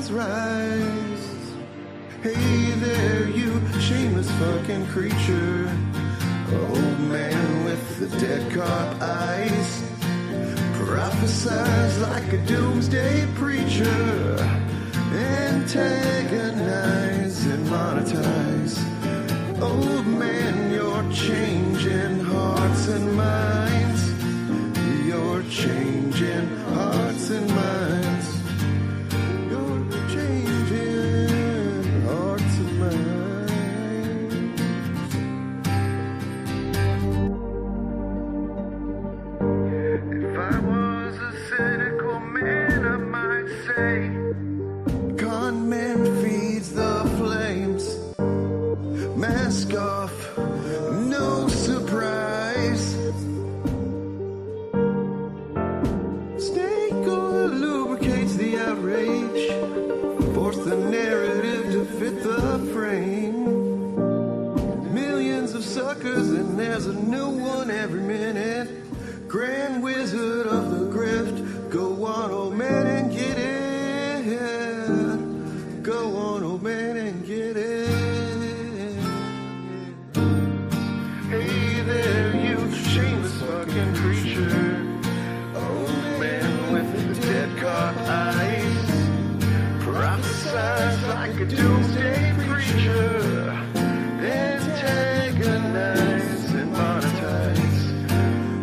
stars rise. Hey there, you shameless fucking creature. Old man with the dead cop eyes. Prophesize like a doomsday preacher. Antagonize and monetize. Old man, you're changing hearts and minds. You're changing hearts and minds. You're changing hearts and minds. If I was a cynical man, I might say, con man feeds the flames. Mask off, no surprise. Snake oil lubricates the outrage. Force the narrative to fit the frame. Millions of suckers and there's a new one every minute. Grand Wizard of the Grift. Go on, old man, and get it. Go on, old man, and get it. Hey there, you shameless fucking creature. Old man with the dead cop eyes. Prophesize like a doomsday preacher. Antagonize and monetize.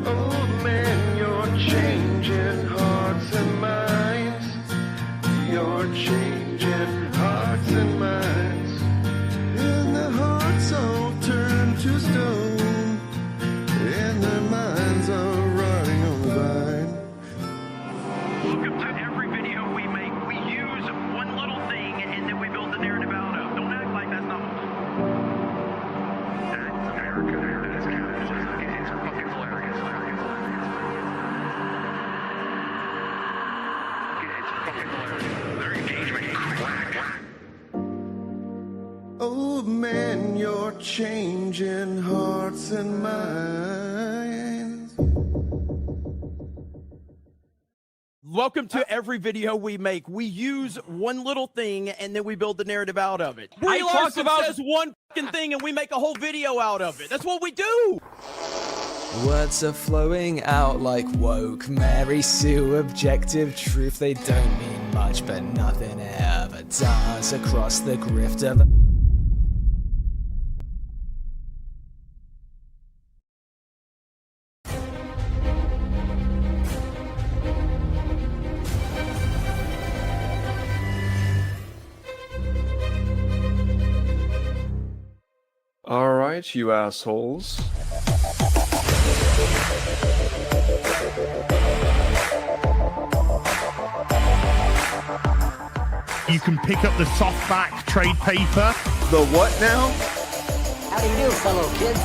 Old man, you're changing hearts and minds. You're changing hearts and minds. And the hearts all turn to stone. And their minds are running on the vine. Welcome to every video we make. We use one little thing and then we build the narrative out of. Don't act like that's not. That's America. That's Canada. It's fucking hilarious. It's fucking hilarious. Their engagement crack. Old man, you're changing hearts and minds. Welcome to every video we make. We use one little thing and then we build the narrative out of it. Brie Larson says one fucking thing and we make a whole video out of it. That's what we do. Words are flowing out like woke Mary Sue objective truth. They don't mean much, but nothing ever does across the grift of a All right, you assholes. You can pick up the softback trade paper. The what now? How do you do, fellow kids?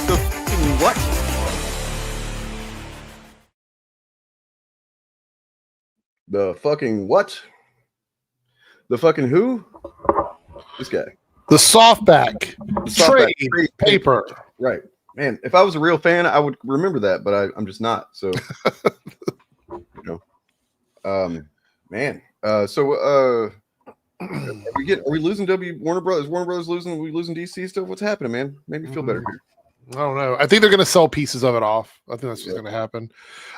The fucking what? The fucking what? The fucking who? This guy. The softback, trade paper. Right. Man, if I was a real fan, I would remember that, but I'm just not. So, you know, man. Are we losing Warner Brothers? Warner Brothers losing? Are we losing DC still? What's happening, man? Maybe feel better here. I don't know. I think they're going to sell pieces of it off. I think that's what's going to happen.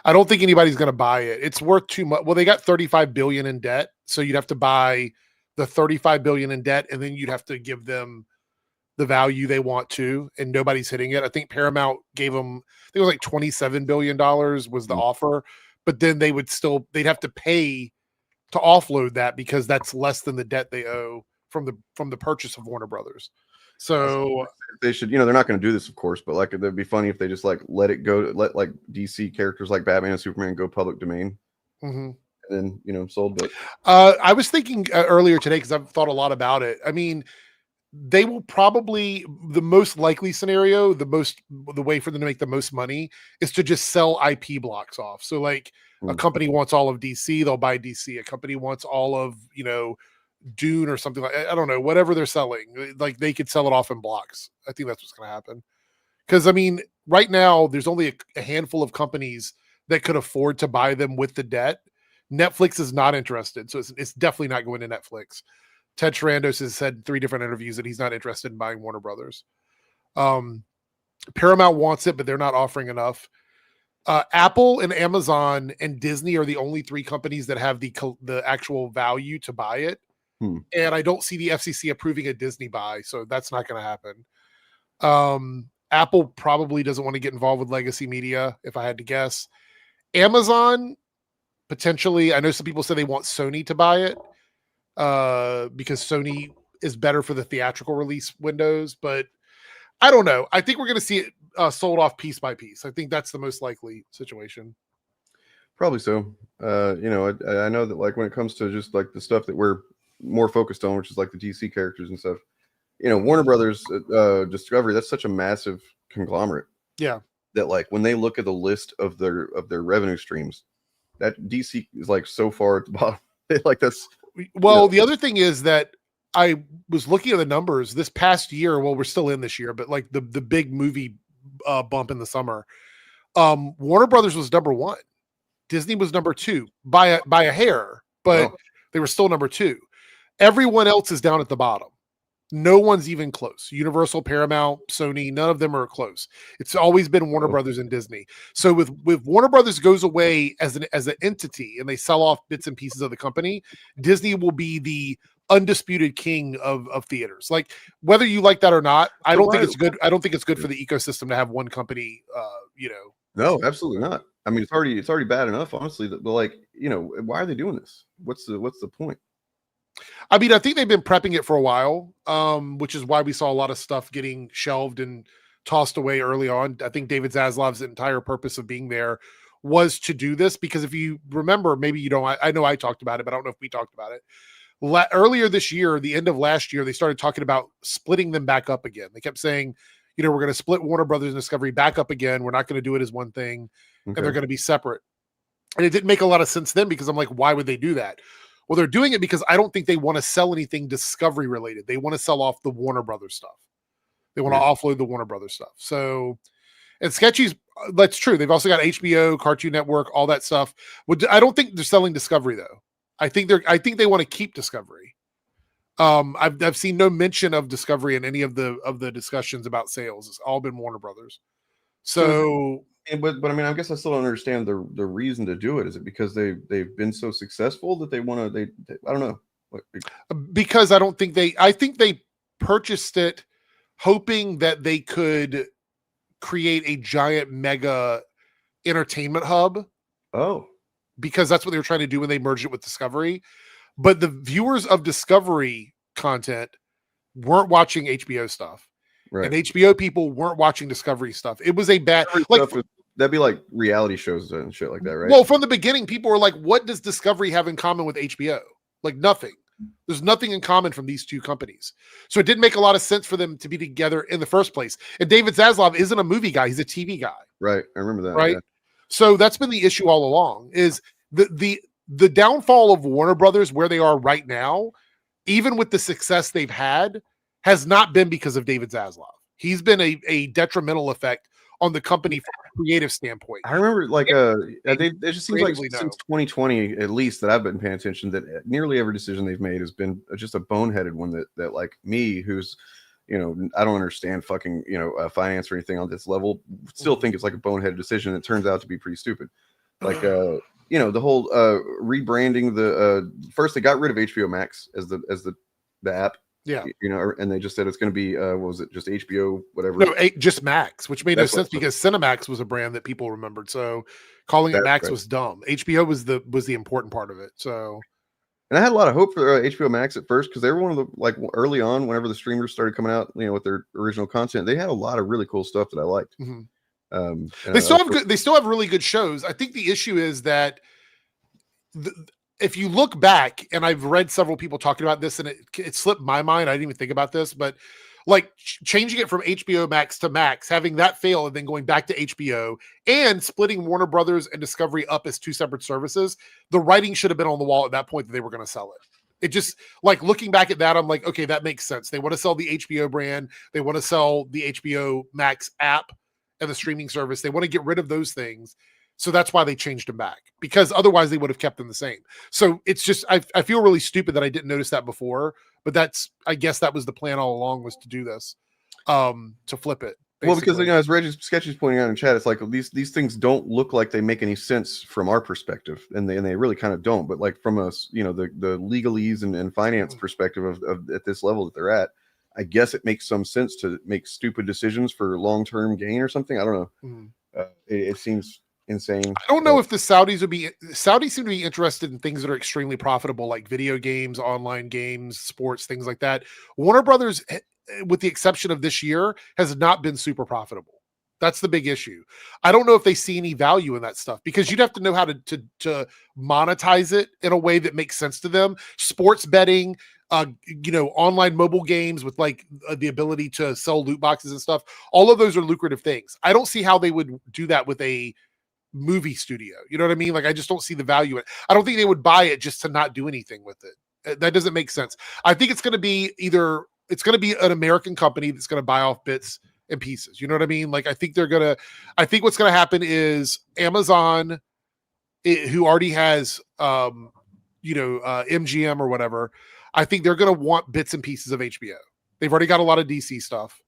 I don't think anybody's going to buy it. It's worth too much. Well, they got $35 billion in debt, so you'd have to buy the $35 billion in debt, and then you'd have to give them the value they want to, and nobody's hitting it. I think Paramount gave them, I think it was like $27 billion was the offer, but then they'd have to pay to offload that because that's less than the debt they owe from the purchase of Warner Brothers. So they should, they're not going to do this, of course, but like it'd be funny if they just like let it go, let like DC characters like Batman and Superman go public domain, and then sold. But I was thinking earlier today because I've thought a lot about it. I mean, they will probably, the most likely scenario, the way for them to make the most money is to just sell IP blocks off. So like a company wants all of DC, they'll buy DC. A company wants all of Dune or something like, I don't know, whatever they're selling, like they could sell it off in blocks. I think that's what's going to happen Because I mean, right now there's only a handful of companies that could afford to buy them with the debt. Netflix is not interested, so it's definitely not going to Netflix. Ted Sarandos has said in 3 different interviews that he's not interested in buying Warner Brothers. Paramount wants it, but they're not offering enough. Apple and Amazon and Disney are the only 3 companies that have the actual value to buy it. And I don't see the FCC approving a Disney buy, so that's not going to happen. Apple probably doesn't want to get involved with legacy media, if I had to guess. Amazon, potentially. I know some people say they want Sony to buy it because Sony is better for the theatrical release windows, but I don't know. I think we're going to see it sold off piece by piece. I think that's the most likely situation. Probably so. I know that like when it comes to just like the stuff that we're more focused on, which is like the DC characters and stuff, Warner Brothers Discovery, that's such a massive conglomerate. Yeah. That like when they look at the list of their revenue streams, that DC is like so far at the bottom. Like that's the other thing is that I was looking at the numbers this past year. Well, we're still in this year, but like the big movie bump in the summer, Warner Brothers was number 1. Disney was number 2 by a hair, but they were still number 2. Everyone else is down at the bottom. No one's even close. Universal, Paramount, Sony, none of them are close. It's always been Warner Brothers and Disney. So with Warner Brothers goes away as an entity and they sell off bits and pieces of the company, Disney will be the undisputed king of theaters. Like whether you like that or not, I don't think it's good. I don't think it's good for the ecosystem to have one company. No, absolutely not. I mean, it's already bad enough, honestly. But like, why are they doing this? What's the point? I mean, I think they've been prepping it for a while, which is why we saw a lot of stuff getting shelved and tossed away early on. I think David Zaslav's entire purpose of being there was to do this, because if you remember, maybe you don't, I know I talked about it, but I don't know if we talked about it. Earlier this year, the end of last year, they started talking about splitting them back up again. They kept saying, we're going to split Warner Brothers and Discovery back up again. We're not going to do it as one thing, and they're going to be separate. And it didn't make a lot of sense then, because I'm like, why would they do that? Well, they're doing it because I don't think they want to sell anything Discovery related. They want to sell off the Warner Brothers stuff. They want to offload the Warner Brothers stuff. So, and Sketchy's, that's true. They've also got HBO, Cartoon Network, all that stuff. I don't think they're selling Discovery though. I think they want to keep Discovery. I've seen no mention of Discovery in any of the discussions about sales. It's all been Warner Brothers. So but I mean, I guess I still don't understand the reason to do it. Is it because they've been so successful that they want to? I don't know. Because I think they purchased it hoping that they could create a giant mega entertainment hub. Oh, because that's what they were trying to do when they merged it with Discovery. But the viewers of Discovery content weren't watching HBO stuff. Right. And HBO people weren't watching Discovery stuff. It was a bad, that'd be like reality shows and shit like that, right? Well, from the beginning, people were like, what does Discovery have in common with HBO? Like nothing. There's nothing in common from these two companies. So it didn't make a lot of sense for them to be together in the first place. And David Zaslav isn't a movie guy. He's a TV guy. Right. I remember that. Right. Yeah. So that's been the issue all along, is the downfall of Warner Brothers where they are right now, even with the success they've had, has not been because of David Zaslav. He's been a detrimental effect on the company from a creative standpoint. I remember it just seems like since 2020, at least, that I've been paying attention, that nearly every decision they've made has been just a boneheaded one that like me, who's, I don't understand fucking, finance or anything on this level, still think it's like a boneheaded decision. It turns out to be pretty stupid. Like, the whole rebranding first they got rid of HBO Max as the app. Yeah. And they just said it's going to be, what was it? Just HBO, whatever. No, just Max, which made no sense because Cinemax was a brand that people remembered. So calling it Max was dumb. HBO was the important part of it. So, and I had a lot of hope for HBO Max at first, because they were one of the, like, early on, whenever the streamers started coming out, with their original content, they had a lot of really cool stuff that I liked. Mm-hmm. They still have really good shows. I think the issue is that if you look back, and I've read several people talking about this, and it slipped my mind. I didn't even think about this, but like changing it from HBO Max to Max, having that fail, and then going back to HBO, and splitting Warner Brothers and Discovery up as two separate services, the writing should have been on the wall at that point that they were going to sell it. It just, like, looking back at that, I'm like, okay, that makes sense. They want to sell the HBO brand. They want to sell the HBO Max app and the streaming service. They want to get rid of those things. So that's why they changed them back, because otherwise they would have kept them the same. So it's just, I feel really stupid that I didn't notice that before, but I guess that was the plan all along, was to do this, to flip it. Basically. Well, because, as Reggie Sketchy's pointing out in chat, it's like these things don't look like they make any sense from our perspective, and they really kind of don't. But like from us, the legalese and finance perspective of at this level that they're at, I guess it makes some sense to make stupid decisions for long-term gain or something. I don't know. It seems insane. I don't know if the Saudis seem to be interested in things that are extremely profitable, like video games, online games, sports, things like that. Warner Brothers, with the exception of this year, has not been super profitable. That's the big issue. I don't know if they see any value in that stuff, because you'd have to know how to monetize it in a way that makes sense to them. Sports betting, online mobile games with like the ability to sell loot boxes and stuff. All of those are lucrative things. I don't see how they would do that with a movie studio. You know what I mean? Like, I just don't see the value in it. I don't think they would buy it just to not do anything with it. That doesn't make sense. I think it's going to be an American company that's going to buy off bits and pieces. You know what I mean? Like, I think what's going to happen is Amazon, who already has, MGM or whatever, I think they're going to want bits and pieces of HBO. They've already got a lot of DC stuff.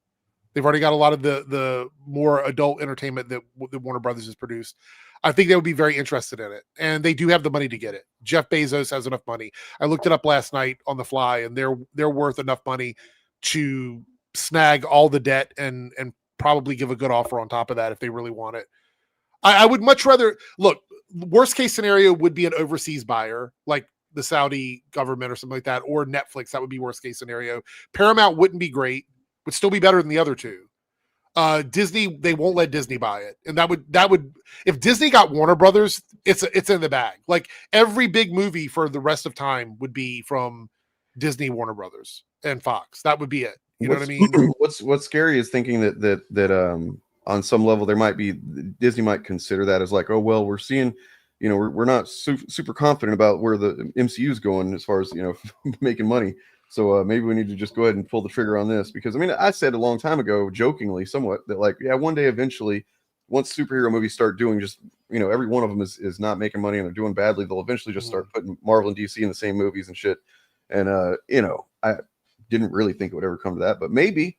They've already got a lot of the more adult entertainment that Warner Brothers has produced. I think they would be very interested in it, and they do have the money to get it. Jeff Bezos has enough money. I looked it up last night on the fly, and they're worth enough money to snag all the debt and probably give a good offer on top of that if they really want it. I would much rather look. Worst case scenario would be an overseas buyer, like the Saudi government or something like that, or Netflix. That would be worst case scenario. Paramount wouldn't be great. Would still be better than the other two. Disney, they won't let Disney buy it, and that would if Disney got Warner Brothers, it's in the bag. Like, every big movie for the rest of time would be from Disney, Warner Brothers, and Fox. That would be it. You know what I mean? What's scary is thinking that on some level Disney might consider that as like, oh well, we're seeing, we're not super confident about where the MCU is going as far as making money. So maybe we need to just go ahead and pull the trigger on this, because I said a long time ago, jokingly somewhat, that like, yeah, one day eventually, once superhero movies start doing just, every one of them is not making money and they're doing badly, they'll eventually just start putting Marvel and DC in the same movies and shit. And I didn't really think it would ever come to that, but maybe.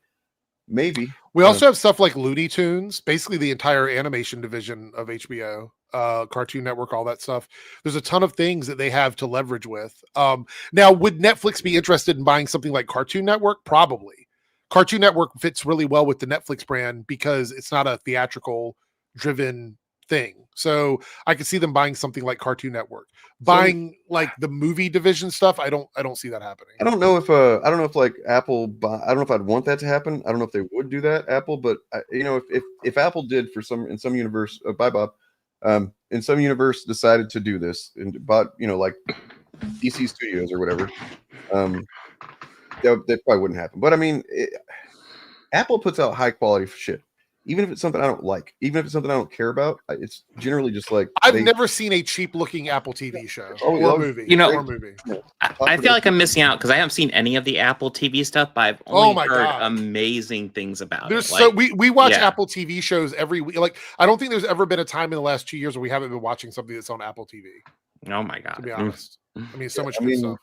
We also have stuff like Looney Tunes, basically the entire animation division of HBO, Cartoon Network, all that stuff. There's a ton of things that they have to leverage with. Now, would Netflix be interested in buying something like Cartoon Network? Probably. Cartoon Network fits really well with the Netflix brand because it's not a theatrical driven thing. So I could see them buying something like Cartoon Network. Buying like the movie division stuff, I don't see that happening. I don't know if like Apple, I don't know if I'd want that to happen. I don't know if they would do that, Apple, but if Apple did in some universe, bye Bob, in some universe decided to do this and bought, like DC Studios or whatever, that probably wouldn't happen. But Apple puts out high quality shit. Even if it's something I don't like, even if it's something I don't care about, it's generally just like I've never seen a cheap looking Apple TV show or movie. Or movie. I feel like I'm missing out because I haven't seen any of the Apple TV stuff, but I've only heard amazing things about it. So we watch Apple TV shows every week. Like, I don't think there's ever been a time in the last 2 years where we haven't been watching something that's on Apple TV. Oh my god! To be honest, so much good stuff.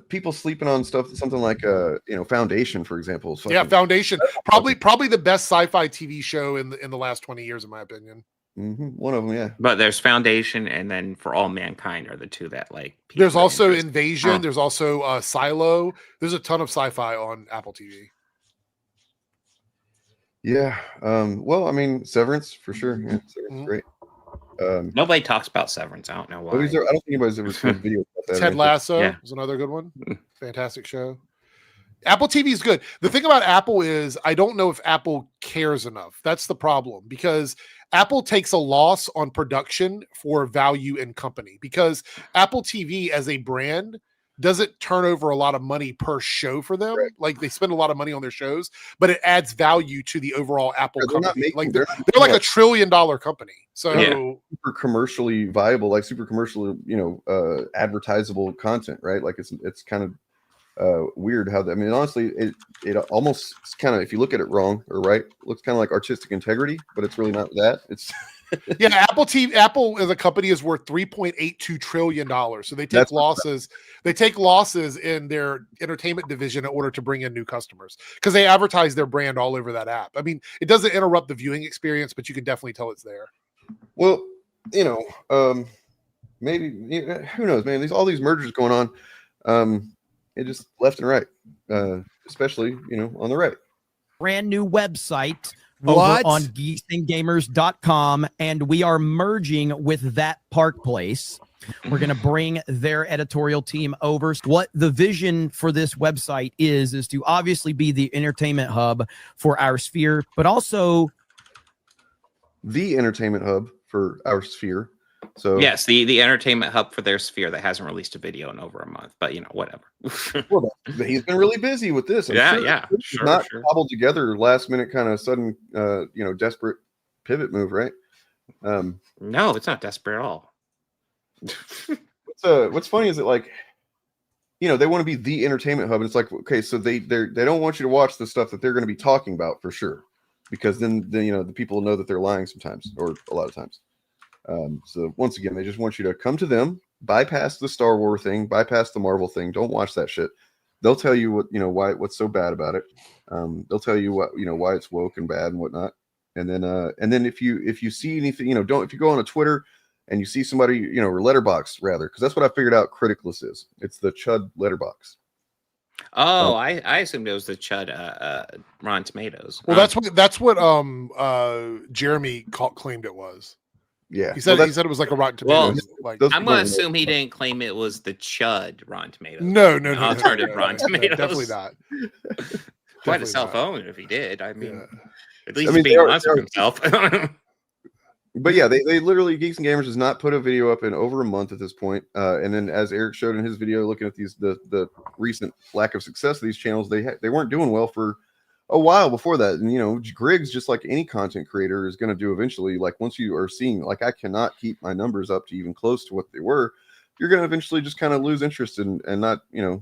People sleeping on stuff, something like Foundation, for example. Foundation, probably the best sci-fi TV show in the last 20 years, in my opinion. One of them, yeah. But there's Foundation, and then For All Mankind are the two that like. There's also Invasion. There's also Silo. There's a ton of sci-fi on Apple TV. Yeah. Severance for sure. Yeah, Severance, great. Nobody talks about Severance. I don't know why. I don't think anybody's ever seen a video about that. Ted Lasso is another good one. Fantastic show. Apple TV is good. The thing about Apple is I don't know if Apple cares enough. That's the problem, because Apple takes a loss on production for value in company, because Apple TV as a brand doesn't turn over a lot of money per show for them. Like they spend a lot of money on their shows, but it adds value to the overall Apple company. Like they're like $1 trillion company. So super commercially viable, like super commercially, advertisable content, right? Like it's kind of weird how that. I mean, honestly, it almost kind of, if you look at it wrong or right, looks kind of like artistic integrity, but it's really not that. It's yeah, Apple as a company is worth $3.82 trillion. So they take losses. They take losses in their entertainment division in order to bring in new customers because they advertise their brand all over that app. I mean, it doesn't interrupt the viewing experience, but you can definitely tell it's there. Well, maybe who knows, man? All these mergers going on, it just left and right, especially on the right. Brand new website. Over on geeksandgamers.com, and we are merging with that Park Place. We're going to bring their editorial team over. What the vision for this website is to obviously be the entertainment hub for our sphere, but also the entertainment hub for our sphere. So yes, the entertainment hub for their sphere that hasn't released a video in over a month, but whatever. Well, he's been really busy with this. Sure, not cobbled together last minute kind of sudden, desperate pivot move, right? No, it's not desperate at all. What's funny is that they want to be the entertainment hub, and it's like, okay, so they don't want you to watch the stuff that they're going to be talking about for sure, because then the people know that they're lying sometimes, or a lot of times. So once again, they just want you to come to them, bypass the Star Wars thing, bypass the Marvel thing. Don't watch that shit. They'll tell you what's so bad about it. They'll tell you why it's woke and bad and whatnot. And then if you see anything, if you go on a Twitter and you see somebody, or Letterbox rather, because that's what I figured out Criticless is. It's the Chud Letterbox. Oh, I assumed it was the Chud Rotten Tomatoes. Well, that's what Jeremy claimed it was. Yeah, he said it was like a Rotten Tomatoes. Well, I'm going to assume he didn't claim it was the Chud Rotten Tomatoes. No, alternative Rotten Tomatoes. Definitely not. Quite a self-own if he did. I mean, at least he's being honest with himself. But yeah, they literally, Geeks and Gamers has not put a video up in over a month at this point. And then as Eric showed in his video, looking at the recent lack of success of these channels, they weren't doing well for a while before that. And Griggs, just like any content creator, is going to do eventually. Like once you are seeing I cannot keep my numbers up to even close to what they were, you're going to eventually just kind of lose interest and not not.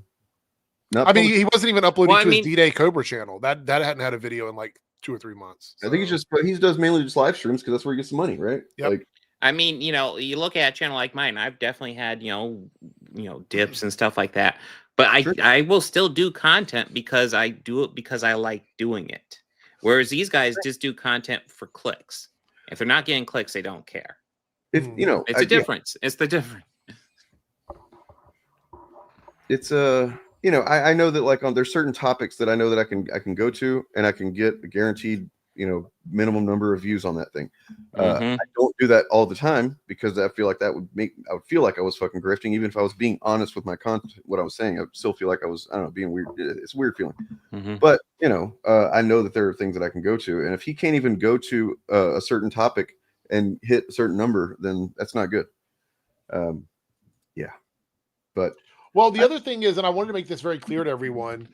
I mean, he wasn't even uploading to his D-Day Cobra channel. That hadn't had a video in like 2 or 3 months. So. I think he does mainly just live streams because that's where he gets the money, right? Yep. I mean, you look at a channel like mine, I've definitely had dips and stuff like that. But I will still do content because I do it because I like doing it. Whereas these guys just do content for clicks. If they're not getting clicks, they don't care. It's a difference. It's the difference. It's I know that there's certain topics that I know that I can go to and I can get a guaranteed minimum number of views on that thing. I don't do that all the time because I feel like I would feel like I was fucking grifting, even if I was being honest with my content, what I was saying. I still feel like I was, I don't know, being weird. It's a weird feeling. But I know that there are things that I can go to, and if he can't even go to a certain topic and hit a certain number, then that's not good. But the other thing is, and I wanted to make this very clear to everyone,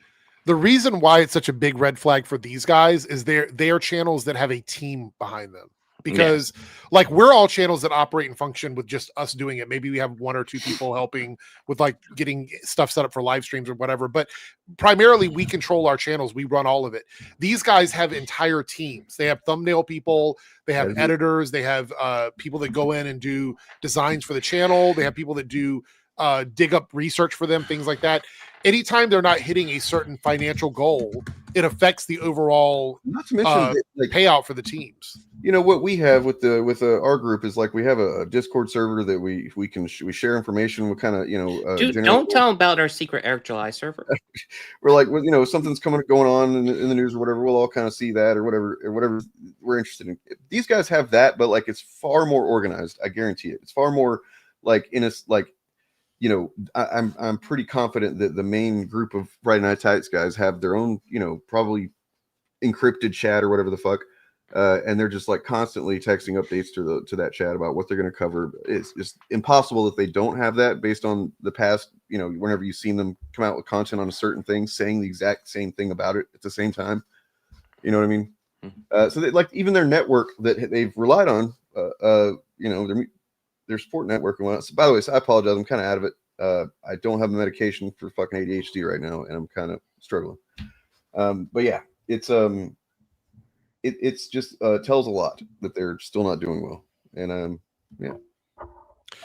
the reason why it's such a big red flag for these guys is they are channels that have a team behind them. Because we're all channels that operate and function with just us doing it. Maybe we have 1 or 2 people helping with getting stuff set up for live streams or whatever. But primarily we control our channels. We run all of it. These guys have entire teams. They have thumbnail people. They have editors. They have people that go in and do designs for the channel. They have people that do dig up research for them, things like that. Anytime they're not hitting a certain financial goal, it affects the overall not to mention payout for the teams. What we have with our group is we have a Discord server that we share information. We kind of don't tell them about our secret Eric July server. We're something's going on in the news or whatever. We'll all kind of see that or whatever we're interested in. These guys have that, but it's far more organized. I guarantee it. It's far more I'm pretty confident that the main group of Friday Night Tights guys have their own, probably encrypted chat or whatever the fuck. And they're just constantly texting updates to that chat about what they're going to cover. It's just impossible that they don't have that based on the past you know, whenever you've seen them come out with content on a certain thing, saying the exact same thing about it at the same time. You know what I mean? So they, like even their network that they've relied on, you know, their sport network and whatnot. So, by the way, so I apologize. I'm kind of out of it. I don't have a medication for fucking ADHD right now, and I'm kind of struggling. But yeah, it's just tells a lot that they're still not doing well. And yeah.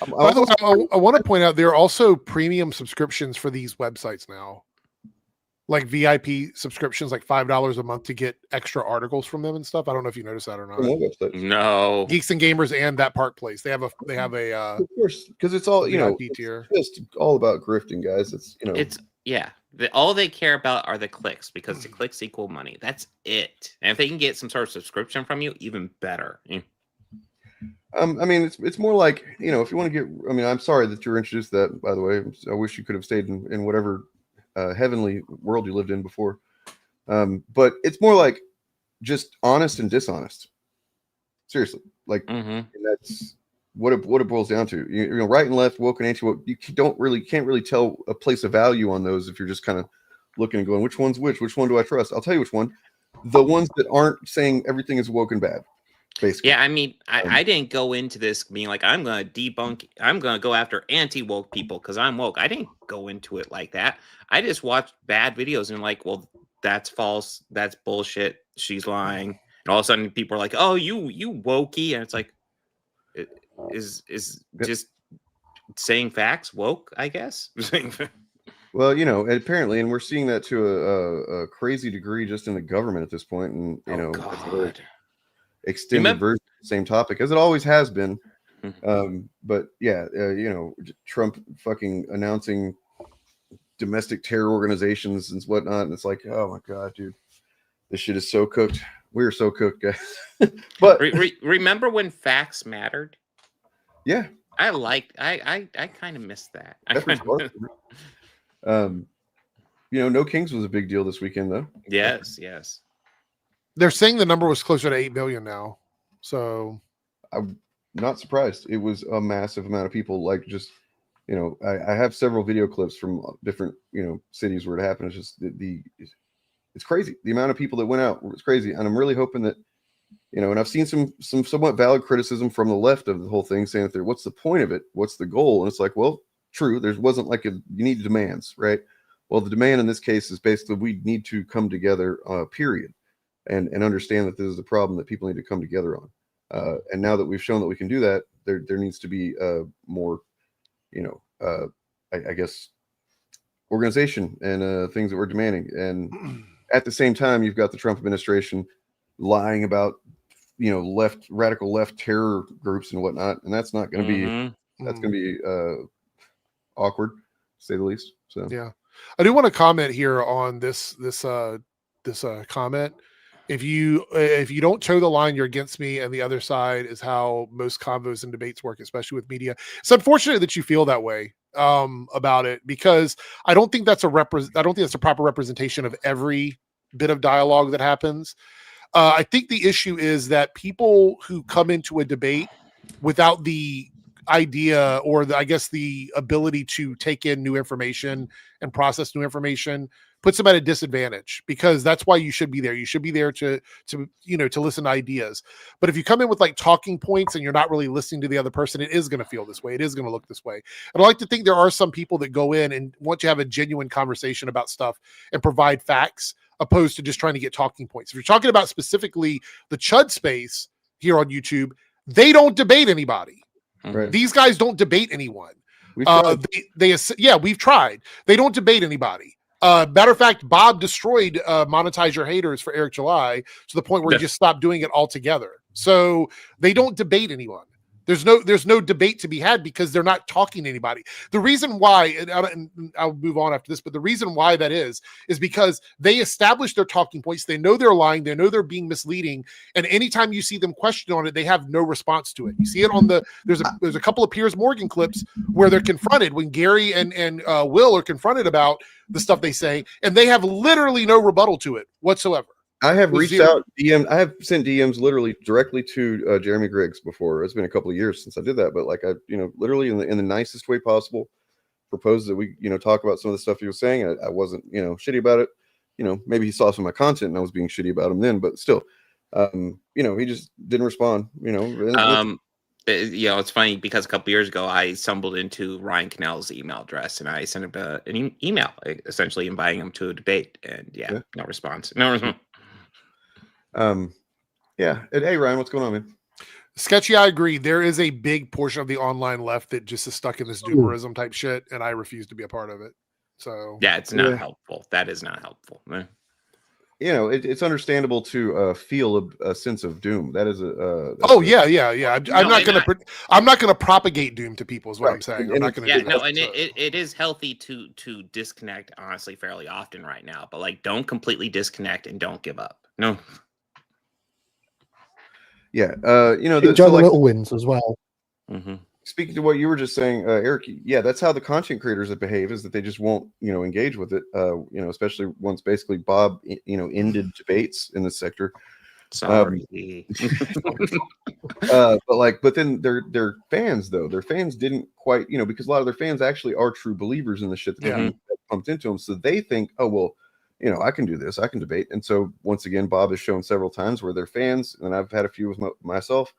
By the way, I want to point out there are also premium subscriptions for these websites now, like VIP subscriptions, like $5 a month to get extra articles from them and stuff. I don't know if you noticed that or not. No, Geeks and Gamers and That Park Place. They have a of course, because it's all, you know, tier. It's just all about grifting, guys. It's, you know, it's all they care about are the clicks, because the clicks equal money. That's it. And if they can get some sort of subscription from you, even better. I mean, it's more like, you know, if you want to get, I mean, I'm sorry that you were introduced to that, by the way. I wish you could have stayed in whatever heavenly world you lived in before. But it's more like just honest and dishonest. Seriously. Like, and that's what it boils down to. You know, right and left, woke and anti-woke, you can't really tell a place of value on those if you're just kind of looking and going, which one's which one do I trust? I'll tell you which one. The ones that aren't saying everything is woke and bad. Basically. Yeah, I mean, I didn't go into this being like, I'm going to go after anti-woke people because I'm woke. I didn't go into it like that. I just watched bad videos and like, well, that's false. That's bullshit. She's lying. And all of a sudden people are like, oh, you wokey. And it's like, is just saying facts woke, I guess? Well, you know, apparently, and we're seeing that to a crazy degree just in the government at this point. And, you know, it's extended version of the same topic as it always has been. But yeah, you know, Trump fucking announcing domestic terror organizations and whatnot, and it's like, oh my god, dude, this shit is so cooked. We're so cooked, guys. But remember when facts mattered? Yeah, I kind of missed that. You know, No Kings was a big deal this weekend, though. Yes. They're saying the number was closer to 8 million now. So I'm not surprised. It was a massive amount of people. Like, just, you know, I have several video clips from different, you know, cities where it happened. It's just it's crazy. The amount of people that went out was crazy. And I'm really hoping that, you know, and I've seen some somewhat valid criticism from the left of the whole thing, saying that what's the point of it? What's the goal? And it's like, well, true. There wasn't like you need demands, right? Well, the demand in this case is basically we need to come together, period. And understand that this is a problem that people need to come together on. And now that we've shown that we can do that, there needs to be more, you know, I guess, organization and things that we're demanding. And at the same time, you've got the Trump administration lying about, you know, radical left terror groups and whatnot. And that's not going to be, that's going to be awkward, to say the least. So yeah, I do want to comment here on this comment. If you don't toe the line, you're against me, and the other side is how most convos and debates work, especially with media. It's unfortunate that you feel that way about it, because I don't think that's a proper representation of every bit of dialogue that happens. I think the issue is that people who come into a debate without the idea or the ability to take in new information and process new information puts them at a disadvantage, because that's why you should be there. You should be there to listen to ideas. But if you come in with like talking points and you're not really listening to the other person, it is going to feel this way. It is going to look this way. And I like to think there are some people that go in and want to have a genuine conversation about stuff and provide facts, opposed to just trying to get talking points. If you're talking about specifically the Chud space here on YouTube, they don't debate anybody. Right. These guys don't debate anyone. We've tried. We've tried. They don't debate anybody. Matter of fact, Bob destroyed Monetize Your Haters for Eric July to the point where he just stopped doing it altogether. So they don't debate anyone. There's no debate to be had because they're not talking to anybody. The reason why, and I'll move on after this, but the reason why that is because they establish their talking points. They know they're lying. They know they're being misleading. And anytime you see them question on it, they have no response to it. You see it on there's a couple of Piers Morgan clips where they're confronted when Gary and Will are confronted about the stuff they say, and they have literally no rebuttal to it whatsoever. I have reached out, I have sent DMs literally directly to Jeremy Griggs before. It's been a couple of years since I did that, but like literally in the nicest way possible, proposed that we, talk about some of the stuff he was saying. I wasn't, shitty about it. Maybe he saw some of my content and I was being shitty about him then, but still, he just didn't respond, It's funny because a couple years ago I stumbled into Ryan Cannell's email address and I sent him an email essentially inviting him to a debate, and no response. And, hey Ryan, what's going on, man? Sketchy, I agree. There is a big portion of the online left that just is stuck in this doomerism type shit, and I refuse to be a part of it. So it's not helpful. That is not helpful. It's understandable to feel a sense of doom. That is I'm not gonna propagate doom to people. Is what I'm saying. I'm not gonna. It is healthy to disconnect, honestly, fairly often right now. But like, don't completely disconnect and don't give up. No. Yeah, enjoy the little wins as well. Mm-hmm. Speaking to what you were just saying, Eric, that's how the content creators that behave, is that they just won't, engage with it. Especially once basically Bob, ended debates in the sector. Sorry. But then their fans though, their fans didn't quite, because a lot of their fans actually are true believers in the shit that they pumped into them. So they think, oh well, I can do this, I can debate. And so once again, Bob has shown several times where their fans, and I've had a few with myself.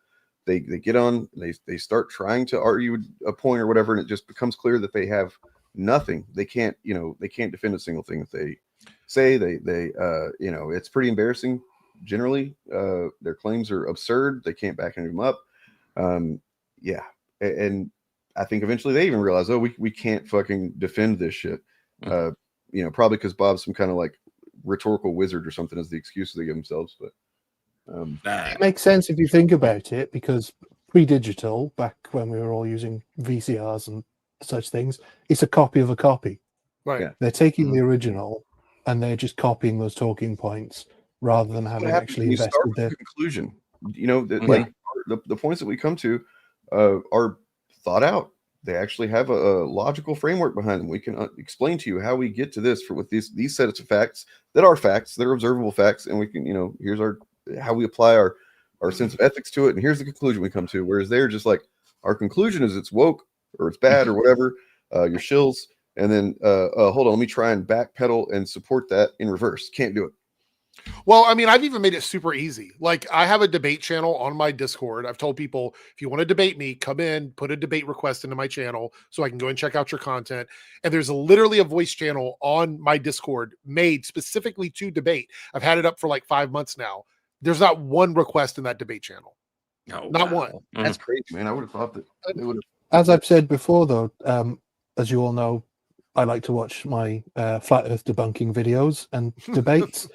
They get on, they start trying to argue a point or whatever, and it just becomes clear that they have nothing. They can't defend a single thing that they say. It's pretty embarrassing. Generally, their claims are absurd. They can't back any of them up. And I think eventually they even realize, oh, we can't fucking defend this shit. Probably because Bob's some kind of like rhetorical wizard or something as the excuse they give themselves, but. It makes sense if you think about it, because pre-digital, back when we were all using VCRs and such things, it's a copy of a copy. Right. Yeah. They're taking the original and they're just copying those talking points rather than having actually invested their conclusion. Like the points that we come to are thought out. They actually have a logical framework behind them. We can explain to you how we get to this with these sets of facts that are observable facts, and we can, here's how we apply our sense of ethics to it, and here's the conclusion we come to. Whereas they're just like, our conclusion is it's woke or it's bad or whatever, your shills, and then hold on, let me try and backpedal and support that in reverse. Can't do it. Well, I mean, I've even made it super easy. Like, I have a debate channel on my Discord. I've told people, if you want to debate me, come in, put a debate request into my channel so I can go and check out your content. And there's literally a voice channel on my Discord made specifically to debate. I've had it up for like 5 months now. There's not one request in that debate channel. No, not one. That's crazy, man. I would have thought that they would have. As I've said before, though, as you all know, I like to watch my flat Earth debunking videos and debates.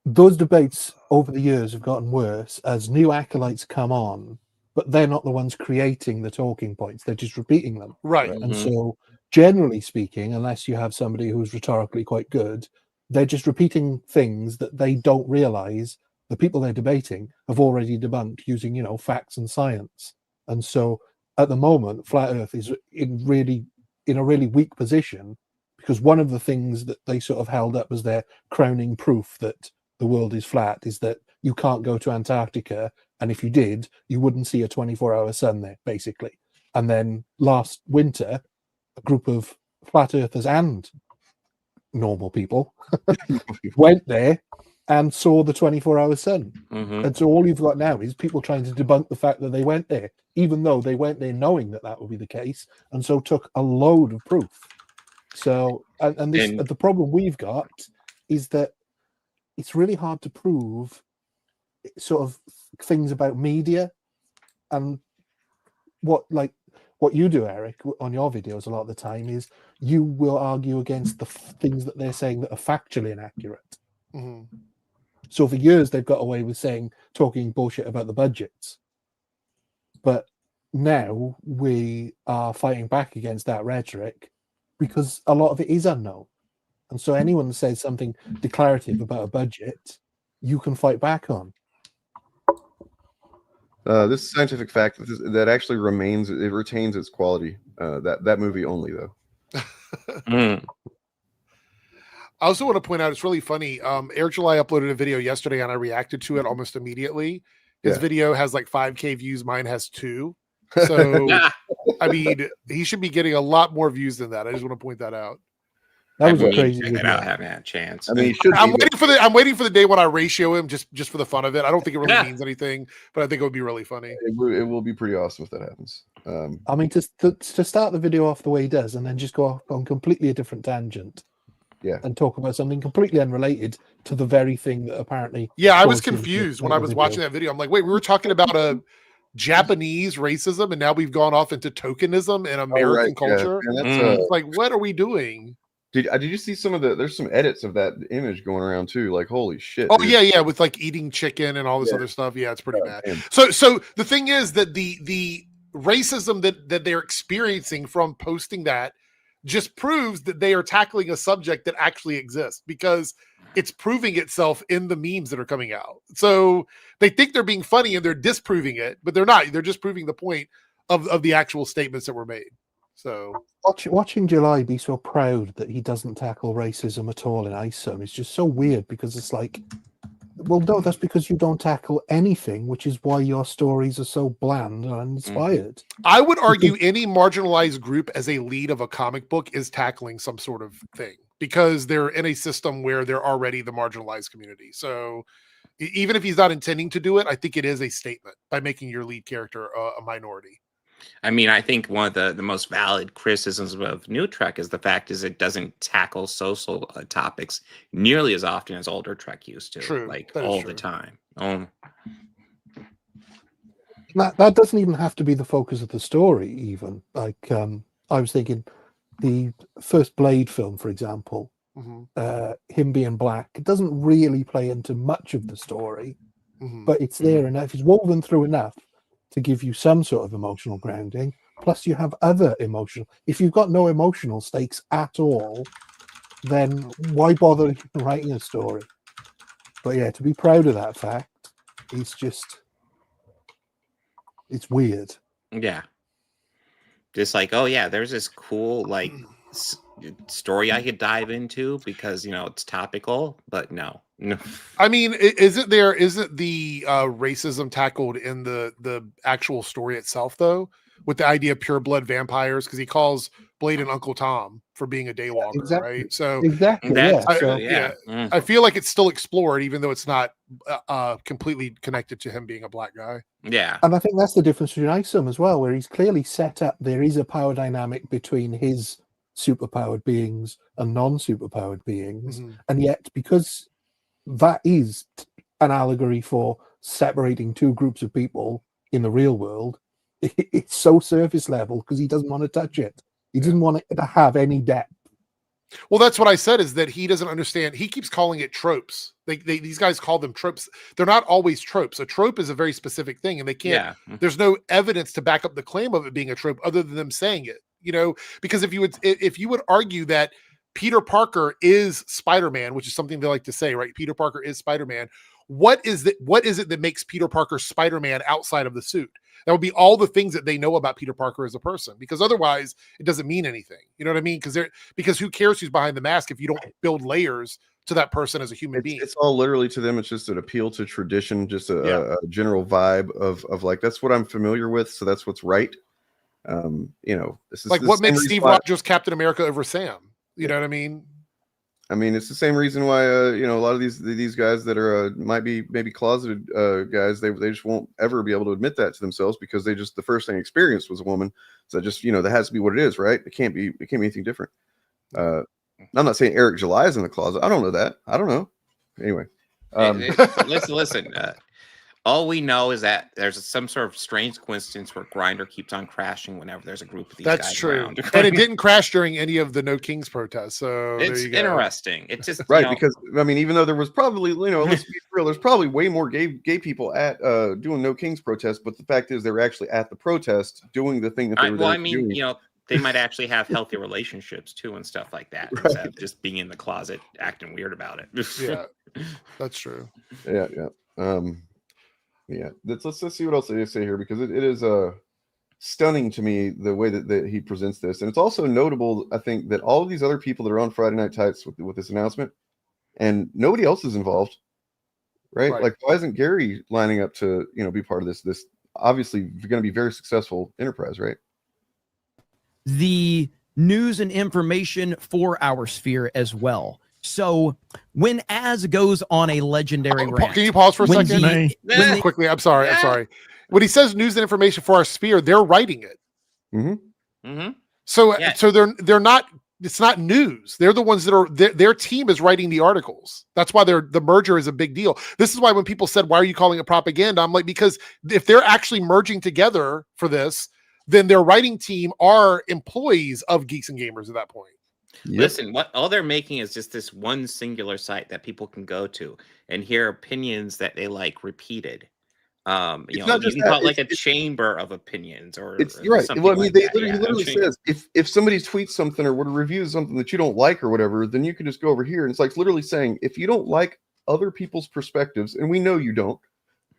Those debates over the years have gotten worse as new acolytes come on, but they're not the ones creating the talking points. They're just repeating them. Right. And so, generally speaking, unless you have somebody who's rhetorically quite good, they're just repeating things that they don't realize the people they're debating have already debunked using, facts and science. And so at the moment, Flat Earth is in a really weak position, because one of the things that they sort of held up as their crowning proof that the world is flat is that you can't go to Antarctica, and if you did, you wouldn't see a 24-hour sun there, basically. And then last winter, a group of flat earthers and normal people went there and saw the 24-hour sun. And so all you've got now is people trying to debunk the fact that they went there, even though they went there knowing that that would be the case, and so took a load of proof. So the problem we've got is that it's really hard to prove sort of things about media. And what you do, Eric, on your videos a lot of the time is you will argue against the things that they're saying that are factually inaccurate. So for years they've got away with talking bullshit about the budgets, but now we are fighting back against that rhetoric because a lot of it is unknown. And so anyone that says something declarative about a budget, you can fight back on. This scientific fact that actually retains its quality. That movie only, though. I also want to point out, it's really funny. Eric July uploaded a video yesterday and I reacted to it almost immediately. His video has like 5K views. Mine has 2. So I mean, he should be getting a lot more views than that. I just want to point that out. That was I a crazy check it video. out. Haven't had a chance. I mean, he should I'm be, I'm waiting for the day when I ratio him just for the fun of it. I don't think it really means anything, but I think it would be really funny. it will be pretty awesome if that happens. I mean, to start the video off the way he does, and then just go off on completely a different tangent. Yeah. And talk about something completely unrelated to the very thing that apparently. Yeah, I was caused him to confused when make I the was video. watching that video. I'm like, wait, we were talking about a Japanese racism, and now we've gone off into tokenism and American culture. Yeah. And that's, like, what are we doing? Did you see some of there's some edits of that image going around too? Like, holy shit. Oh, dude. yeah, with like eating chicken and all this other stuff. Yeah, it's pretty bad. So the thing is that the racism that they're experiencing from posting that just proves that they are tackling a subject that actually exists, because it's proving itself in the memes that are coming out. So they think they're being funny and they're disproving it, but they're not. They're just proving the point of the actual statements that were made. So watching July be so proud that he doesn't tackle racism at all in ISOM is just so weird, because it's like, well, no, that's because you don't tackle anything, which is why your stories are so bland and uninspired. I would argue any marginalized group as a lead of a comic book is tackling some sort of thing, because they're in a system where they're already the marginalized community. So even if he's not intending to do it, I think it is a statement by making your lead character a minority. I mean, I think one of the most valid criticisms of New Trek is the fact is it doesn't tackle social topics nearly as often as older Trek used to. True. Like That is all true. the time. That doesn't even have to be the focus of the story, even. Like, I was thinking the first Blade film, for example, him being black, it doesn't really play into much of the story, but it's there enough. It's woven through enough to give you some sort of emotional grounding. Plus, you have other emotional. If you've got no emotional stakes at all, then why bother writing a story? But yeah, to be proud of that fact, it's weird. Yeah. Just like, oh yeah, there's this cool like story I could dive into because it's topical, but no. I mean, isn't the racism tackled in the actual story itself, though, with the idea of pure blood vampires? Because he calls Blade and Uncle Tom for being a daywalker, right? So exactly, I feel like it's still explored, even though it's not completely connected to him being a black guy. Yeah, and I think that's the difference between ISOM as well, where he's clearly set up. There is a power dynamic between his superpowered beings and non-superpowered beings, and yet because that is an allegory for separating two groups of people in the real world, it's so surface level because he doesn't want to touch it. He doesn't want it to have any depth. Well, that's what I said, is that he doesn't understand. He keeps calling it tropes. These guys call them tropes. They're not always tropes. A trope is a very specific thing, and they can't. Yeah. There's no evidence to back up the claim of it being a trope other than them saying it. Because if you would argue that Peter Parker is Spider-Man, which is something they like to say, right? Peter Parker is Spider-Man. What is it that makes Peter Parker Spider-Man outside of the suit? That would be all the things that they know about Peter Parker as a person, because otherwise it doesn't mean anything. You know what I mean? Because who cares who's behind the mask if you don't build layers to that person as a human being? It's all literally to them. It's just an appeal to tradition, just a general vibe of like, that's what I'm familiar with. So that's what's right. This is like what makes Steve Rogers Captain America over Sam? You know what I mean? I mean, it's the same reason why a lot of these guys that are might be maybe closeted guys, they just won't ever be able to admit that to themselves, because they just, the first thing they experienced was a woman. So just that has to be what it is, right? It can't be anything different. I'm not saying Eric July is in the closet. I don't know that. I don't know. Anyway, listen. All we know is that there's some sort of strange coincidence where Grindr keeps on crashing whenever there's a group of these guys. That's true. Around. And it didn't crash during any of the No Kings protests. So it's interesting. It's just right, because I mean, even though there was probably, let's be real, there's probably way more gay people at doing No Kings protests, but the fact is they were actually at the protest doing the thing that they were doing. They might actually have healthy relationships too and stuff like that, right, instead of just being in the closet acting weird about it. Yeah, that's true. Yeah. Yeah, let's see what else they say here, because it is stunning to me the way that he presents this. And it's also notable, I think, that all of these other people that are on Friday Night Tights with this announcement, and nobody else is involved, right? Like, why isn't Gary lining up to be part of this obviously going to be very successful enterprise, right? the news and information for our sphere as well. So when Az goes on a legendary rant, can you pause for a when second? Quickly, I'm sorry. When he says news and information for our sphere, they're writing it. So they're not. It's not news. They're the ones that are. Their team is writing the articles. That's why the merger is a big deal. This is why when people said, "Why are you calling it propaganda?" I'm like, because if they're actually merging together for this, then their writing team are employees of Geeks and Gamers at that point. Listen, what all they're making is just this one singular site that people can go to and hear opinions that they like repeated. You can call it like a chamber of opinions, or you're right. Something Well, I mean, like they that. literally says if somebody tweets something or would review something that you don't like or whatever, then you can just go over here, and it's like literally saying if you don't like other people's perspectives, and we know you don't,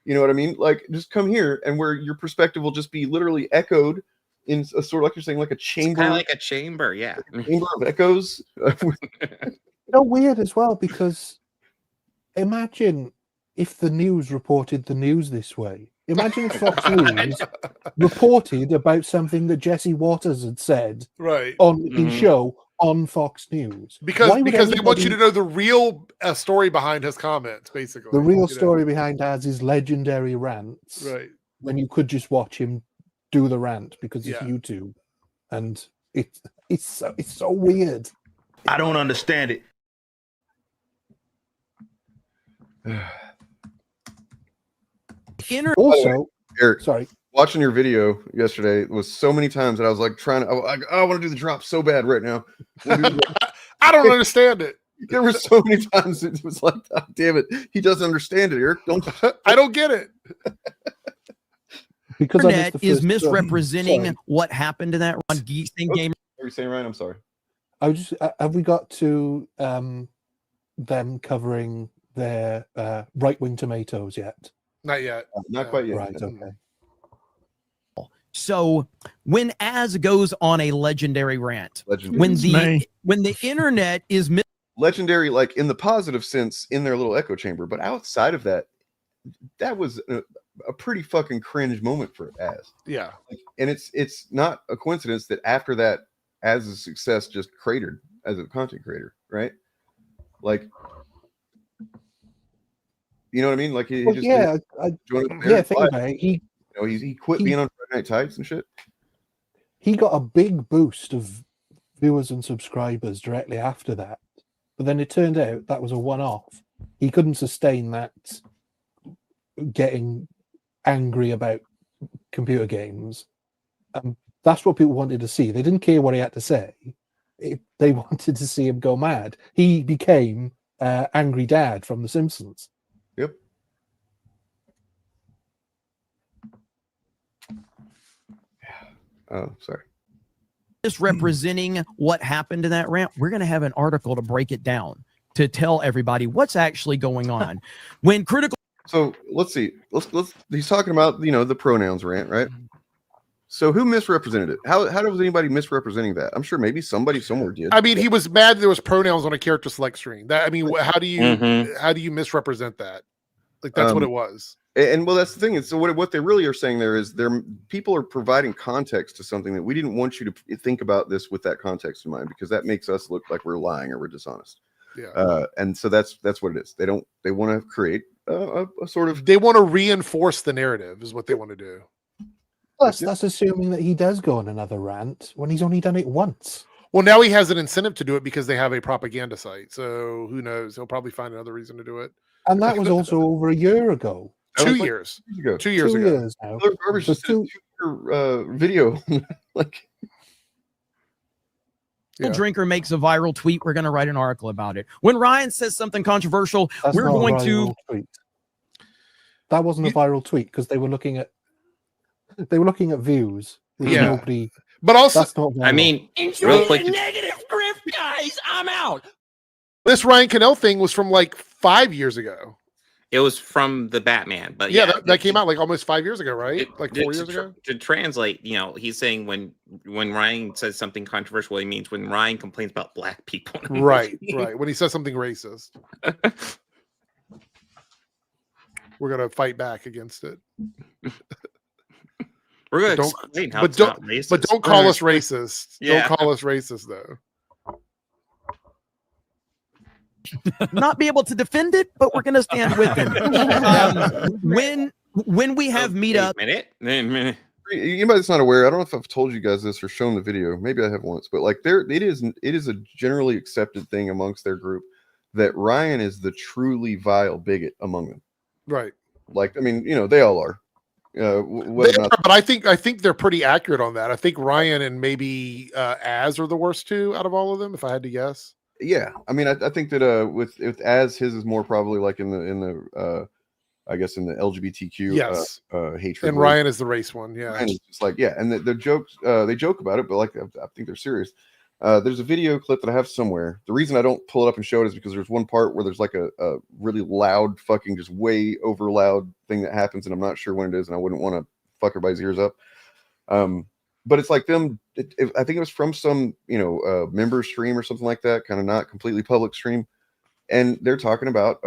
you know what I mean? Like, just come here, and where your perspective will just be literally echoed in a sort of, like you're saying, like a chamber, kind of like a chamber, like a chamber of echoes. Weird as well, because imagine if the news reported the news this way. Imagine if Fox News reported about something that Jesse Waters had said on his show on Fox News. Because they want you to know the real story behind his comments, basically. The real story behind Az's legendary rants. Right. When you could just watch him do the rant because it's YouTube. And it's so weird. I don't understand it. Also, Eric, sorry, watching your video yesterday was so many times that I was like I want to do the drop so bad right now. I don't understand it. There were so many times it was like, oh, damn it, he doesn't understand it, Eric. I don't get it. Because the internet is misrepresenting what happened to that on Geeks and Gamers. What are you saying, Ryan? I'm sorry. I was just, have we got to them covering their right-wing tomatoes yet? Not yet. Not quite yet. Right, okay. So when Az goes on a legendary rant, when the internet is legendary, like in the positive sense, in their little echo chamber, but outside of that, that was a pretty fucking cringe moment for Az. Yeah, and it's not a coincidence that after that, Az's success just cratered as a content creator, right? Like, you know what I mean? Like he just think about it. He quit being on Friday Night Tights and shit. He got a big boost of viewers and subscribers directly after that, but then it turned out that was a one-off. He couldn't sustain that, getting angry about computer games. That's what people wanted to see. They didn't care what he had to say. They wanted to see him go mad. He became Angry Dad from The Simpsons. Yep. Oh, sorry. Misrepresenting what happened to that rant. We're going to have an article to break it down, to tell everybody what's actually going on. When critical. So let's see. Let's. He's talking about the pronouns rant, right? So who misrepresented it? How was anybody misrepresenting that? I'm sure maybe somebody somewhere did. I mean, he was mad there was pronouns on a character select screen. How do you misrepresent that? Like that's what it was. And well, that's the thing. So what they really are saying there is people are providing context to something that we didn't want you to think about this with that context in mind, because that makes us look like we're lying or we're dishonest. Yeah. And so that's what it is. They want to create a sort of. They want to reinforce the narrative is what they want to do. Plus, that's assuming that he does go on another rant when he's only done it once. Well, now he has an incentive to do it because they have a propaganda site. So who knows? He'll probably find another reason to do it. And that was also over a year ago. 2 years. 2 years ago. 2 years now. Just a 2-year video. Like, drinker makes a viral tweet. We're going to write an article about it. When Ryan says something controversial, we're going to. Tweet. That wasn't a viral tweet because they were looking at views. Nobody. But also, that's not I mean, real quick, negative script, guys. I'm out. This Ryan Cannell thing was from like 5 years ago. It was from the Batman, but that came out like almost 5 years ago, right? Like 4 years ago. To translate, he's saying when Ryan says something controversial, he means when Ryan complains about black people. Right. When he says something racist, we're gonna fight back against it. We're going to Don't- explain how but it's don't- not racist. But don't call us racist. Yeah. Don't call us racist, though. Not be able to defend it, but we're going to stand with him. When we have meetup, Anybody that's not aware, I don't know if I've told you guys this or shown the video. Maybe I have once, but like it is a generally accepted thing amongst their group that Ryan is the truly vile bigot among them. Right. Like, I mean, they all are. But I think they're pretty accurate on that. I think Ryan and maybe Az are the worst two out of all of them, if I had to guess. Yeah, I mean, I think that with Az, his is more probably like in the I guess in the LGBTQ hatred. And Ryan is the race one. Yeah, Ryan is just like, yeah, and the jokes they joke about it, but like I think they're serious. There's a video clip that I have somewhere. The reason I don't pull it up and show it is because there's one part where there's like a really loud, fucking just way over loud thing that happens, and I'm not sure when it is, and I wouldn't want to fuck everybody's ears up. But it's like them. I think it was from some member stream or something like that, kind of not completely public stream, and they're talking about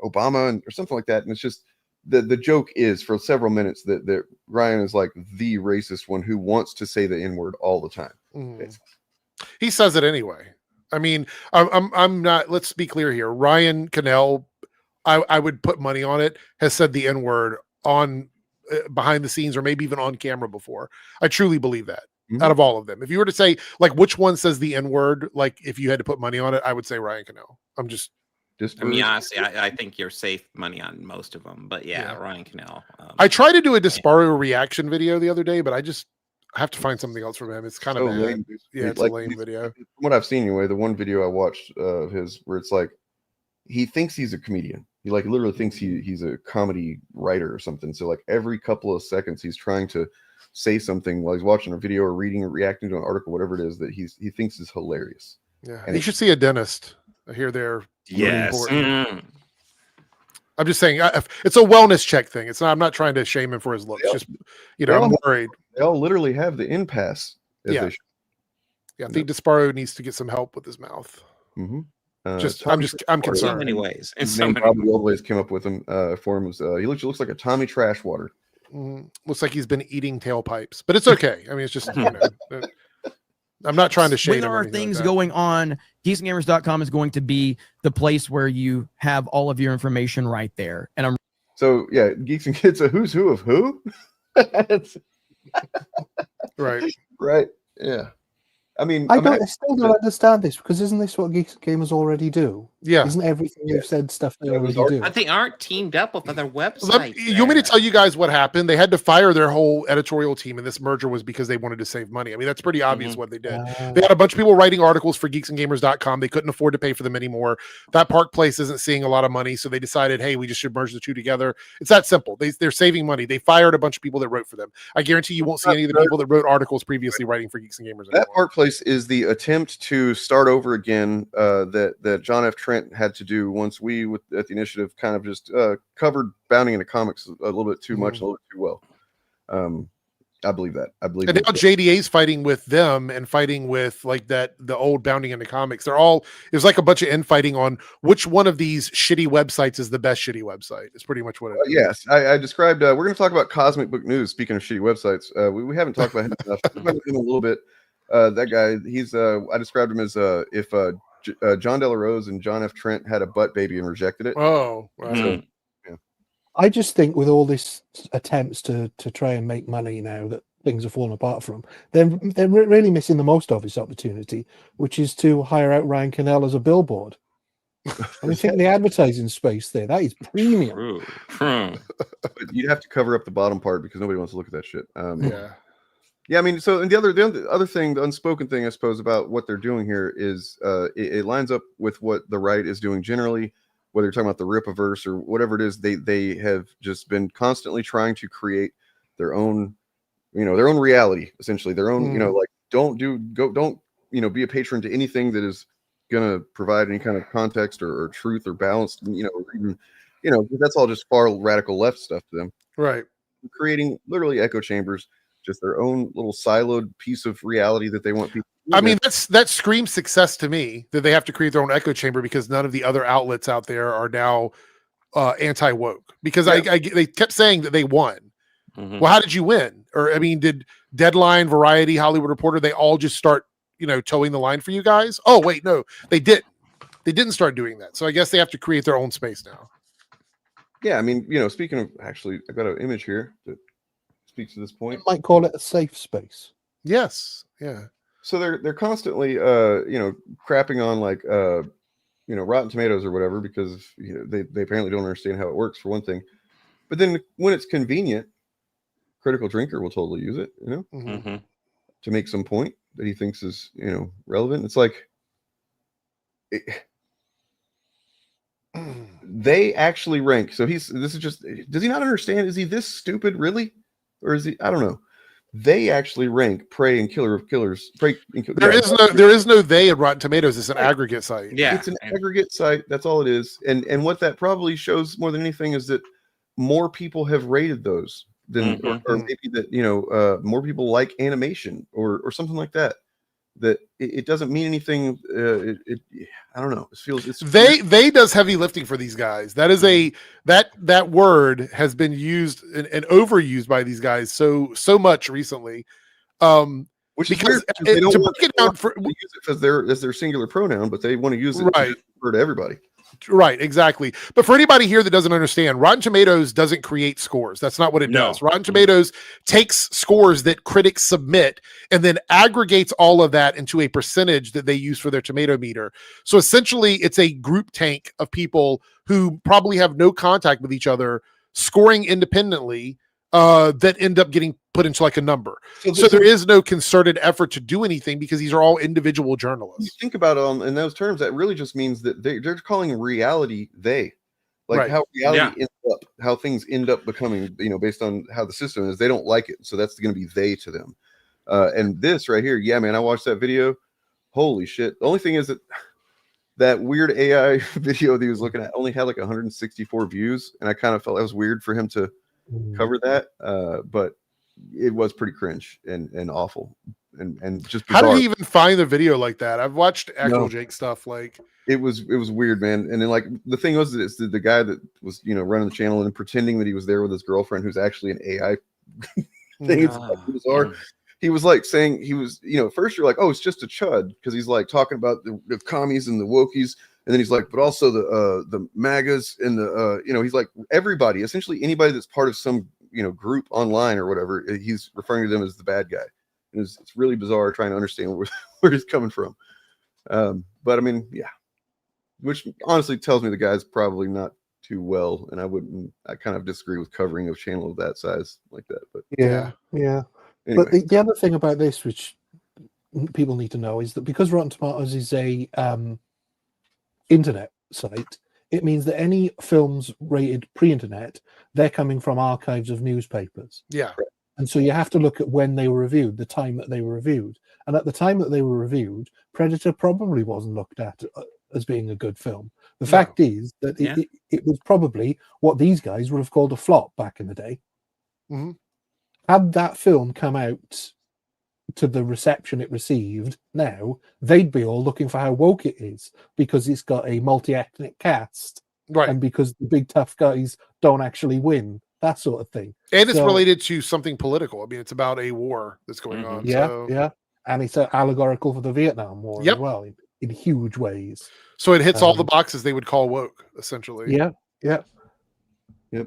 Obama or something like that, and it's just the joke is for several minutes that Ryan is like the racist one who wants to say the N-word all the time. He says it anyway. I mean, I'm not. Let's be clear here. Ryan Cannell, I would put money on it, has said the N-word on behind the scenes or maybe even on camera before. I truly believe that. Out of all of them, if you were to say like which one says the N-word, like if you had to put money on it, I would say Ryan Cannell. I mean, honestly, I think you're safe money on most of them, but yeah. Ryan Cannell. I tried to do a Disparu reaction video the other day, but I have to find something else from him. It's kind of lame. Yeah, it's like a lame video. From what I've seen anyway, the one video I watched of his where it's like he thinks he's a comedian. He like literally thinks he's a comedy writer or something. So like every couple of seconds he's trying to say something while he's watching a video or reading or reacting to an article, whatever it is that he thinks is hilarious. Yeah, and he should see a dentist. I hear they're yes. I'm just saying it's a wellness check thing. It's not. I'm not trying to shame him for his looks. Just I'm worried. They all literally have the impasse. Yeah, I think Disparu needs to get some help with his mouth. I'm concerned. In so many ways. In so many probably always came up with him for him. He looks like a Tommy Trashwater. Looks like he's been eating tailpipes, but it's okay. I mean, it's just I'm not trying to shade. When there are things going on, geeksandgamers.com is going to be the place where you have all of your information right there. And so Geeks and Kids, a who's who of who? Right. Yeah. I mean, I still don't understand this because isn't this what Geeks and Gamers already do? Yeah. Isn't everything you've said stuff they already do? They aren't teamed up with other websites. You want me to tell you guys what happened? They had to fire their whole editorial team, and this merger was because they wanted to save money. I mean, that's pretty obvious what they did. They had a bunch of people writing articles for geeksandgamers.com. They couldn't afford to pay for them anymore. That Park Place isn't seeing a lot of money, so they decided, hey, we just should merge the two together. It's that simple. They're saving money. They fired a bunch of people that wrote for them. I guarantee you won't see any of the people that wrote articles previously writing for Geeks and Gamers anymore. That Park Place is the attempt to start over again that John F. Trent had to do once we at the initiative kind of just covered bounding into comics a little bit too much, a little bit too well. I believe that. And now JDA's fighting with them and fighting with like the old bounding into comics. There's like a bunch of infighting on which one of these shitty websites is the best shitty website. It's pretty much what it is. Yes, I described. We're going to talk about Cosmic Book News. Speaking of shitty websites, we haven't talked about him enough. Talk about him a little bit. That guy, he's I described him as if John De La Rose and John F. Trent had a butt baby and rejected it. Oh, wow. So, I just think with all these attempts to try and make money now that things are falling apart from, they're really missing the most obvious opportunity, which is to hire out Ryan Cannell as a billboard. I mean, think of the advertising space there. That is premium. But you'd have to cover up the bottom part because nobody wants to look at that shit. Yeah, I mean, so and the other thing, the unspoken thing, I suppose, about what they're doing here is it lines up with what the right is doing generally, whether you're talking about the Ripaverse or whatever it is. They have just been constantly trying to create their own, their own reality, essentially their own, like don't be a patron to anything that is going to provide any kind of context or truth or balance, that's all just far radical left stuff to them. Right. Creating literally echo chambers, just their own little siloed piece of reality that they want people to I mean, that screams success to me, that they have to create their own echo chamber because none of the other outlets out there are now anti-woke. Because they kept saying that they won. Well, how did you win? Or I mean, did Deadline, Variety, Hollywood Reporter, they all just start, towing the line for you guys? Oh, wait, no, they didn't. They didn't start doing that. So I guess they have to create their own space now. Yeah, I mean, speaking of, actually, I've got an image here that speaks to this point. You might call it a safe space. Yes. Yeah. So they're constantly, crapping on like, Rotten Tomatoes or whatever, because they apparently don't understand how it works, for one thing. But then when it's convenient, Critical Drinker will totally use it, to make some point that he thinks is, relevant. It's like they actually rank. So this is just, does he not understand? Is he this stupid, really? Or is he, I don't know. They actually rank Prey and Killer of Killers. There is no they in Rotten Tomatoes. It's an aggregate site. Yeah, it's an aggregate site. That's all it is. And what that probably shows more than anything is that more people have rated those than, or maybe that more people like animation or something like that. That it doesn't mean anything. I don't know. It feels they does heavy lifting for these guys. That is that word has been used and overused by these guys so much recently. Which is because weird, they don't break it down for use it as their singular pronoun, but they want to use it right to everybody. Right, exactly. But for anybody here that doesn't understand, Rotten Tomatoes doesn't create scores. That's not what it does. Rotten Tomatoes takes scores that critics submit and then aggregates all of that into a percentage that they use for their tomato meter. So essentially, it's a group tank of people who probably have no contact with each other, scoring independently, that end up getting put into like a number. So there is no concerted effort to do anything because these are all individual journalists. You think about it in those terms, that really just means that they're calling reality how reality ends up, how things end up becoming, based on how the system is. They don't like it, so that's going to be they to them. And this right here, yeah, man, I watched that video. Holy shit! The only thing is that weird AI video that he was looking at only had like 164 views, and I kind of felt that was weird for him to cover that, but it was pretty cringe and awful and just bizarre. How did he even find the video like that? I've watched actual Jake stuff. Like it was weird, man. And then like the thing was that it's the guy that was running the channel and pretending that he was there with his girlfriend, who's actually an AI thing. It's bizarre. He was like saying he was, first you're like, oh, it's just a chud, because he's like talking about the commies and the wokies. And then he's like, but also the MAGAs and the, he's like everybody, essentially anybody that's part of some, group online or whatever, he's referring to them as the bad guy. And it's really bizarre trying to understand where he's coming from. But I mean, yeah, which honestly tells me the guy's probably not too well. And I kind of disagree with covering a channel of that size like that. But yeah. Anyway. But the other thing about this, which people need to know, is that because Rotten Tomatoes is a internet site, it means that any films rated pre-internet, they're coming from archives of newspapers. Yeah. And so you have to look at when they were reviewed, the time that they were reviewed. And at the time that they were reviewed, Predator probably wasn't looked at as being a good film. The fact is that it was probably what these guys would have called a flop back in the day. Mm-hmm. Had that film come out to the reception it received now, they'd be all looking for how woke it is, because it's got a multi-ethnic cast, right? And because the big tough guys don't actually win, that sort of thing. And it's related to something political. I mean, it's about a war that's going on. Yeah, and it's allegorical for the Vietnam War as well, in huge ways. So it hits all the boxes they would call woke, essentially. Yep.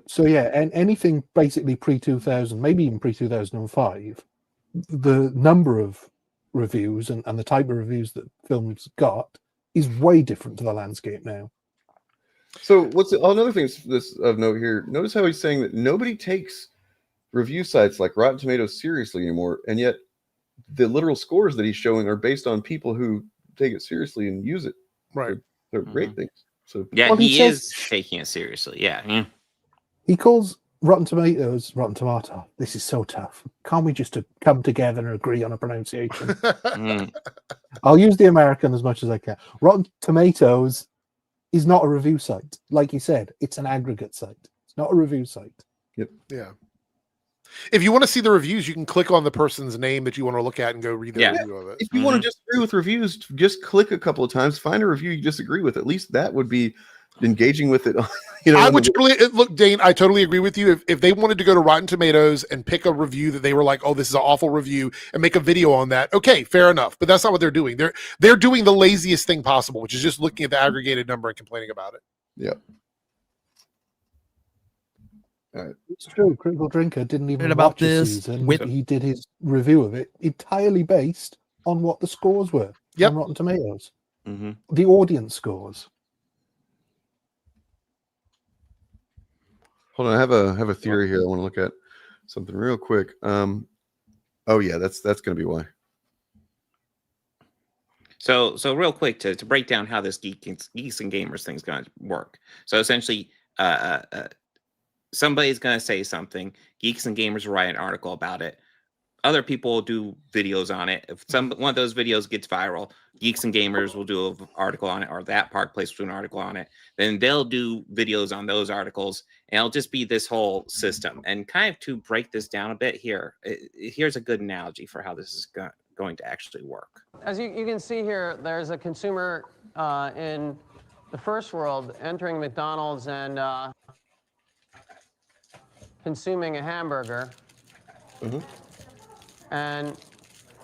So yeah, and anything basically pre-2000, maybe even pre-2005, the number of reviews and the type of reviews that films got is way different to the landscape now. So another thing this of note here, notice how he's saying that nobody takes review sites like Rotten Tomatoes seriously anymore, and yet the literal scores that he's showing are based on people who take it seriously and use it. Right. They're great things. So yeah, he is taking it seriously. Yeah. He calls Rotten Tomatoes, Rotten Tomato. This is so tough. Can't we just come together and agree on a pronunciation? I'll use the American as much as I can. Rotten Tomatoes is not a review site. Like he said, it's an aggregate site. It's not a review site. Yep. Yeah. If you want to see the reviews, you can click on the person's name that you want to look at and go read the review of it. If you want to disagree with reviews, just click a couple of times, find a review you disagree with. At least that would be engaging with it. I would look, Dane. I totally agree with you. If they wanted to go to Rotten Tomatoes and pick a review that they were like, "Oh, this is an awful review," and make a video on that, okay, fair enough. But that's not what they're doing. They're doing the laziest thing possible, which is just looking at the aggregated number and complaining about it. Yeah. All right. It's true. Critical Drinker didn't even about watch a this season. with- He did his review of it entirely based on what the scores were on Rotten Tomatoes. Mm-hmm. The audience scores. Hold on, I have a theory here. I want to look at something real quick. Oh yeah, that's going to be why. So real quick to break down how this geeks and gamers thing's going to work. So essentially, somebody's going to say something. Geeks and gamers will write an article about it. Other people will do videos on it. If one of those videos gets viral, Geeks and Gamers will do an article on it, or that Park Place will do an article on it. Then they'll do videos on those articles, and it'll just be this whole system. And kind of to break this down a bit here, here's a good analogy for how this is going to actually work. As you can see here, there's a consumer in the first world entering McDonald's and consuming a hamburger. Mm-hmm. And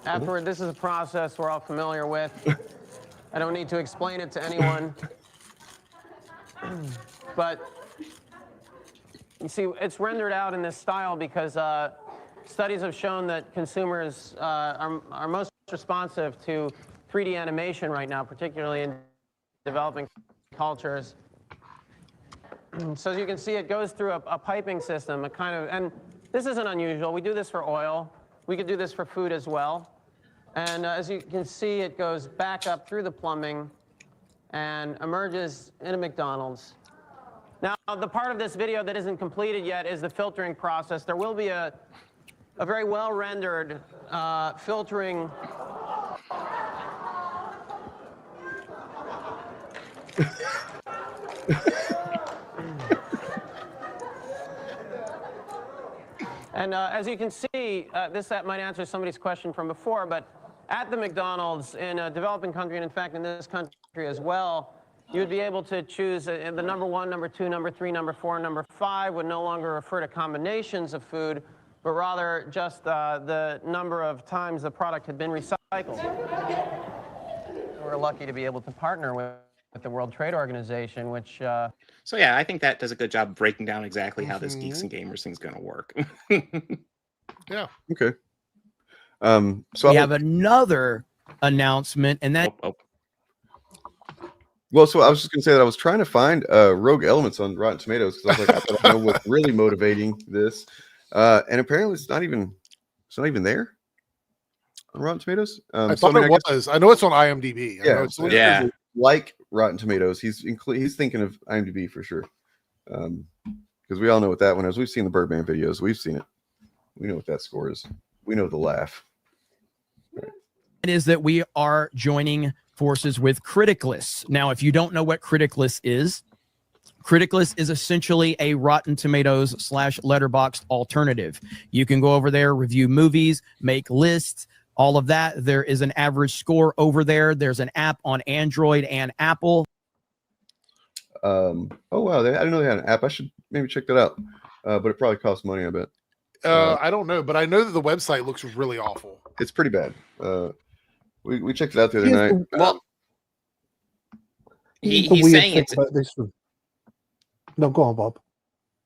afterward, this is a process we're all familiar with. I don't need to explain it to anyone. But you see, it's rendered out in this style because studies have shown that consumers are most responsive to 3D animation right now, particularly in developing cultures. So as you can see, it goes through a piping system, and this isn't unusual. We do this for oil. We could do this for food as well. And as you can see, it goes back up through the plumbing and emerges in a McDonald's. Now, the part of this video that isn't completed yet is the filtering process. There will be a very well-rendered filtering And as you can see, that might answer somebody's question from before, but at the McDonald's in a developing country, and in fact in this country as well, you would be able to choose the number 1, number 2, number 3, number 4, number 5 would no longer refer to combinations of food, but rather just the number of times the product had been recycled. We're lucky to be able to partner with the World Trade Organization, which... So yeah, I think that does a good job breaking down exactly how this Geeks and Gamers thing's going to work. Yeah. Okay. So we have another announcement, and that... Well, so I was just going to say that I was trying to find Rogue Elements on Rotten Tomatoes because I was like, I don't know what's really motivating this, and apparently it's not even there on Rotten Tomatoes. I thought it was. I know it's on IMDb. Yeah, like Rotten Tomatoes, he's thinking of IMDb for sure, because we all know what that one is. We've seen the Birdman videos. We've seen it. We know what that score is. We know the laugh. It is that we are joining forces with Criticless. Now, if you don't know what Criticless is essentially a Rotten Tomatoes / Letterboxd alternative. You can go over there, review movies, make lists, all of that. There is an average score over there. There's an app on Android and Apple. Oh wow, I didn't know they had an app. I should maybe check that out. But it probably costs money, I bet. I don't know, but I know that the website looks really awful. It's pretty bad. We checked it out the other night. Well, he's saying it's. No, go on, Bob.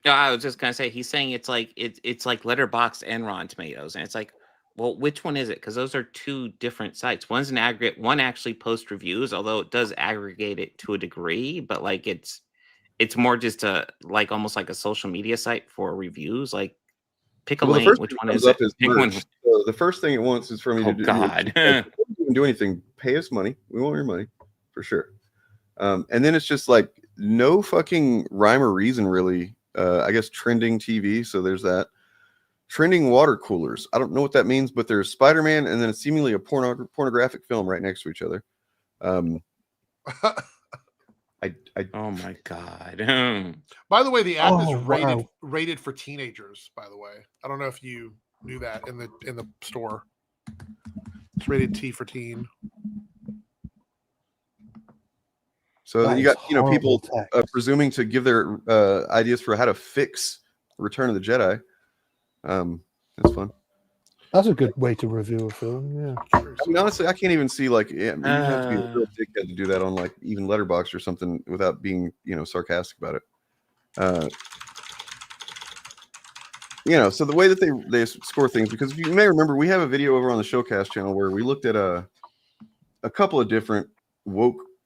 No, I was just gonna say he's saying it's like Letterboxd and Rotten Tomatoes, and it's like, well, which one is it? Because those are two different sites. One's an aggregate. One actually posts reviews, although it does aggregate it to a degree, but like it's more just almost like a social media site for reviews. Like, pick a link. Which one is it? The first thing it wants is for me to do. God. Do anything. Pay us money. We want your money for sure. And then it's just like no fucking rhyme or reason, really. I guess trending TV. So there's that. Trending water coolers. I don't know what that means, but there's Spider-Man and then it's seemingly a pornographic film right next to each other. Oh my God. By the way, the app is rated for teenagers, by the way. I don't know if you knew that in the store. It's rated T for teen. So That you got is horrible people text. presuming to give their ideas for how to fix Return of the Jedi. That's fun. That's a good way to review a film. Yeah. I mean, honestly, I can't even see like you have to be a real dickhead to do that on like even Letterboxd or something without being sarcastic about it. So the way that they score things, because if you may remember, we have a video over on the Shillcast channel where we looked at a couple of different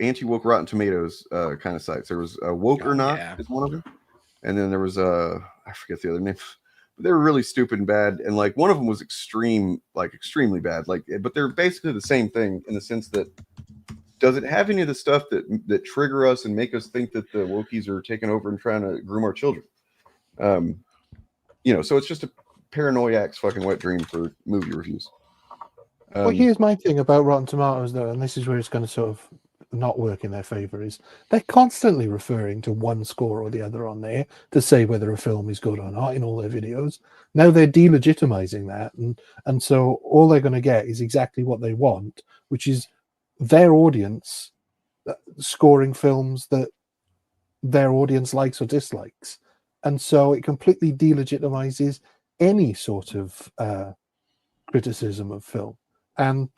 anti-woke Rotten Tomatoes kind of sites. There was Woke or Not is one of them, and then there was I forget the other name. They were really stupid and bad, and like one of them was extremely bad. But they're basically the same thing in the sense that does it have any of the stuff that trigger us and make us think that the wokies are taking over and trying to groom our children? So it's just a paranoiac's fucking wet dream for movie reviews. Well, here's my thing about Rotten Tomatoes, though, and this is where it's going to sort of not work in their favor, is they're constantly referring to one score or the other on there to say whether a film is good or not in all their videos. Now they're delegitimizing that, and so all they're going to get is exactly what they want, which is their audience scoring films that their audience likes or dislikes. And so it completely delegitimizes any sort of criticism of film. And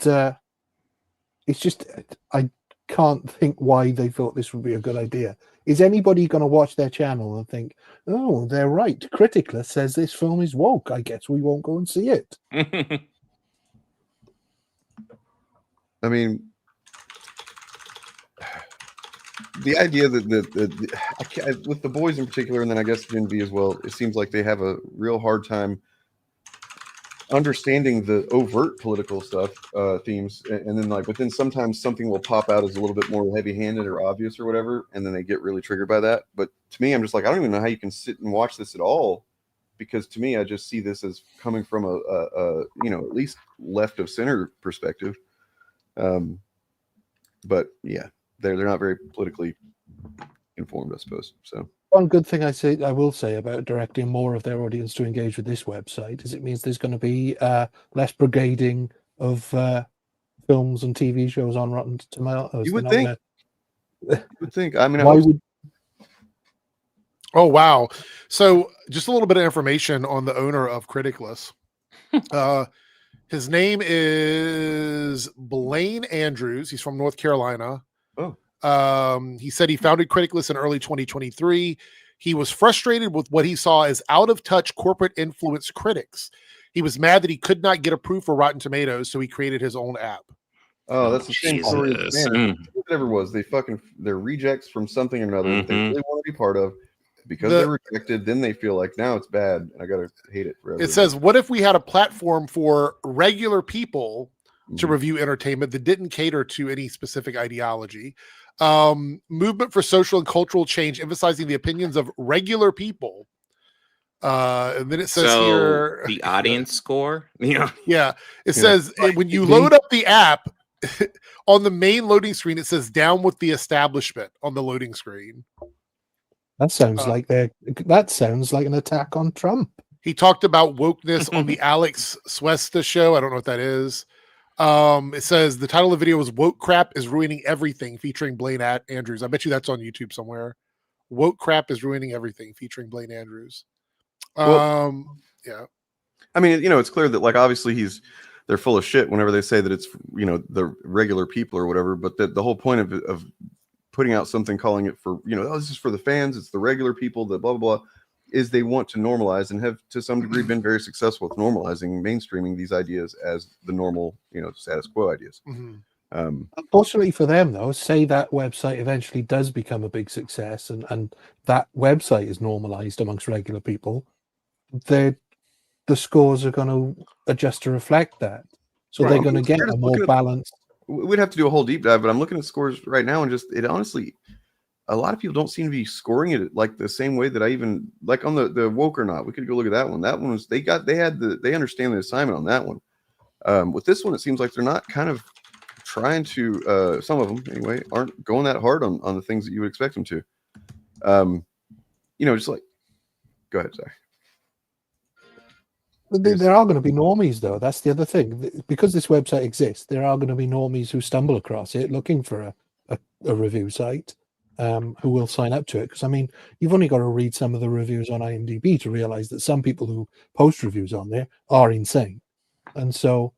it's just, I can't think why they thought this would be a good idea. Is anybody going to watch their channel and think, oh, they're right, Criticless says this film is woke, I guess we won't go and see it? I mean, the idea that with the boys in particular, and then I guess Gen V as well, it seems like they have a real hard time understanding the overt political stuff, themes, and then but then sometimes something will pop out as a little bit more heavy-handed or obvious or whatever, and then they get really triggered by that. But to me, I'm just like, I don't even know how you can sit and watch this at all, because to me, I just see this as coming from a at least left of center perspective. But yeah, they're not very politically informed, I suppose. So one good thing I will say about directing more of their audience to engage with this website is it means there's going to be less brigading of films and TV shows on Rotten Tomatoes. You would think. You would think. I mean, Oh wow! So just a little bit of information on the owner of Criticless. His name is Blaine Andrews. He's from North Carolina. Oh. He said he founded Criticless in early 2023. He was frustrated with what he saw as out-of-touch corporate influence critics. He was mad that he could not get approved for Rotten Tomatoes, so he created his own app. Oh, that's the same story. Man, whatever it was, they're rejects from something or another that they really want to be part of. Because they're rejected, then they feel like now it's bad. I gotta hate it forever. It says, what if we had a platform for regular people to review entertainment that didn't cater to any specific ideology? Movement for social and cultural change, emphasizing the opinions of regular people. And then it says here the audience score. Yeah. It says when you load up the app on the main loading screen, it says down with the establishment on the loading screen. That sounds like an attack on Trump. He talked about wokeness on the Alex Swesta show. I don't know what that is. It says the title of the video was "Woke Crap is Ruining Everything," featuring Blaine Andrews. I bet you that's on YouTube somewhere. Woke Crap is Ruining Everything, featuring Blaine Andrews. Yeah. I mean, it's clear that obviously they're full of shit whenever they say that it's the regular people or whatever. But the whole point of putting out something calling it for this is for the fans, it's the regular people, the blah blah blah, is they want to normalize and have to some degree been very successful with normalizing, mainstreaming these ideas as the normal status quo ideas. Unfortunately for them, though, say that website eventually does become a big success and that website is normalized amongst regular people, the scores are going to adjust to reflect that, so they're going to get a more balanced. We'd have to do a whole deep dive, but I'm looking at scores right now, and it honestly, a lot of people don't seem to be scoring it like the same way that I even like on the woke or not. We could go look at that one. That one was they understand the assignment on that one. With this one, it seems like they're not kind of trying to. Some of them anyway aren't going that hard on the things that you would expect them to. Just like, go ahead, sorry. There are going to be normies, though. That's the other thing. Because this website exists, there are going to be normies who stumble across it looking for a review site who will sign up to it. Because I mean, you've only got to read some of the reviews on IMDb to realize that some people who post reviews on there are insane, and so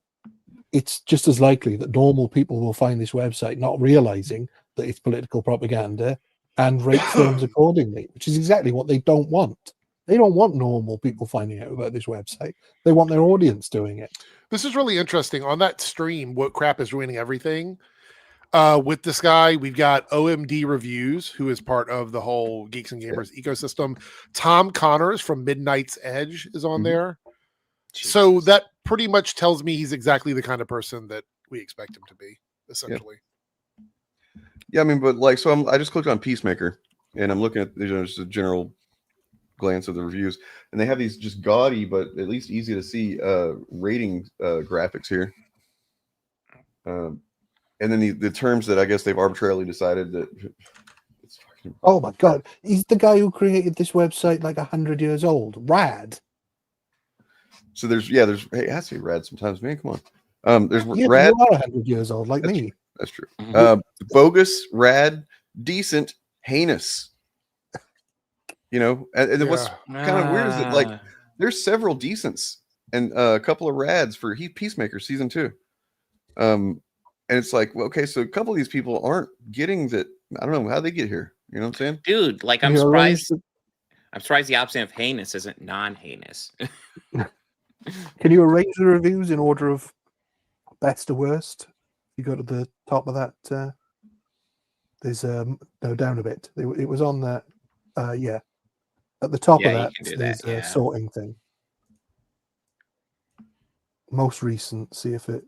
it's just as likely that normal people will find this website not realizing that it's political propaganda and rate films accordingly, which is exactly what they don't want. They don't want normal people finding out about this website. They want their audience doing it. This is really interesting. On that stream, What Crap is Ruining Everything? With this guy, we've got OMD Reviews, who is part of the whole Geeks and Gamers ecosystem. Tom Connors from Midnight's Edge is on there. Jesus. So that pretty much tells me he's exactly the kind of person that we expect him to be, essentially. Yeah, I mean, but like, so I just clicked on Peacemaker, and I'm looking at just a general glance of the reviews, and they have these just gaudy but at least easy to see rating graphics here. And then the terms that I guess they've arbitrarily decided that. Oh my God, he's the guy who created this website like 100 years old. Rad. So there's hey, it has to be rad sometimes, man. Come on. There's yeah, rad. You are 100 years old, like me. That's true. Bogus, rad, decent, heinous. You know, and what's kind of weird is that like there's several decents and a couple of rads for Peacemaker season 2. And it's like, well, okay, so a couple of these people aren't getting that. I don't know how they get here. You know what I'm saying, dude? Like, I'm surprised. I'm surprised the opposite of heinous isn't non-heinous. Can you arrange the reviews in order of best to worst? You go to the top of that. There's no, down a bit. It was on that. Yeah, at the top of that. There's a sorting thing. Most recent. See if it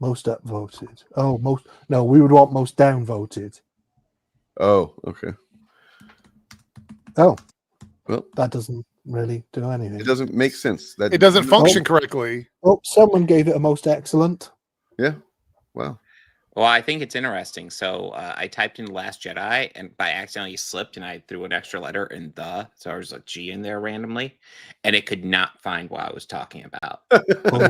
most upvoted. Oh, most. No, we would want most downvoted. Oh, okay. Oh, well, that doesn't really do anything. It doesn't make sense. That it doesn't function correctly. Oh, someone gave it a most excellent. Yeah. Wow. Well, I think it's interesting. So I typed in Last Jedi and by accidentally slipped and I threw an extra letter in the. So there's a G in there randomly and it could not find what I was talking about.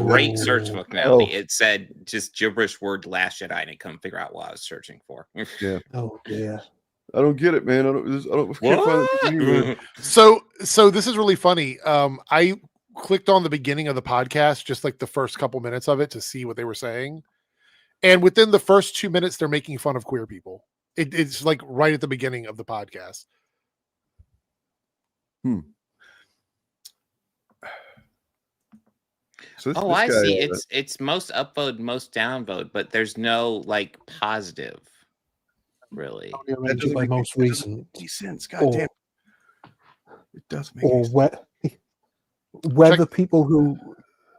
Great search functionality. It said just gibberish word Last Jedi and it couldn't figure out what I was searching for. Yeah. Oh, yeah. I don't get it, man. I can't find it. So this is really funny. I clicked on the beginning of the podcast, just like the first couple minutes of it to see what they were saying. And within the first 2 minutes, they're making fun of queer people. It's like right at the beginning of the podcast. So I see. It's most upvote, most downvote, but there's no like positive, really. That doesn't make most recent sense. God damn. It does make or whether people who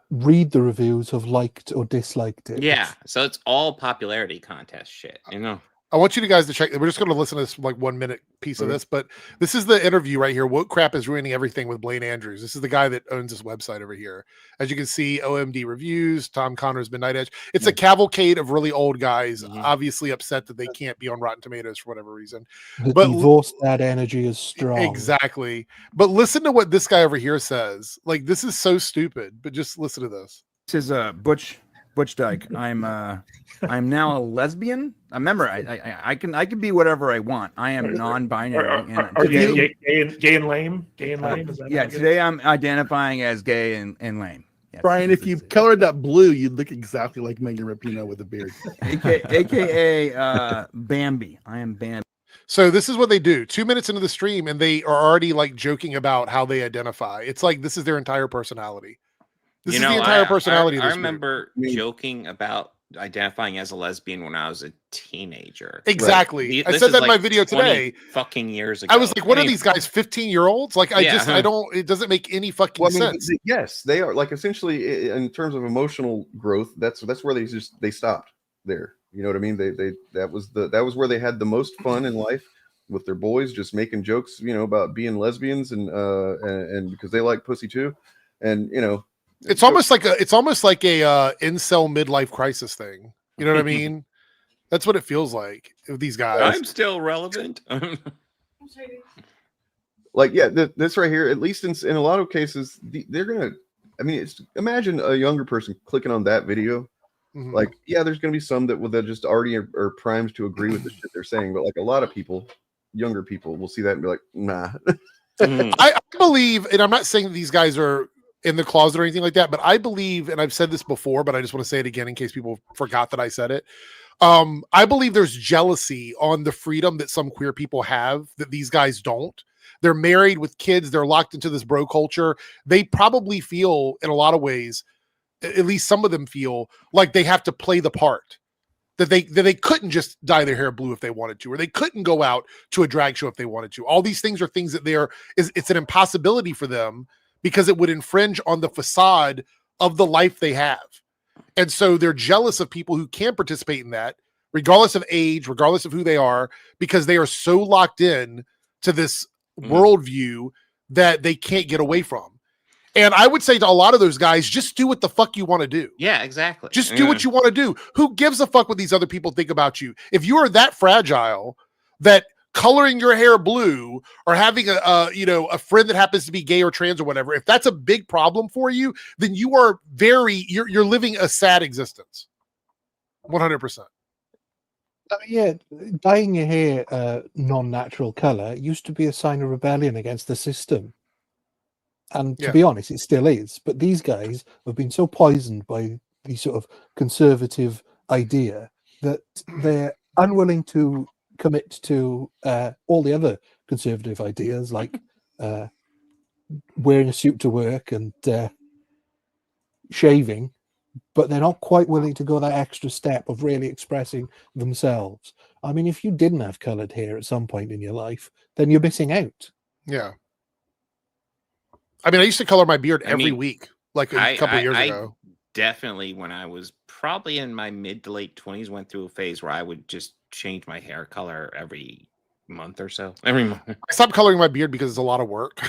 read the reviews have liked or disliked it. Yeah, so it's all popularity contest shit, you know. I want you guys to check. We're just going to listen to this like 1 minute piece of this, but this is the interview right here. What Crap is Ruining Everything with Blaine Andrews. This is the guy that owns this website over here. As you can see, OMD Reviews, Tom Connors, Midnight Edge. It's a cavalcade of really old guys, obviously upset that they can't be on Rotten Tomatoes for whatever reason. But divorce that energy is strong. Exactly. But listen to what this guy over here says. Like, this is so stupid, but just listen to this. This is Butch Dyke. I'm now a lesbian. Remember, I can be whatever I want. I am non-binary. Are you gay and lame? Gay and lame? Is that today I'm identifying as gay and lame. Yes, Brian, if you colored that blue, you'd look exactly like Megan Rapinoe with a beard. AKA Bambi. I am Bambi. So this is what they do. 2 minutes into the stream, and they are already like joking about how they identify. It's like this is their entire personality. This is the entire personality. I remember joking about identifying as a lesbian when I was a teenager. Exactly. I said that in my video today. Fucking years ago. I was like, what are these guys, 15-year-olds? Like, I don't, it doesn't make any fucking sense. Yes, they are. Like, essentially, in terms of emotional growth, that's where they stopped there. You know what I mean? That was where they had the most fun in life with their boys, just making jokes, you know, about being lesbians and because they like pussy too. And, you know, it's almost like a incel midlife crisis thing. You know what I mean? That's what it feels like with these guys. I'm still relevant. Like, yeah, this right here, at least in a lot of cases, they're gonna. I mean, imagine a younger person clicking on that video. Mm-hmm. Like, yeah, there's gonna be some that just already are primed to agree with the shit they're saying, but like a lot of people younger people will see that and be like, nah. I believe, and I'm not saying these guys are in the closet or anything like that, but I believe, and I've said this before, but I just want to say it again in case people forgot that I said it. I believe there's jealousy on the freedom that some queer people have that these guys don't. They're married with kids. They're locked into this bro culture. They probably feel, in a lot of ways, at least some of them feel like they have to play the part. That they couldn't just dye their hair blue if they wanted to, or they couldn't go out to a drag show if they wanted to. All these things are things that it's an impossibility for them because it would infringe on the facade of the life they have. And so they're jealous of people who can participate in that, regardless of age, regardless of who they are, because they are so locked in to this worldview that they can't get away from. And I would say to a lot of those guys, just do what the fuck you want to do. Yeah, exactly. Just do what you want to do. Who gives a fuck what these other people think about you? If you are that fragile that coloring your hair blue or having a friend that happens to be gay or trans or whatever, if that's a big problem for you, then you are you're living a sad existence. 100%. Yeah, dyeing your hair non-natural color used to be a sign of rebellion against the system. And to be honest, it still is. But these guys have been so poisoned by the sort of conservative idea that they're unwilling to commit to all the other conservative ideas, like wearing a suit to work and shaving, but they're not quite willing to go that extra step of really expressing themselves. I mean, if you didn't have colored hair at some point in your life, then you're missing out. Yeah. I mean, I used to color my beard every week, like a couple of years ago. Definitely, when I was probably in my mid to late 20s, went through a phase where I would just change my hair color every month or so. Every month. I stopped coloring my beard because it's a lot of work.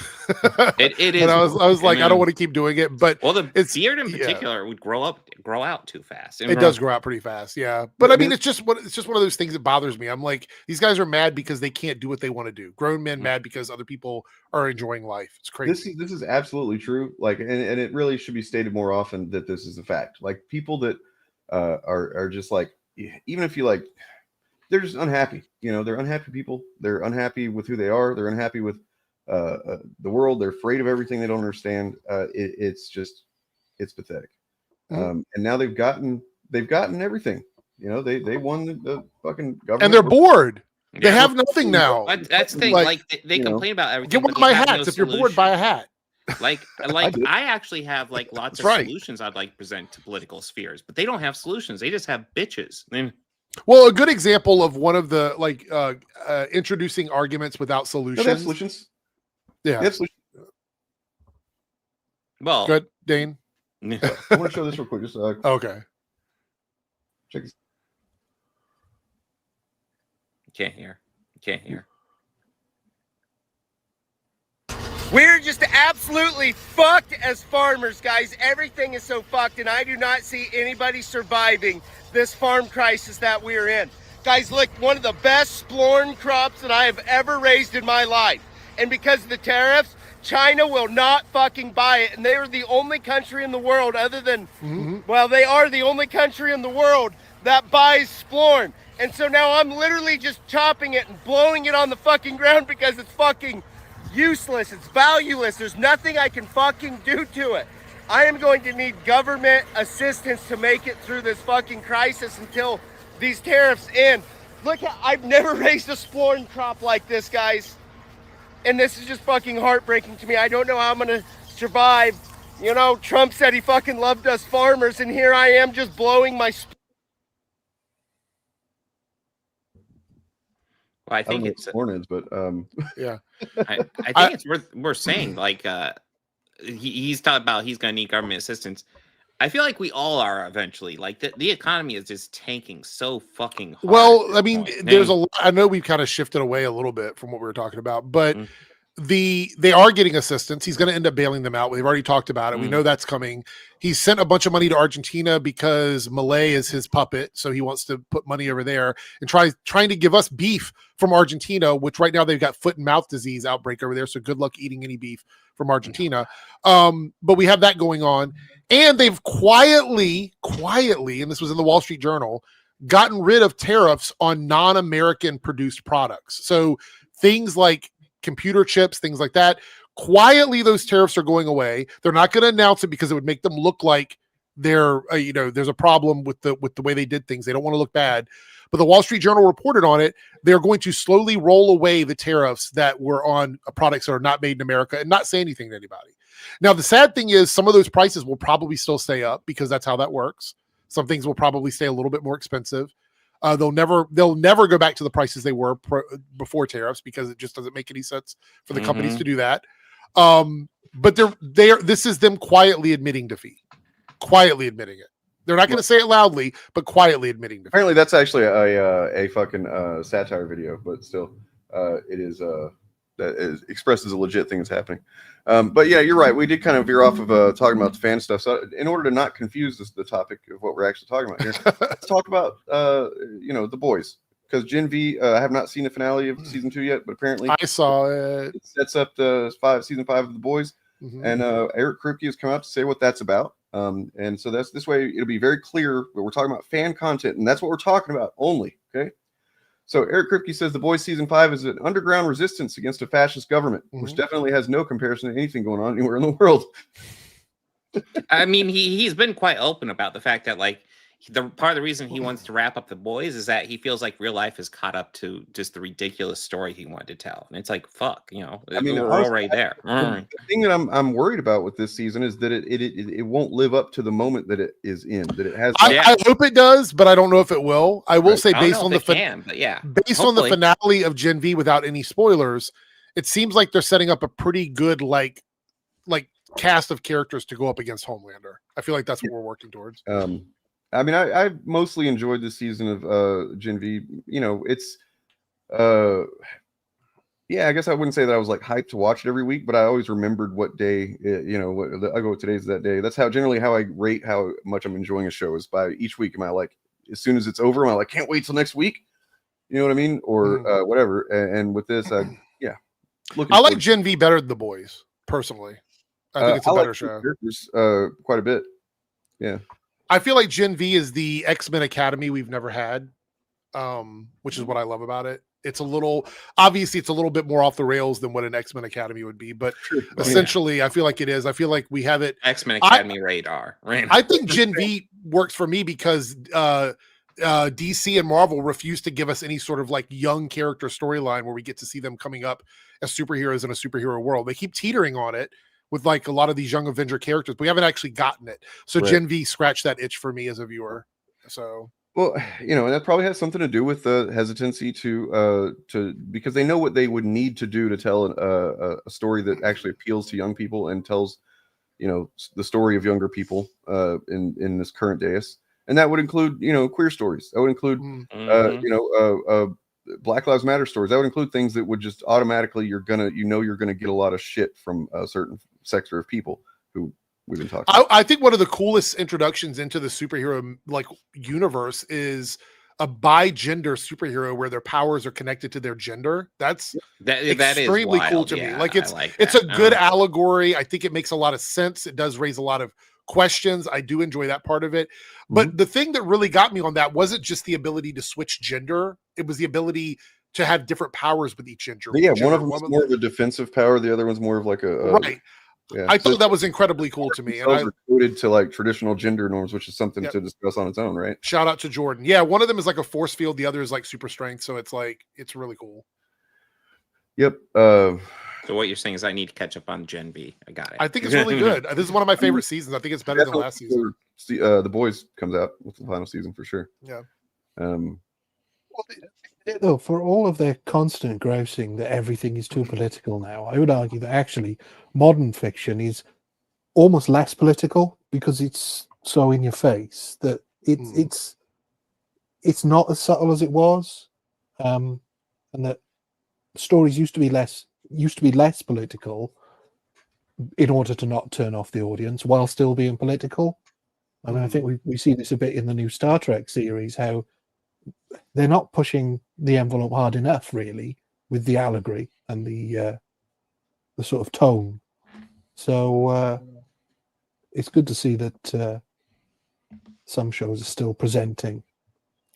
It is. And I was like, I don't want to keep doing it. But the beard in particular would grow out too fast. It does grow out pretty fast, yeah. But I mean, it's just one of those things that bothers me. I'm like, these guys are mad because they can't do what they want to do. Grown men mad because other people are enjoying life. It's crazy. This is absolutely true. Like, and it really should be stated more often that this is a fact. Like, people that are just like, even if you like, they're just unhappy. They're unhappy people. They're unhappy with who they are. They're unhappy with the world. They're afraid of everything they don't understand. It's pathetic. And now they've gotten everything. They won the fucking government, and they're bored. They have nothing now. That's the thing. Like they complain about everything. Get one of my hats. If you're bored, buy a hat. Like I actually have like lots of solutions I'd like to present to political spheres, but they don't have solutions. They just have bitches. Well, a good example of one of the introducing arguments without solutions. They have solutions. Yeah. They have solutions. Well, good, Dane. I want to show this real quick. Just okay. Check this. Can't hear. We're just absolutely fucked as farmers, guys. Everything is so fucked, and I do not see anybody surviving this farm crisis that we're in. Guys, look, one of the best splorn crops that I have ever raised in my life. And because of the tariffs, China will not fucking buy it. And they are the only country in the world other than, well, they are the only country in the world that buys splorn. And so now I'm literally just chopping it and blowing it on the fucking ground because it's fucking useless. It's valueless. There's nothing I can fucking do to it. I am going to need government assistance to make it through this fucking crisis until these tariffs end. Look, I've never raised a splorn crop like this, guys. And this is just fucking heartbreaking to me. I don't know how I'm gonna survive. Trump said he fucking loved us farmers, and here I am just blowing my... Well, I think it's but yeah. I think it's worth saying. Like, he's talking about he's going to need government assistance. I feel like we all are eventually. Like the economy is just tanking so fucking hard. Well, I mean, there's a lot. I know we've kind of shifted away a little bit from what we were talking about, but they are getting assistance. He's going to end up bailing them out. We've already talked about it. We know that's coming. He sent a bunch of money to Argentina because Malay is his puppet, so he wants to put money over there and trying to give us beef from Argentina, which right now they've got foot and mouth disease outbreak over there. So good luck eating any beef from Argentina. But we have that going on, and they've quietly, and this was in the Wall Street Journal, gotten rid of tariffs on non-American produced products. So things like computer chips, things like that. Quietly, those tariffs are going away. They're not going to announce it because it would make them look like they're, there's a problem with the way they did things. They don't want to look bad. But the Wall Street Journal reported on it. They're going to slowly roll away the tariffs that were on products that are not made in America and not say anything to anybody. Now, the sad thing is some of those prices will probably still stay up because that's how that works. Some things will probably stay a little bit more expensive. They'll never go back to the prices they were before tariffs because it just doesn't make any sense for the companies to do that. But this is them quietly admitting defeat, quietly admitting it. They're not going to say it loudly, but quietly admitting defeat. Apparently, that's actually a fucking satire video, but still, it is that is expresses a legit thing that's happening. But yeah, you're right. We did kind of veer off of talking about the fan stuff. So in order to not confuse the topic of what we're actually talking about here, let's talk about the boys. Because Gen V, I have not seen the finale of season 2 yet, but apparently I saw it. It sets up the season 5 of the boys, and Eric Kripke has come out to say what that's about. And so that's this way it'll be very clear that we're talking about fan content, and that's what we're talking about only. Okay. So Eric Kripke says the boys season 5 is an underground resistance against a fascist government, which definitely has no comparison to anything going on anywhere in the world. I mean, he's been quite open about the fact that like the part of the reason he wants to wrap up the boys is that he feels like real life is caught up to just the ridiculous story he wanted to tell, and it's like fuck, I mean, we're all right there. The thing that I'm worried about with this season is that it won't live up to the moment that it is in. That it has. I hope it does, but I don't know if it will. I will say based on the on the finale of Gen V, without any spoilers, it seems like they're setting up a pretty good like cast of characters to go up against Homelander. I feel like that's what we're working towards. I mean, I mostly enjoyed this season of Gen V. It's I guess I wouldn't say that I was like hyped to watch it every week, but I always remembered what day, I go, today's that day. That's generally how I rate how much I'm enjoying a show is by each week. Am I like, as soon as it's over, am I like, can't wait till next week? You know what I mean? Or whatever. And with this, I like Gen V better than the boys, personally. I think it's a better show. Characters, quite a bit. Yeah. I feel like Gen V is the X-Men Academy we've never had, which is what I love about it. It's a little bit more off the rails than what an X-Men Academy would be, but essentially I feel like it is. I feel like we have it. X-Men Academy radar. I think Gen V works for me because DC and Marvel refuse to give us any sort of like young character storyline where we get to see them coming up as superheroes in a superhero world. They keep teetering on it with like a lot of these young Avenger characters, but we haven't actually gotten it. So Gen V scratched that itch for me as a viewer. So, well, and that probably has something to do with the hesitancy to because they know what they would need to do to tell a story that actually appeals to young people and tells, the story of younger people in this current days. And that would include, queer stories. That would include, Black Lives Matter stories. That would include things that would just automatically you're gonna get a lot of shit from a certain sector of people who we've been talking about. I think one of the coolest introductions into the superhero universe is a bi-gender superhero where their powers are connected to their gender. That's extremely cool to me. Like it's a good allegory. I think it makes a lot of sense. It does raise a lot of questions. I do enjoy that part of it. But the thing that really got me on that wasn't just the ability to switch gender. It was the ability to have different powers with each gender. Yeah, one of them is more of a defensive power. The other one's more of like a right. Yeah. I thought that was incredibly cool to me. And I coded to like traditional gender norms, which is something to discuss on its own, right? Shout out to Jordan. Yeah, one of them is like a force field. The other is like super strength. So it's really cool. Yep. So what you're saying is I need to catch up on Gen V. I got it. I think it's really good. This is one of my favorite seasons. I think it's better than last season. The Boys comes out with the final season for sure. Yeah. Though for all of their constant grousing that everything is too political now, I would argue that actually modern fiction is almost less political because it's so in your face that it's not as subtle as it was, and that stories used to be less political in order to not turn off the audience while still being political. I mean, I think we see this a bit in the new Star Trek series, how they're not pushing the envelope hard enough, really, with the allegory and the sort of tone. So it's good to see that some shows are still presenting.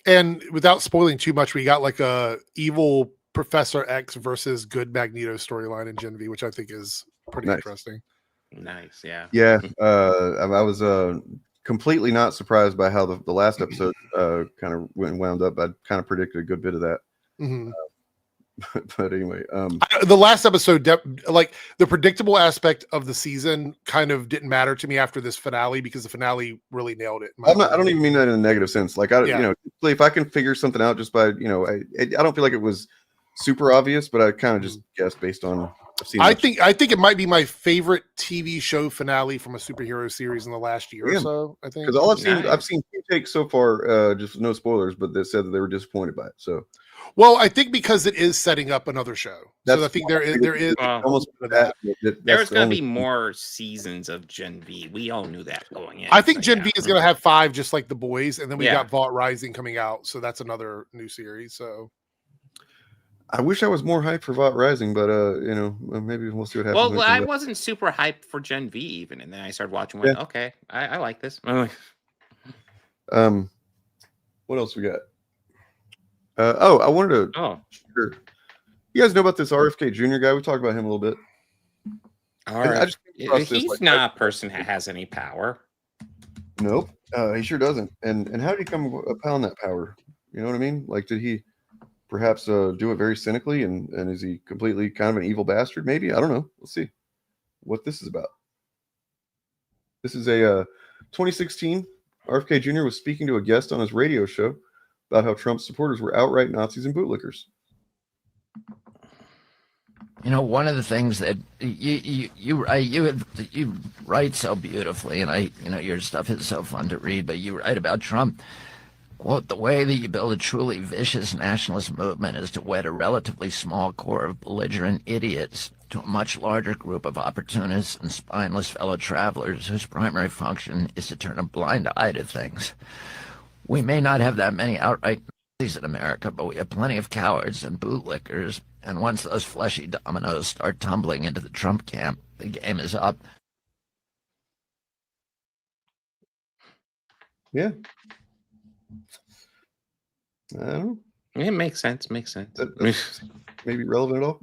And without spoiling too much, we got like a evil Professor X versus good Magneto storyline in Gen V, which I think is pretty interesting. Nice, yeah. Yeah, I was completely not surprised by how the last episode kind of wound up. I kind of predicted a good bit of that. Mm-hmm. But anyway, the last episode, like the predictable aspect of the season, kind of didn't matter to me after this finale because the finale really nailed it. I don't even mean that in a negative sense. Like you know, if I can figure something out just by I don't feel like it was super obvious, but I kind of just guessed based on. I think it might be my favorite TV show finale from a superhero series in the last year or so. I think because all I've seen two takes so far, just no spoilers, but they said that they were disappointed by it. So. Well, I think because it is setting up another show. So I think there is almost that. There's going to be more seasons of Gen V. We all knew that going in. I think Gen V is going to have 5, just like The Boys, and then we got Vault Rising coming out, so that's another new series. So I wish I was more hyped for Vault Rising, but maybe we'll see what happens. Well, I wasn't super hyped for Gen V even, and then I started watching. Went, okay, I like this. What else we got? I wanted to. Sure. You guys know about this RFK Jr. guy? We talked about him a little bit. He's not a person that has any power. Nope, he sure doesn't. And how did he come upon that power? You know what I mean? Like, did he perhaps do it very cynically? And is he completely kind of an evil bastard? Maybe. I don't know. Let's see what this is about. This is a 2016. RFK Jr. was speaking to a guest on his radio show about how Trump's supporters were outright Nazis and bootlickers. You know, one of the things that you write so beautifully, and your stuff is so fun to read, but you write about Trump. Quote, the way that you build a truly vicious nationalist movement is to wed a relatively small core of belligerent idiots to a much larger group of opportunists and spineless fellow travelers whose primary function is to turn a blind eye to things. We may not have that many outright Nazis in America, but we have plenty of cowards and bootlickers, and once those fleshy dominoes start tumbling into the Trump camp, the game is up. Yeah. I don't know. It makes sense. Makes sense. Maybe relevant at all.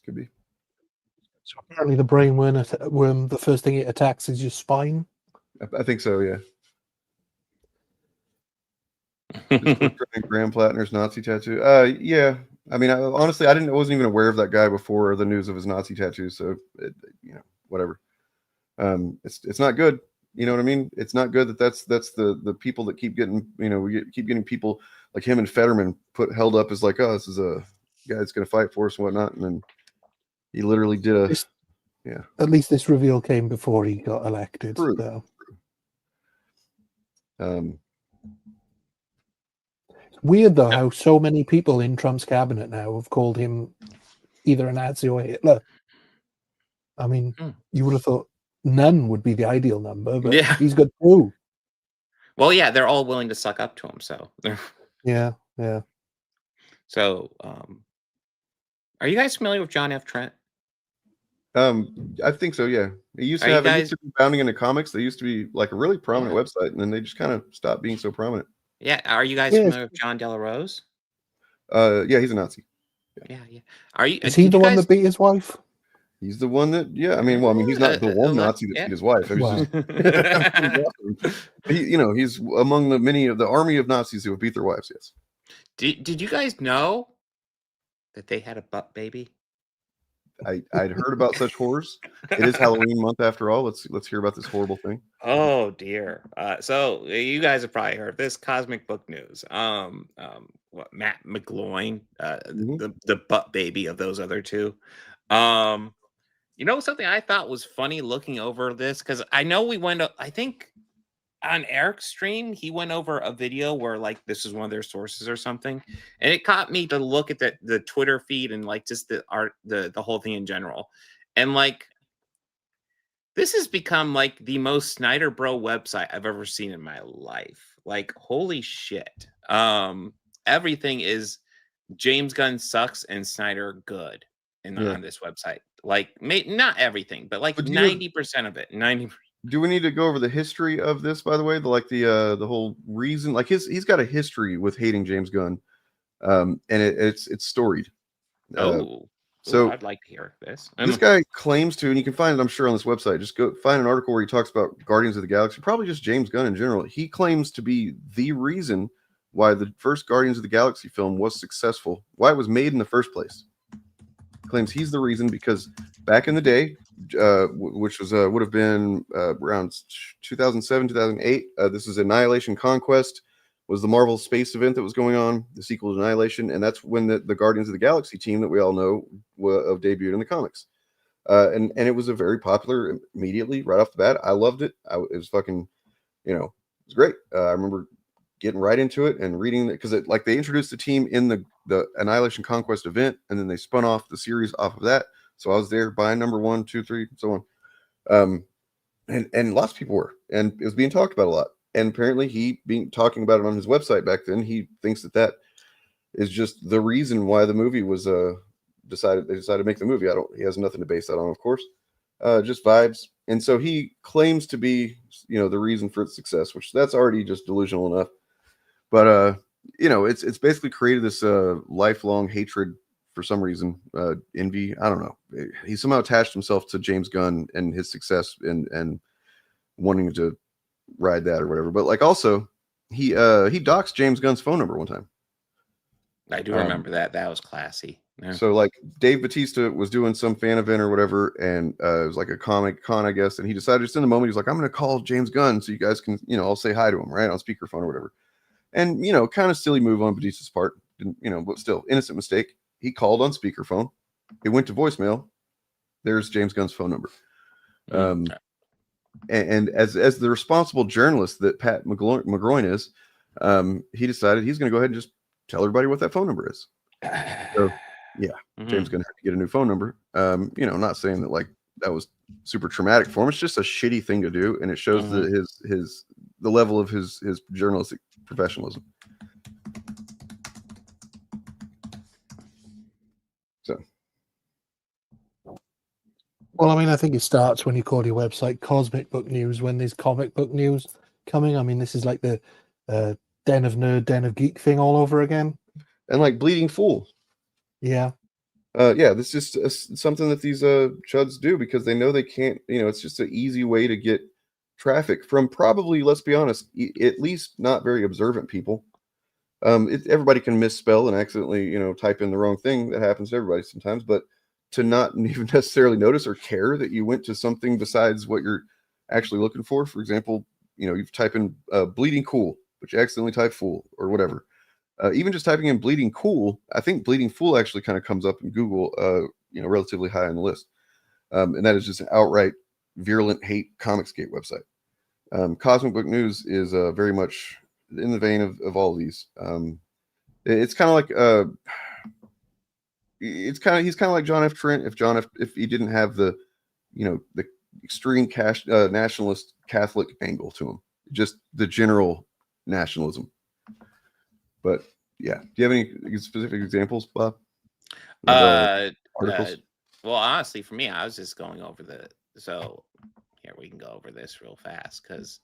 Could be. So apparently the brain worm, the first thing it attacks is your spine. I think so, yeah. Graham Plattner's Nazi tattoo. Yeah. I mean, honestly, I wasn't even aware of that guy before the news of his Nazi tattoo. So, whatever. It's not good. You know what I mean? It's not good that's the people that keep getting, keep getting people like him and Fetterman held up as like, oh, this is a guy that's going to fight for us and whatnot. And then he literally did At least this reveal came before he got elected. True. So. Weird though how so many people in Trump's cabinet now have called him either a Nazi or Hitler. I mean, you would have thought none would be the ideal number, but he's got 2. Well, yeah, they're all willing to suck up to him. So yeah. So, are you guys familiar with John F. Trent? I think so. Yeah, it used to be bounding into comics. They used to be like a really prominent website, and then they just kind of stopped being so prominent. Yeah, are you guys familiar with John Dela Rose? Yeah, he's a Nazi. Yeah. Are you? Is he the one that beat his wife? He's the one that. Yeah, I mean, he's not the one Nazi that beat his wife. He's among the many of the army of Nazis who have beat their wives. Yes. Did you guys know that they had a butt baby? I'd heard about such horrors. It is Halloween month after all. Let's hear about this horrible thing. Oh dear. So you guys have probably heard this cosmic book news. Matt McGloin, the butt baby of those other two. Something I thought was funny looking over this, because I know I think on Eric's stream, he went over a video where like this is one of their sources or something, and it caught me to look at the Twitter feed and like just the whole thing in general, and like this has become like the most Snyder Bro website I've ever seen in my life. Like holy shit, everything is James Gunn sucks and Snyder good on this website. Like not everything, but like 90% of it. 90%. Do we need to go over the history of this, by the way? The whole reason, like he's got a history with hating James Gunn, and it's storied. So I'd like to hear this. This guy claims to, and you can find it, I'm sure, on this website. Just go find an article where he talks about Guardians of the Galaxy, probably just James Gunn in general. He claims to be the reason why the first Guardians of the Galaxy film was successful, why it was made in the first place. Claims he's the reason because back in the day, which was would have been around 2007, 2008. This is Annihilation Conquest, was the Marvel space event that was going on, the sequel to Annihilation, and that's when the Guardians of the Galaxy team that we all know debuted in the comics. And it was a very popular immediately right off the bat. I loved it. It was fucking, it was great. I remember getting right into it and reading it because they introduced the team in the Annihilation Conquest event, and then they spun off the series off of that. So I was there buying number 1, 2, 3, so on. And lots of people were, and it was being talked about a lot. And apparently he being talking about it on his website back then, he thinks that is just the reason why the movie was they decided to make the movie. He has nothing to base that on, of course. Just vibes. And so he claims to be, the reason for its success, which that's already just delusional enough. But it's basically created this lifelong hatred for some reason, envy. I don't know. He somehow attached himself to James Gunn and his success and wanting to ride that or whatever. But also he doxed James Gunn's phone number one time. I do remember that. That was classy. Yeah. So Dave Bautista was doing some fan event or whatever, and it was like a comic con, I guess, and he decided just in the moment, he's like, I'm going to call James Gunn so you guys can, I'll say hi to him, right, on speakerphone or whatever. And, kind of silly move on Bautista's part, but still, innocent mistake. He called on speakerphone. It went to voicemail. There's James Gunn's phone number. And as the responsible journalist that Pat McGroin is, he decided he's going to go ahead and just tell everybody what that phone number is. So, yeah, James Gunn had to get a new phone number. Not saying that that was super traumatic for him. It's just a shitty thing to do, and it shows the level of his journalistic professionalism. So, well, I think it starts when you call your website Cosmic Book News when there's comic book news coming. This is like the Den of Nerd, Den of Geek thing all over again. And Bleeding Fool. Yeah. This is just something that these chuds do because they know they can't, it's just an easy way to get traffic from probably, let's be honest, at least not very observant people. Everybody can misspell and accidentally, type in the wrong thing. That happens to everybody sometimes, but to not even necessarily notice or care that you went to something besides what you're actually looking for. For example, you've typed in bleeding cool, but you accidentally type fool or whatever. Even just typing in bleeding cool, I think bleeding fool actually kind of comes up in Google, relatively high on the list. And that is just an outright virulent hate Comicsgate website. Cosmic Book News is very much in the vein of all of these. It's kind of like he's kind of like John F. Trent if he didn't have the extreme nationalist Catholic angle to him, just the general nationalism. But yeah, do you have any specific examples, Bob? Articles? Well, honestly, for me, I was just going over so here we can go over this real fast because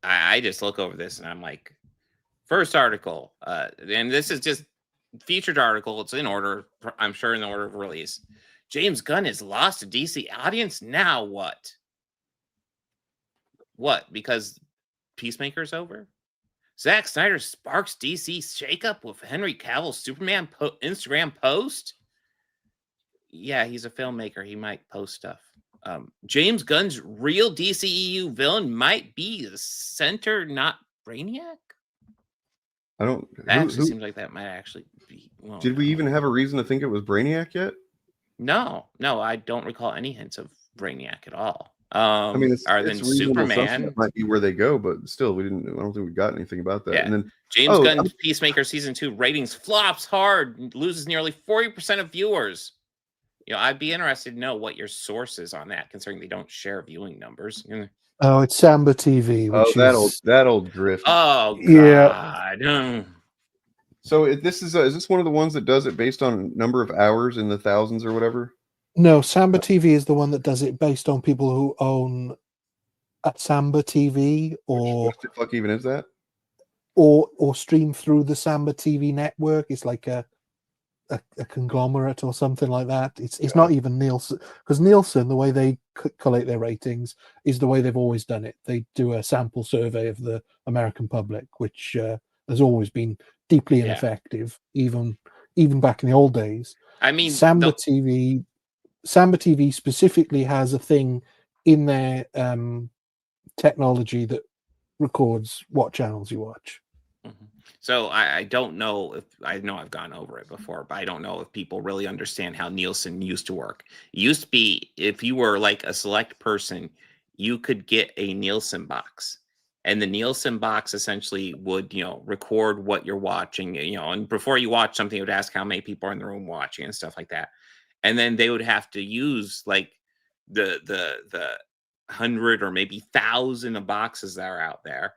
I just look over this and I'm like, first article, and this is just featured article. It's in order, I'm sure, in the order of release. James Gunn has lost a DC audience. Now what? What? Because Peacemaker's over? Zack Snyder sparks DC shakeup with Henry Cavill's Superman Instagram post? Yeah, he's a filmmaker. He might post stuff. James Gunn's real DCEU villain might be the Center, not Brainiac? I don't... Actually seems like that might actually be... Well, did we even have a reason to think it was Brainiac yet? No, I don't recall any hints of Brainiac at all. It's Superman might be where they go, but still, I don't think we got anything about that. Yeah. And then James Gunn's Peacemaker season 2 ratings flops hard, loses nearly 40% of viewers. I'd be interested to know what your source is on that, considering they don't share viewing numbers. Oh, it's Samba TV. That old grift. Oh, God. Yeah. So is this one of the ones that does it based on number of hours in the thousands or whatever? No, Samba TV is the one that does it based on people who own at Samba TV or what the fuck even is that? Or stream through the Samba TV network. It's like a conglomerate or something like that. It's not even Nielsen, because Nielsen, the way they collate their ratings is the way they've always done it. They do a sample survey of the American public, which has always been deeply ineffective, even back in the old days. I mean, Samba TV specifically has a thing in their technology that records what channels you watch. So I don't know if I know I've gone over it before, but I don't know if people really understand how Nielsen used to work. It used to be if you were like a select person, you could get a Nielsen box, and the Nielsen box essentially would, record what you're watching, and before you watch something, it would ask how many people are in the room watching and stuff like that. And then they would have to use like the 100 or maybe 1,000 of boxes that are out there,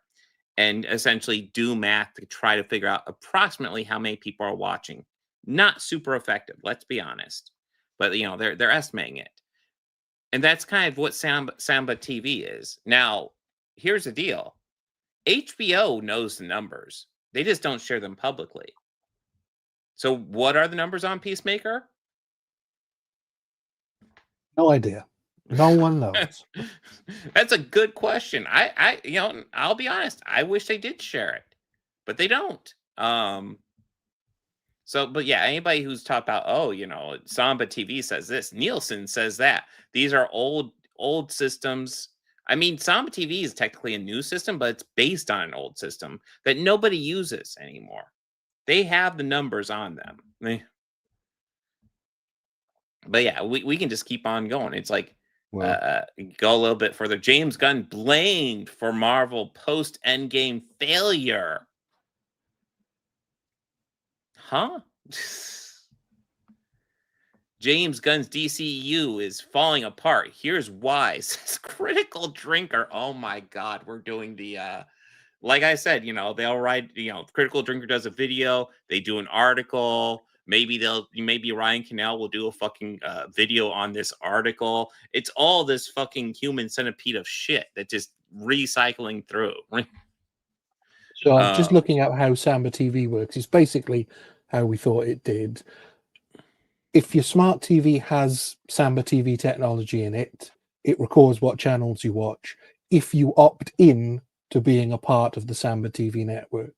and essentially do math to try to figure out approximately how many people are watching. Not super effective, let's be honest. But they're estimating it. And that's kind of what Samba TV is. Now, here's the deal. HBO knows the numbers. They just don't share them publicly. So what are the numbers on Peacemaker? No idea. No one knows. That's a good question. I'll be honest. I wish they did share it, but they don't. But yeah, anybody who's talked about, Samba TV says this, Nielsen says that. These are old systems. I mean, Samba TV is technically a new system, but it's based on an old system that nobody uses anymore. They have the numbers on them. But yeah, we can just keep on going. It's like, go a little bit further. James Gunn blamed for Marvel post-Endgame failure. Huh? James Gunn's DCU is falling apart. Here's why. Says Critical Drinker. Oh my God, we're doing the like I said, they'll write, Critical Drinker does a video, they do an article. Maybe Ryan Cannell will do a fucking video on this article. It's all this fucking human centipede of shit that just recycling through. So I'm just looking at how Samba TV works. It's basically how we thought it did. If your smart TV has Samba TV technology in it, it records what channels you watch. If you opt in to being a part of the Samba TV network.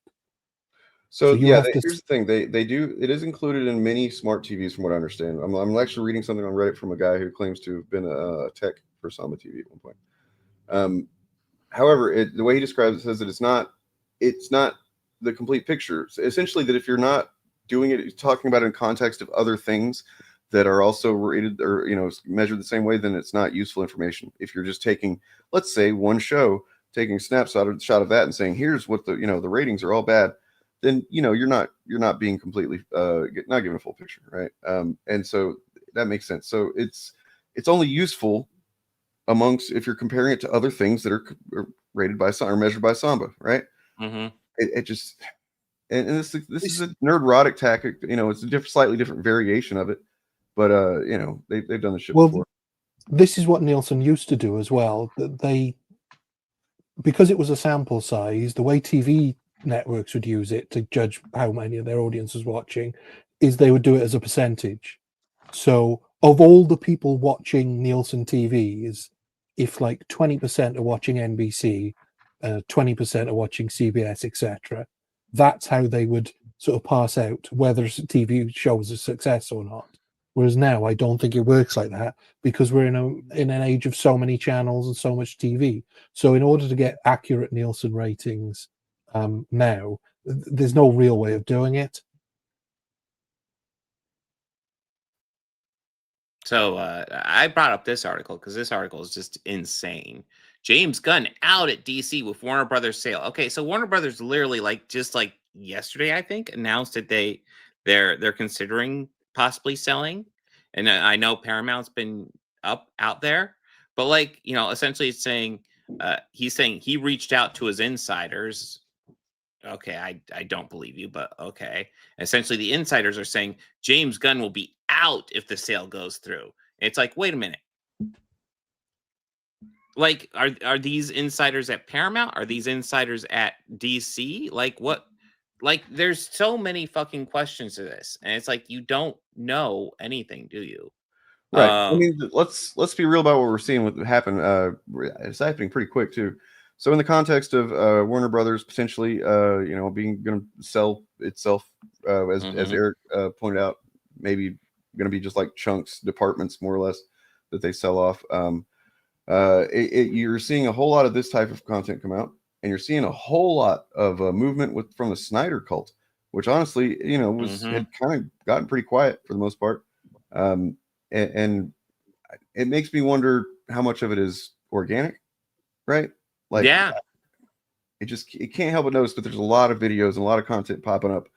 So yeah, here's the thing. They do. It is included in many smart TVs, from what I understand. I'm actually reading something on Reddit from a guy who claims to have been a tech for Samba TV at one point. However, the way he describes it says that it's not the complete picture. So essentially, that if you're not doing it, talking about it in context of other things that are also rated or measured the same way, then it's not useful information. If you're just taking, let's say, one show, taking a snapshot of that and saying, here's what the ratings are all bad, then you're not being completely not giving a full picture, right? And so that makes sense. So it's only useful amongst if you're comparing it to other things that are rated by or measured by Samba, right? Mm-hmm. It just and this is a nerdrotic tactic. It's a slightly different variation of it, but they've done this shit before. This is what Nielsen used to do as well. That because it was a sample size, the way TV networks would use it to judge how many of their audience was watching is they would do it as a percentage. So of all the people watching Nielsen TVs, if like 20% are watching NBC, 20% are watching CBS, etc., that's how they would sort of pass out whether a TV show was a success or not. Whereas now I don't think it works like that, because we're in an age of so many channels and so much TV. So in order to get accurate Nielsen ratings now, there's no real way of doing it. So I brought up this article because this article is just insane. James Gunn out at DC with Warner Brothers sale. Okay, so Warner Brothers literally just yesterday, I think, announced that they're considering possibly selling. And I know Paramount's been out there, but essentially it's saying he's saying he reached out to his insiders. Okay, I don't believe you, but okay. Essentially, the insiders are saying James Gunn will be out if the sale goes through. It's like, wait a minute. Like, are these insiders at Paramount? Are these insiders at DC? Like, what? Like, there's so many fucking questions to this, and it's like you don't know anything, do you? Right. I mean, let's be real about what we're seeing what happen. It's happening pretty quick too. So in the context of Warner Brothers potentially, being going to sell itself, as Eric pointed out, maybe going to be just like chunks, departments more or less that they sell off. You're seeing a whole lot of this type of content come out, and you're seeing a whole lot of movement from the Snyder cult, which honestly, had kind of gotten pretty quiet for the most part. And it makes me wonder how much of it is organic, right? Like, it can't help but notice, but there's a lot of videos and a lot of content popping up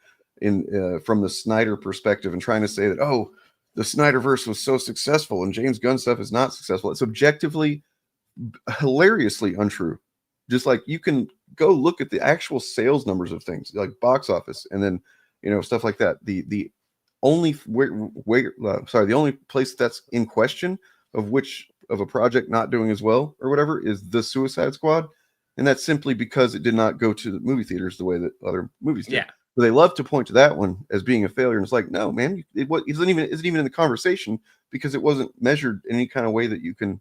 in from the Snyder perspective and trying to say that, oh, the Snyderverse was so successful and James Gunn stuff is not successful. It's objectively hilariously untrue. Just like you can go look at the actual sales numbers of things like box office and then, stuff like that. The only the only place that's in question of a project not doing as well or whatever is the Suicide Squad, and that's simply because it did not go to the movie theaters the way that other movies did. So they love to point to that one as being a failure, and it's like, no, man, it isn't even in the conversation because it wasn't measured in any kind of way that you can,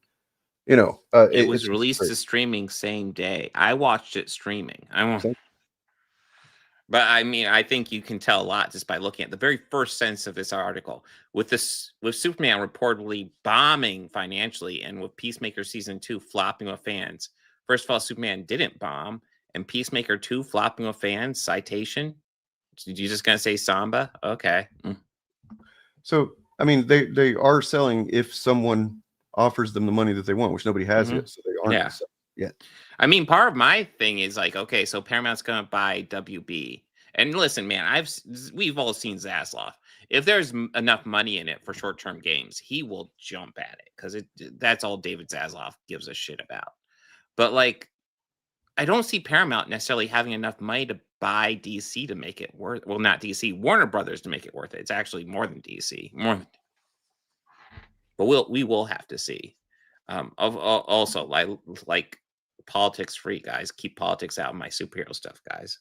it was released to streaming same day. I watched it streaming. But I mean, I think you can tell a lot just by looking at the very first sentence of this article. With Superman reportedly bombing financially, and with Peacemaker season 2 flopping with fans. First of all, Superman didn't bomb, and Peacemaker 2 flopping with fans. Citation. You just gonna say Samba? Okay. So I mean, they are selling if someone offers them the money that they want, which nobody has yet. So they aren't selling yet. I mean, part of my thing is like, okay, so Paramount's gonna buy WB, and listen, man, we've all seen Zaslav. If there's enough money in it for short-term games, he will jump at it because that's all David Zaslav gives a shit about. But like, I don't see Paramount necessarily having enough money to buy DC to make it worth. Well, not DC, Warner Brothers to make it worth it. It's actually more than DC, but we will have to see. Also, like politics free, guys. Keep politics out of my superhero stuff, guys.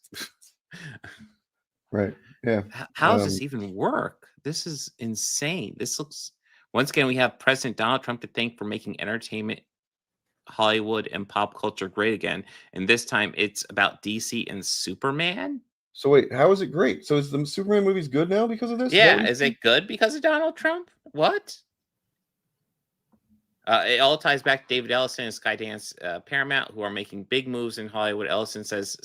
Right. Yeah. How does this even work? This is insane. This looks. Once again, we have President Donald Trump to thank for making entertainment, Hollywood, and pop culture great again. And this time it's about DC and Superman. So wait, how is it great? So is the Superman movies good now because of this? Yeah, is it good because of Donald Trump? What? It all ties back to David Ellison and Skydance Paramount, who are making big moves in Hollywood. Ellison says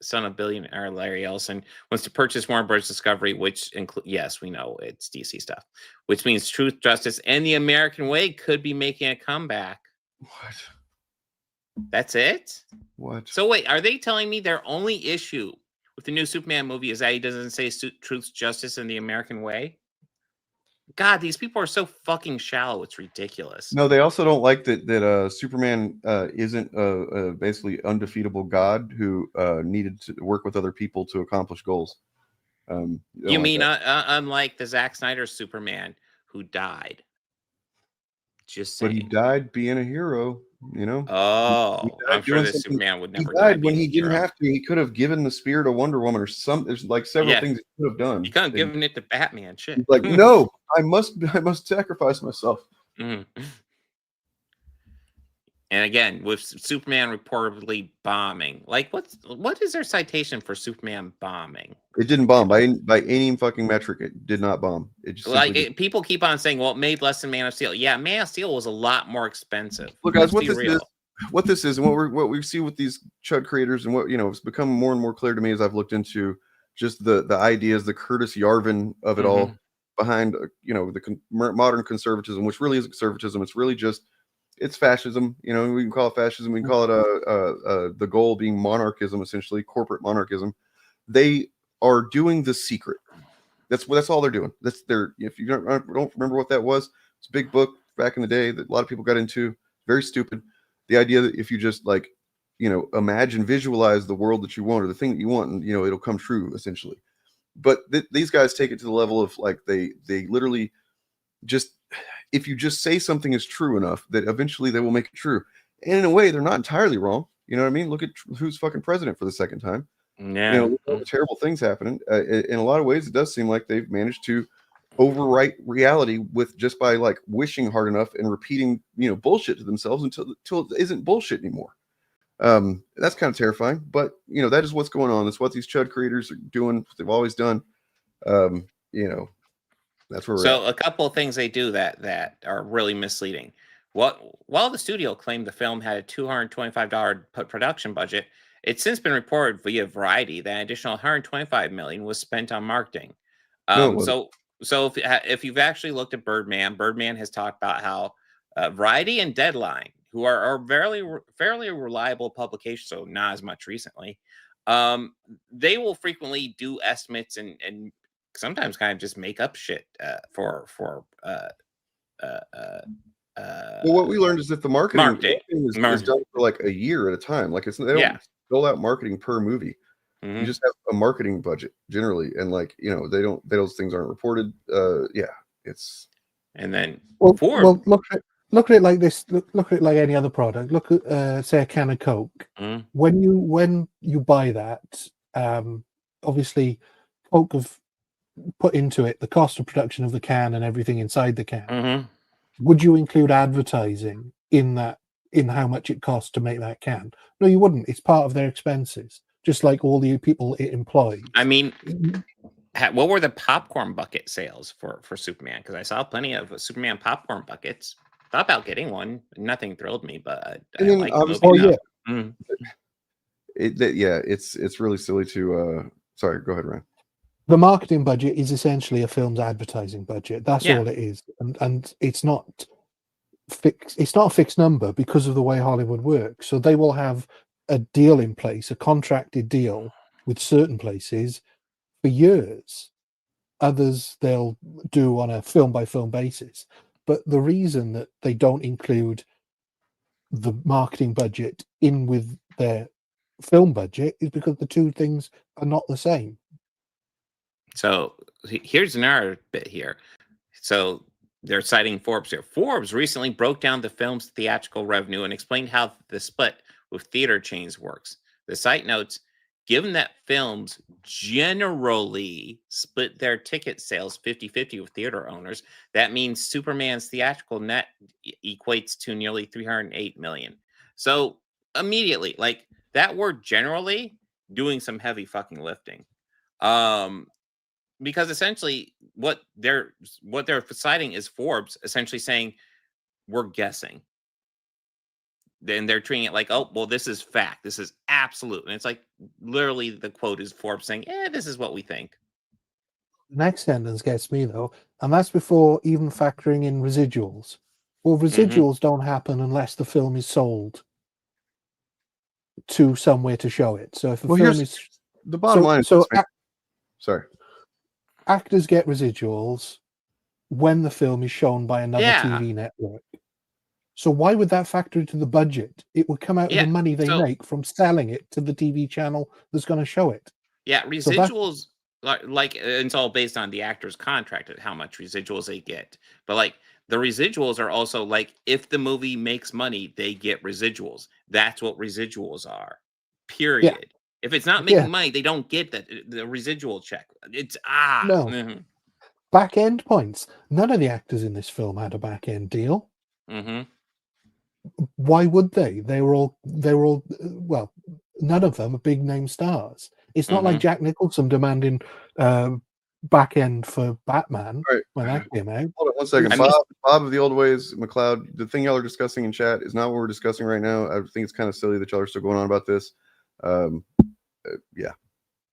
son of billionaire Larry Ellison wants to purchase Warner Bros. Discovery, which includes, yes, we know it's DC stuff, which means Truth, Justice, and the American Way could be making a comeback. What? That's it? What? So wait, are they telling me their only issue with the new Superman movie is that he doesn't say Truth, Justice, and the American Way? God, these people are so fucking shallow. It's ridiculous. No, they also don't like that Superman isn't a basically undefeatable god who needed to work with other people to accomplish goals. You mean unlike the Zack Snyder Superman who died? Just saying. But he died being a hero, Oh, I'm sure this Superman would never. He died when he didn't have to. He could have given the spear to Wonder Woman or some. There's like several things he could have done. He could have given it to Batman. Shit. He's like, no, I must sacrifice myself. Mm-hmm. And again, with Superman reportedly bombing, like what is their citation for Superman bombing? It didn't bomb by any fucking metric. It did not bomb. It just people keep on saying, well, it made less than Man of Steel. Yeah, Man of Steel was a lot more expensive. Look, guys, what this is, and what we see with these Chud creators, and what it's become more and more clear to me as I've looked into just the ideas, the Curtis Yarvin of it all behind the modern conservatism, which really isn't conservatism. It's really just. It's fascism, we can call it fascism. We can call it the goal being monarchism, essentially corporate monarchism. They are doing The Secret. That's all they're doing. That's if you don't remember what that was, it's a big book back in the day that a lot of people got into. Very stupid. The idea that if you just imagine, visualize the world that you want or the thing that you want, and it'll come true essentially. But these guys take it to the level of they literally just. If you just say something is true enough, that eventually they will make it true. And in a way, they're not entirely wrong. You know what I mean? Look at who's fucking president for the second time. Yeah. You know, all the terrible things happening. In a lot of ways, it does seem like they've managed to overwrite reality with just by like wishing hard enough and repeating, you know, bullshit to themselves until it isn't bullshit anymore. That's kind of terrifying, but you know, that is what's going on. That's what these Chud creators are doing. They've always done. You know, that's where we're So at. a couple of things they do that are really misleading. While the studio claimed the film had a $225 production budget, it's since been reported via Variety that an additional $125 million was spent on marketing. So if you've actually looked at Birdman has talked about how Variety and Deadline, who are fairly reliable publications, so not as much recently, they will frequently do estimates and sometimes kind of just make up shit for well, what we learned is that the marketing is done for like a year at a time. Like they don't build out marketing per movie. You just have a marketing budget generally, and like, you know, those things aren't reported. It's and then well, look at it like this. Look at it like any other product. Look at say a can of Coke. When you buy that, obviously Coke have put into it the cost of production of the can and everything inside the can. Would you include advertising in that, in how much it costs to make that can? No, you wouldn't. It's part of their expenses, just like all the people it employs. I mean, what were the popcorn bucket sales for Superman? Because I saw plenty of Superman popcorn buckets. Thought about getting one. Nothing thrilled me, but I like the movie. It's really silly to. Sorry, go ahead, Ryan. The marketing budget is essentially a film's advertising budget. That's all it is, and it's not fixed. It's not a fixed number because of the way Hollywood works. So they will have a deal in place, a contracted deal with certain places for years. Others they'll do on a film by film basis. But the reason that they don't include the marketing budget in with their film budget is because the two things are not the same. So here's another bit here. So they're citing Forbes here. Forbes recently broke down the film's theatrical revenue and explained how the split with theater chains works. The site notes, given that films generally split their ticket sales 50-50 with theater owners, that means Superman's theatrical net equates to nearly $308 million. So immediately, like that word generally doing some heavy fucking lifting. Because essentially what they're citing is Forbes essentially saying we're guessing. Then they're treating it like, oh, well, this is fact. This is absolute. And it's like literally the quote is Forbes saying, this is what we think. The next sentence gets me though, and that's before even factoring in residuals. Well, residuals don't happen unless the film is sold to somewhere to show it. So if a film is the bottom line, sorry. Actors get residuals when the film is shown by another TV network. So why would that factor into the budget? It would come out of the money they make from selling it to the TV channel that's going to show it. Yeah, residuals, like it's all based on the actor's contract at how much residuals they get. But like the residuals are also like if the movie makes money, they get residuals. That's what residuals are. Period. Yeah. If it's not making money, they don't get the residual check. It's no back end points. None of the actors in this film had a back end deal. Why would they? They were all well, none of them are big name stars. It's not like Jack Nicholson demanding back end for Batman when that came out. Hold on 1 second. Bob of the old ways, McLeod, the thing y'all are discussing in chat is not what we're discussing right now. I think it's kind of silly that y'all are still going on about this.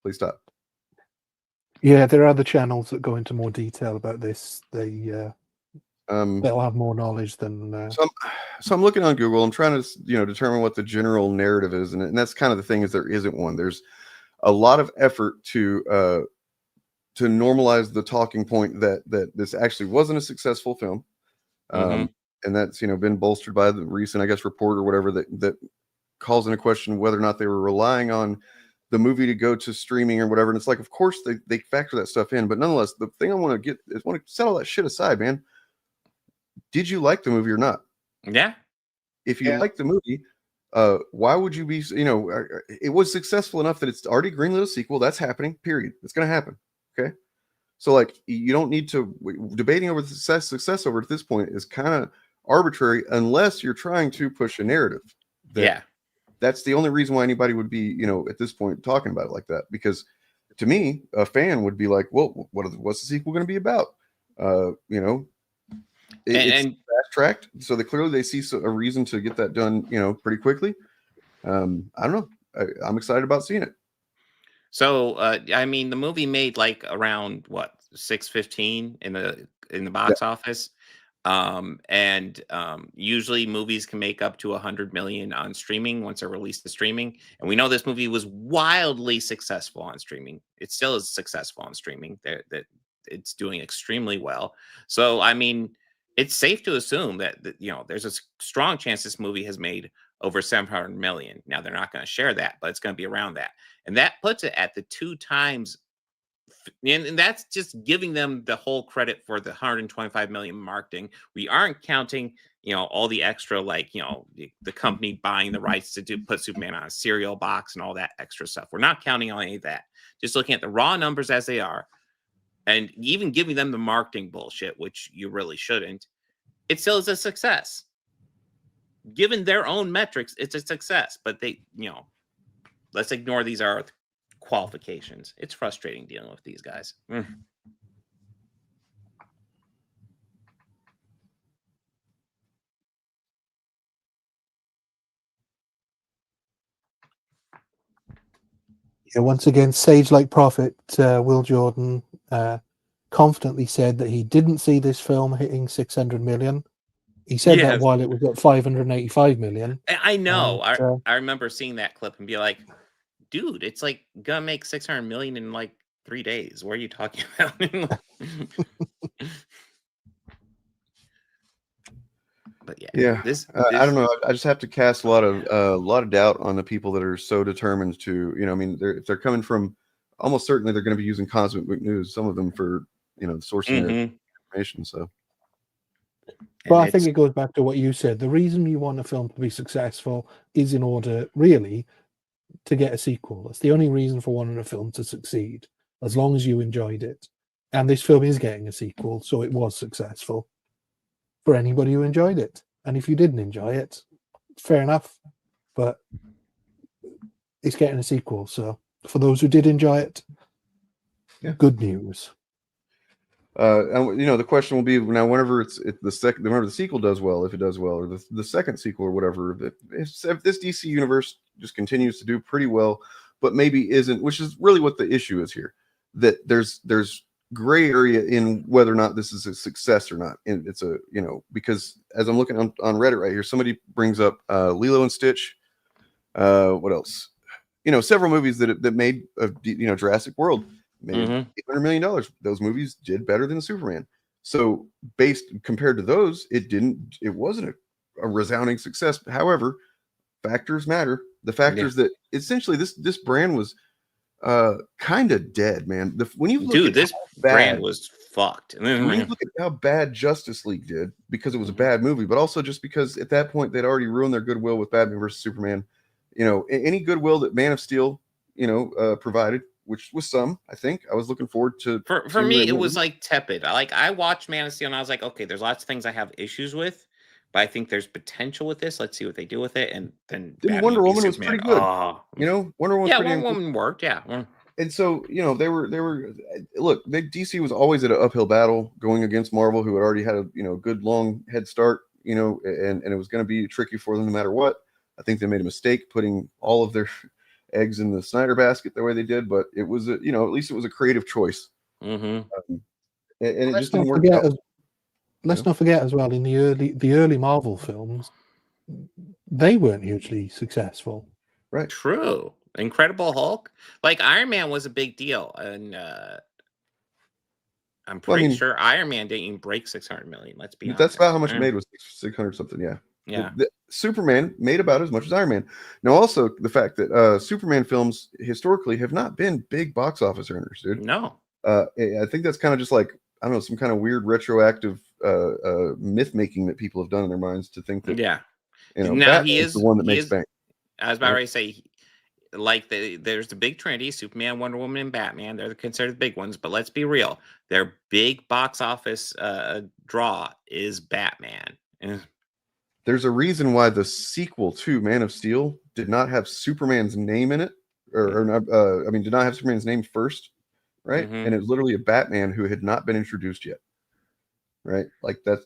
Please stop. Yeah, there are other channels that go into more detail about this. They'll have more knowledge than. So I'm looking on Google. I'm trying to determine what the general narrative is, and that's kind of the thing is there isn't one. There's a lot of effort to normalize the talking point that this actually wasn't a successful film, and that's been bolstered by the recent, I guess, report or whatever that calls into question whether or not they were relying on the movie to go to streaming or whatever. And it's like, of course they factor that stuff in, but nonetheless, the thing I want to set all that shit aside, man. Did you like the movie or not? Yeah. if you like the movie, why would you be, it was successful enough that it's already greenlit a sequel. That's happening, period. It's going to happen. Okay. So like, you don't need to debating over the success over at this point is kind of arbitrary unless you're trying to push a narrative. That's the only reason why anybody would be, at this point talking about it like that. Because to me, a fan would be like, well, what's the sequel going to be about? It's fast tracked. So they see a reason to get that done, pretty quickly. I don't know. I'm excited about seeing it. So, I mean, the movie made like around what, 615 in the box office. Usually movies can make up to 100 million on streaming once they're released to streaming. And we know this movie was wildly successful on streaming. It still is successful on streaming. That it's doing extremely well. So, I mean, it's safe to assume that there's a strong chance this movie has made over 700 million. Now, they're not going to share that, but it's going to be around that. And that puts it at the 2 times. And that's just giving them the whole credit for the 125 million marketing. We aren't counting, all the extra, like, the company buying the rights to put Superman on a cereal box and all that extra stuff. We're not counting on any of that. Just looking at the raw numbers as they are, and even giving them the marketing bullshit, which you really shouldn't. It still is a success. Given their own metrics, it's a success. But they, let's ignore these are qualifications. It's frustrating dealing with these guys. Yeah, once again, sage-like prophet Will Jordan confidently said that he didn't see this film hitting 600 million. He said that while it was at 585 million. I know. I remember seeing that clip and be like, dude, it's like gonna make 600 million in like 3 days. What are you talking about? But I don't know. I just have to cast a lot of doubt on the people that are so determined to, if they're coming from, almost certainly they're going to be using Cosmic Book News, some of them for, sourcing their information. So, but I think it goes back to what you said. The reason you want a film to be successful is in order, really, to get a sequel. That's the only reason for wanting a film to succeed, as long as you enjoyed it. And this film is getting a sequel, so it was successful for anybody who enjoyed it. And if you didn't enjoy it, fair enough. But it's getting a sequel, so for those who did enjoy it, good news. And the question will be now, whenever whenever the sequel does well, if it does well, or the second sequel or whatever, if this DC universe just continues to do pretty well, but maybe isn't, which is really what the issue is here, that there's gray area in whether or not this is a success or not. And it's because as I'm looking on Reddit right here, somebody brings up Lilo and Stitch. What else? Several movies that made Jurassic World. Made $800 million. Those movies did better than Superman. So compared to those, it wasn't a resounding success. However, factors matter. The factors that essentially this brand was kind of dead, man. When you look this brand was fucked. When you look at how bad Justice League did, because it was a bad movie, but also just because at that point they'd already ruined their goodwill with Batman versus Superman. Any goodwill that Man of Steel, provided, which was some, I think. I was looking forward to. For me, it was like tepid. I watched Man of Steel and I was like, okay, there's lots of things I have issues with, but I think there's potential with this. Let's see what they do with it. And then Wonder Woman was pretty good. Wonder Woman. Yeah, Wonder Woman worked. Yeah. And so they were. Look, DC was always at an uphill battle going against Marvel, who had already had a good long head start. And it was going to be tricky for them no matter what. I think they made a mistake putting all of their eggs in the Snyder basket the way they did, but it was at least it was a creative choice. And it just didn't work out. Let's not forget as well, in the early Marvel films, they weren't hugely successful. Right. True. Incredible Hulk, like Iron Man, was a big deal, and I'm pretty sure Iron Man didn't even break 600 million. Let's be honest. That's about how much it made, was 600 something. Yeah. Superman made about as much as Iron Man. Now, also the fact that Superman films historically have not been big box office earners, dude. No. I think that's kind of just like, I don't know, some kind of weird retroactive myth making that people have done in their minds to think that. Yeah. You know, now Batman's he is the one that he makes is, bank. I was about to say, like there's the big Trinity, Superman, Wonder Woman, and Batman. They're considered the big ones, but let's be real. Their big box office draw is Batman. There's a reason why the sequel to Man of Steel did not have Superman's name in it, or not, I mean, did not have Superman's name first, right? Mhm. And it was literally a Batman who had not been introduced yet, right? Like that's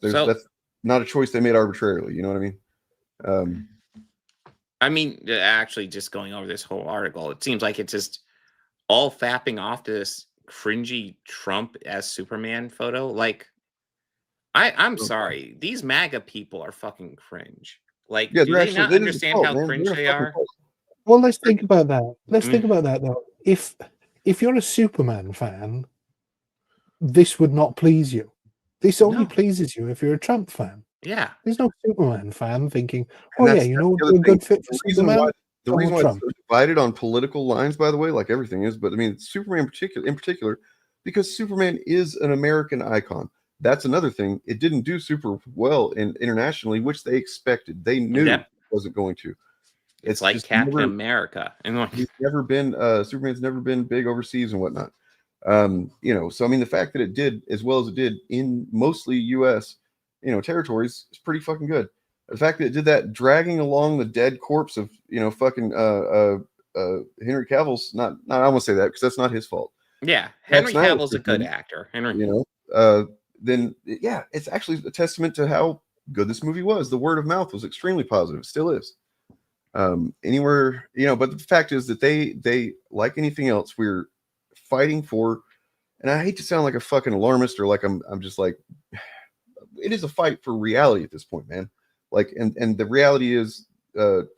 not a choice they made arbitrarily. You know what I mean? I mean, actually, just going over this whole article, it seems like it's just all fapping off to this cringy Trump as Superman photo. Like, I'm sorry, these MAGA people are fucking cringe. Like, Yeah, do they're they actually not it is a understand cult, how man. cringe They're a they fucking are? cult. Well, let's think about that. Let's think about that though. If you're a Superman fan, this would not please you. This only pleases you if you're a Trump fan. Yeah. There's no Superman fan thinking, And oh yeah, that's you the know, other a thing. good fit for The reason Superman. why it's Trump. so divided on political lines, by the way, like everything is, but I mean Superman in particular, because Superman is an American icon. That's another thing. It didn't do super well internationally, which they expected. They knew it wasn't going to. It's like just Captain America, and like he's never been Superman's never been big overseas and whatnot. You know, so I mean the fact that it did as well as it did in mostly US, you know, territories is pretty fucking good. The fact that it did that dragging along the dead corpse of, you know, fucking Henry Cavill's not I won't say that because that's not his fault. yeah, Henry Cavill's a good actor. You know, then yeah, it's actually a testament to how good this movie was. The word of mouth was extremely positive, still is. Anywhere, you know, but the fact is that they like anything else, we're fighting for, and I hate to sound like a fucking alarmist or like I'm just like, it is a fight for reality at this point, man. Like, and the reality is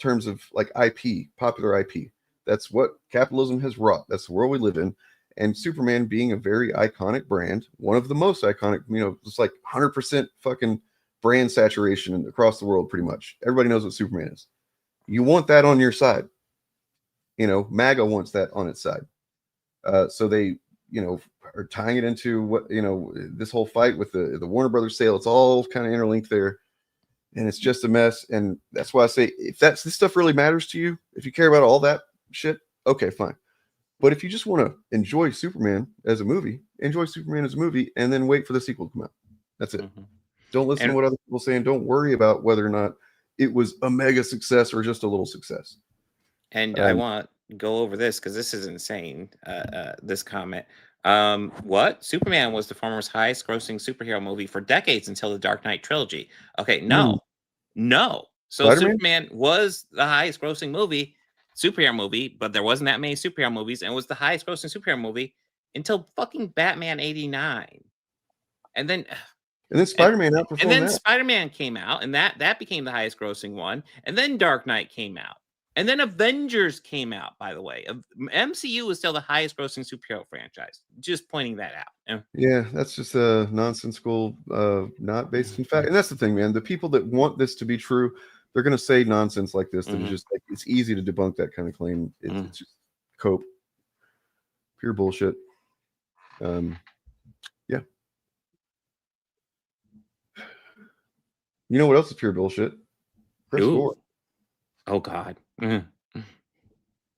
terms of like IP, popular IP. That's what capitalism has wrought. That's the world we live in. And Superman being a very iconic brand, one of the most iconic, you know, it's like 100% fucking brand saturation across the world, pretty much. Everybody knows what Superman is. You want that on your side. You know, MAGA wants that on its side. So they, you know, are tying it into what, you know, this whole fight with the Warner Brothers sale. It's all kind of interlinked there. And it's just a mess. And that's why I say, if this stuff really matters to you, if you care about all that shit, okay, fine. But if you just want to enjoy Superman as a movie, enjoy Superman as a movie, and then wait for the sequel to come out. That's it. Don't listen to what other people say, and don't worry about whether or not it was a mega success or just a little success. And I want to go over this because this is insane. This comment. What? Superman was the former's highest grossing superhero movie for decades until the Dark Knight trilogy. Okay, no. So Spider-Man? Superman was the highest grossing superhero movie, but there wasn't that many superhero movies, and it was the highest grossing superhero movie until fucking Batman 89. And then Spider-Man outperformed and then that. Spider-Man came out, and that became the highest grossing one. And then Dark Knight came out. And then Avengers came out, by the way. MCU is still the highest grossing superhero franchise. Just pointing that out. Yeah, that's just a nonsensical, not based in fact. And that's the thing, man. The people that want this to be true, they're going to say nonsense like this. That is just like, it's easy to debunk that kind of claim. It's just cope. Pure bullshit. Yeah. You know what else is pure bullshit? Chris Ford. Oh God. Let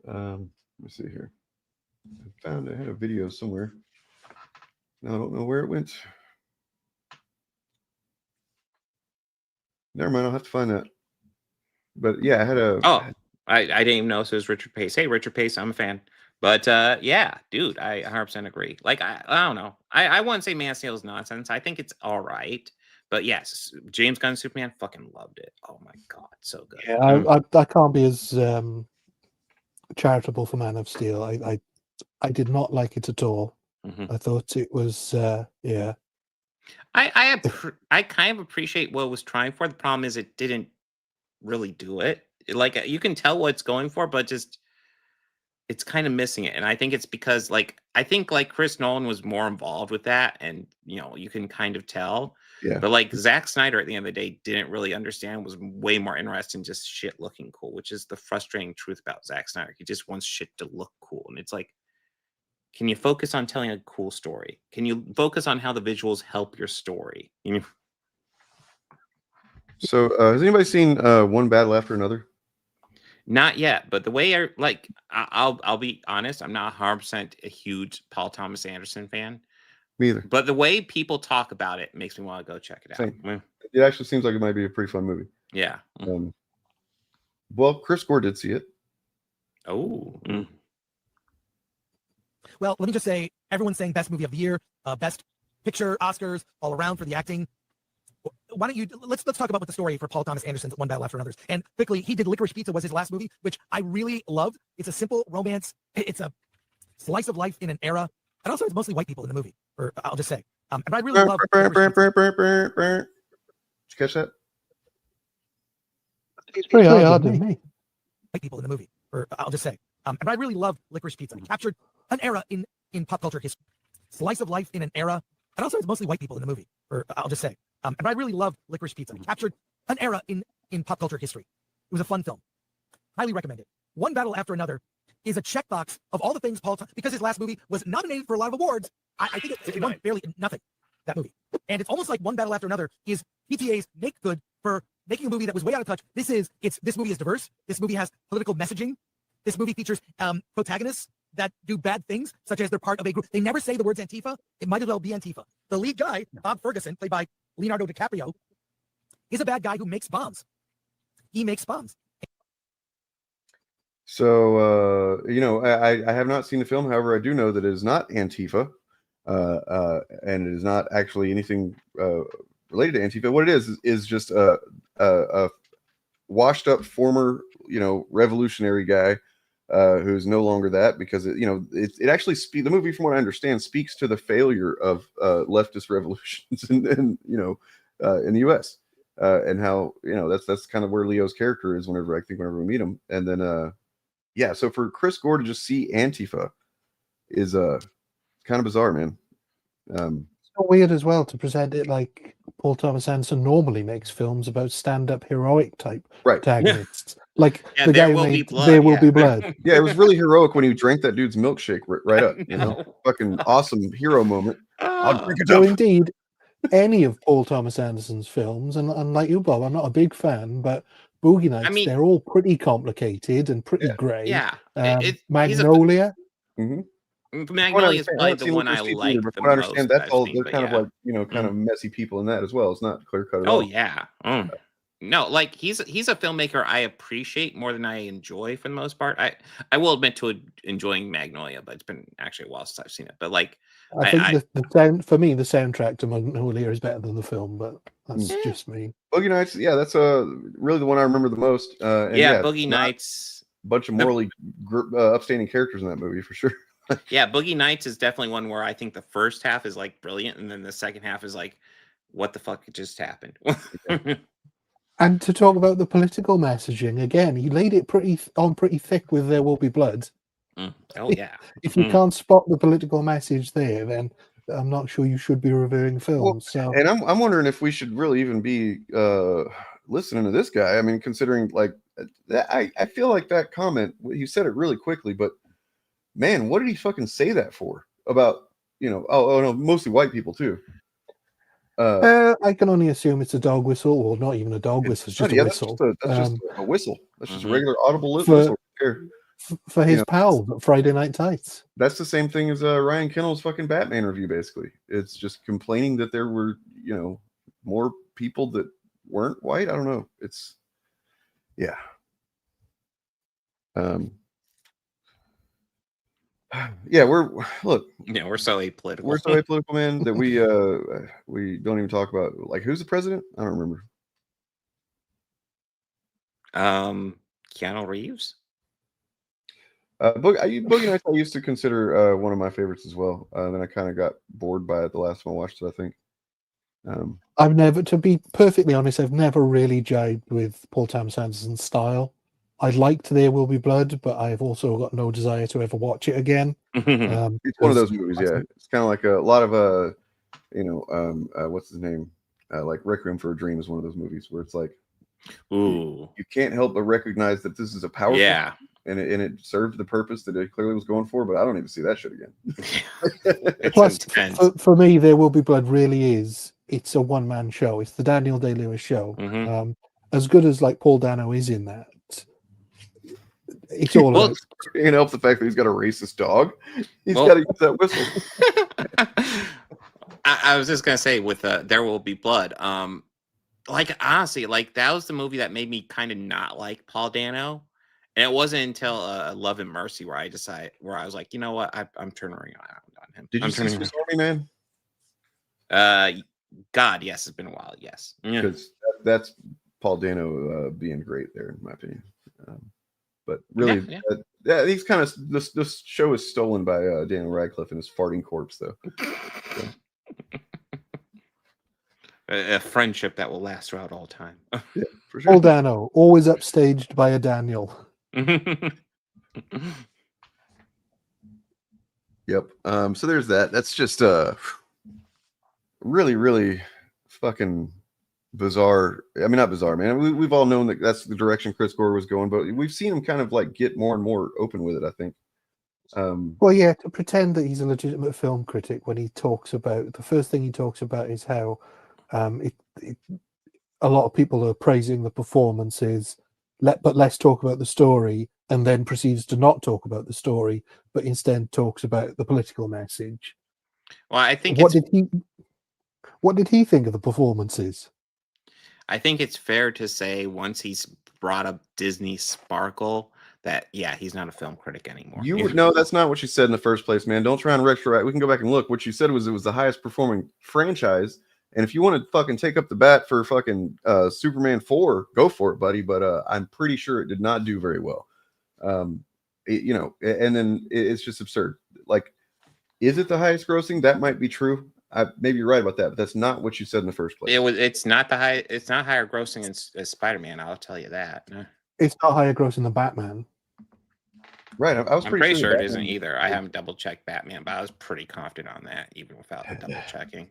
me see here. I had a video somewhere. Now I don't know where it went. Never mind, I'll have to find that. But yeah, I had a. Oh, I didn't even know it was Richard Pace. Hey, Richard Pace, I'm a fan. But yeah, dude, I 100% agree. Like I don't know. I wouldn't say Man of Steel is nonsense. I think it's all right. But yes, James Gunn Superman, fucking loved it. Oh my God, so good. Yeah, I can't be as charitable for Man of Steel. I did not like it at all. I thought it was yeah. I kind of appreciate what it was trying for. The problem is it didn't really do it. Like you can tell what it's going for, but just it's kind of missing it. And I think it's because like Chris Nolan was more involved with that, and you know, you can kind of tell. Yeah. But like Zack Snyder at the end of the day didn't really understand, was way more interested in just shit looking cool, which is the frustrating truth about Zack Snyder. He just wants shit to look cool. And it's like, can you focus on telling a cool story? Can you focus on how the visuals help your story? You know? So, has anybody seen One Battle After Another? Not yet, but the way I'll be honest, I'm not 100% a huge Paul Thomas Anderson fan. Me either. But the way people talk about it makes me want to go check it out. Same. It actually seems like it might be a pretty fun movie. Yeah. Well, Chris Gore did see it. Oh. Well, let me just say, everyone's saying best movie of the year, best picture, Oscars, all around for the acting. Why don't you let's talk about what the story for Paul Thomas Anderson's One Battle After Another. And quickly, he did Licorice Pizza, was his last movie, which I really loved. It's a simple romance. It's a slice of life in an era, and also it's mostly white people in the movie. Or I'll just say, and I really love. Did you catch that? It's pretty hard to me. White people in the movie. Or I'll just say, and I really love Licorice Pizza. It captured an era in pop culture history, slice of life in an era, and also it's mostly white people in the movie. Or I'll just say, and I really love Licorice Pizza. It captured an era in pop culture history. It was a fun film. Highly recommend it. One Battle After Another is a checkbox of all the things Paul, because his last movie was nominated for a lot of awards. I think it won barely nothing, that movie. And it's almost like One Battle After Another is PTA's make good for making a movie that was way out of touch. This movie is diverse. This movie has political messaging. This movie features protagonists that do bad things, such as they're part of a group. They never say the words Antifa. It might as well be Antifa. The lead guy, Bob Ferguson, played by Leonardo DiCaprio, is a bad guy who makes bombs. He makes bombs. So, I have not seen the film. However, I do know that it is not Antifa, and it is not actually anything related to Antifa. What it is just a washed up former, revolutionary guy who's no longer that, because it actually the movie, from what I understand, speaks to the failure of leftist revolutions in the U.S. And how that's kind of where Leo's character is whenever we meet him. And then so for Chris Gore to just see Antifa is kind of bizarre, man. So weird as well to present it like Paul Thomas Anderson normally makes films about stand-up heroic type protagonists. Like the guy who made There Will Be Blood. Yeah, it was really heroic when he drank that dude's milkshake right up. Fucking awesome hero moment. I'll drink it So up. indeed, any of Paul Thomas Anderson's films, and like you, Bob, I'm not a big fan, but Boogie Nights, they're all pretty complicated and pretty grey. Yeah. Magnolia. Magnolia is probably the one I like the I understand most. that's all. They're kind of like kind of messy people in that as well. It's not clear cut at all. all. Yeah. No, like he's a filmmaker I appreciate more than I enjoy for the most part. I will admit to enjoying Magnolia, but it's been actually a while since I've seen it. But like, I think the sound for me, the soundtrack to Magnolia is better than the film, but that's just me. Boogie Nights, yeah, that's really the one I remember the most. Boogie Nights. A bunch of morally upstanding characters in that movie for sure. Yeah, Boogie Nights is definitely one where I think the first half is like brilliant, and then the second half is like, what the fuck just happened? And to talk about the political messaging again, he laid it pretty thick with There Will Be Blood. Oh yeah. If you can't spot the political message there, then I'm not sure you should be reviewing films. And I'm wondering if we should really even be listening to this guy. I mean, considering like that, I feel like that comment, you said it really quickly, but man, what did he fucking say that for? About oh no, mostly white people too. I can only assume it's a dog whistle, or not even a dog whistle, it's just a whistle. That's just a whistle. That's just a regular audible whistle. For his pal, Friday Night Tights. That's the same thing as Ryan Kinnell's fucking Batman review, basically. It's just complaining that there were, more people that weren't white. I don't know. It's, yeah. Yeah, we're so apolitical. We're so apolitical, man, that we don't even talk about, like, who's the president? I don't remember. Keanu Reeves. Boogie Nights I used to consider one of my favorites as well. Then I kind of got bored by it the last time I watched it, I think. I've never, to be perfectly honest, I've never really jibed with Paul Thomas Anderson's style. I liked There Will Be Blood, but I've also got no desire to ever watch it again. It's one of those movies, yeah. It's kind of like a lot of what's his name? Like Requiem for a Dream is one of those movies where it's like, ooh, you can't help but recognize that this is a powerful, and it served the purpose that it clearly was going for, but I don't even see that shit again. Plus, for me, There Will Be Blood really is it's a one-man show. It's the Daniel Day-Lewis show. Mm-hmm. As good as like Paul Dano is in that, it's all about. It helps the fact that he's got a racist dog. He's got to use that whistle. I was just gonna say with There Will Be Blood. Like honestly, like that was the movie that made me kind of not like Paul Dano, and it wasn't until Love and Mercy where I was like, you know what, I'm turning around on him. Did you see Swiss Army Man? God, yes, it's been a while. Yes, because that's Paul Dano being great there, in my opinion. But really, he's kind of this show is stolen by Daniel Radcliffe and his farting corpse, though. So. A friendship that will last throughout all time. Yeah, for sure. Paul Dano, always upstaged by a Daniel. Yep. So there's that. That's just really, really fucking bizarre. I mean, not bizarre, man. We've all known that that's the direction Chris Gore was going, but we've seen him kind of like get more and more open with it, I think. Well, yeah, to pretend that he's a legitimate film critic when he talks about the first thing he talks about is how a lot of people are praising the performances, but let's talk about the story, and then proceeds to not talk about the story, but instead talks about the political message. Well, I think what did he think of the performances? I think it's fair to say once he's brought up Disney Sparkle that he's not a film critic anymore. You would know that's not what you said in the first place, man. Don't try and retro. We can go back and look. What you said was it was the highest performing franchise. And if you want to fucking take up the bat for fucking Superman 4, go for it, buddy. But I'm pretty sure it did not do very well. And then it's just absurd. Like, is it the highest grossing? That might be true. Maybe you're right about that, but that's not what you said in the first place. It's not higher grossing as Spider-Man. I'll tell you that. It's not higher grossing than Batman. Right. I'm pretty sure it isn't either. I haven't double checked Batman, but I was pretty confident on that, even without the double checking.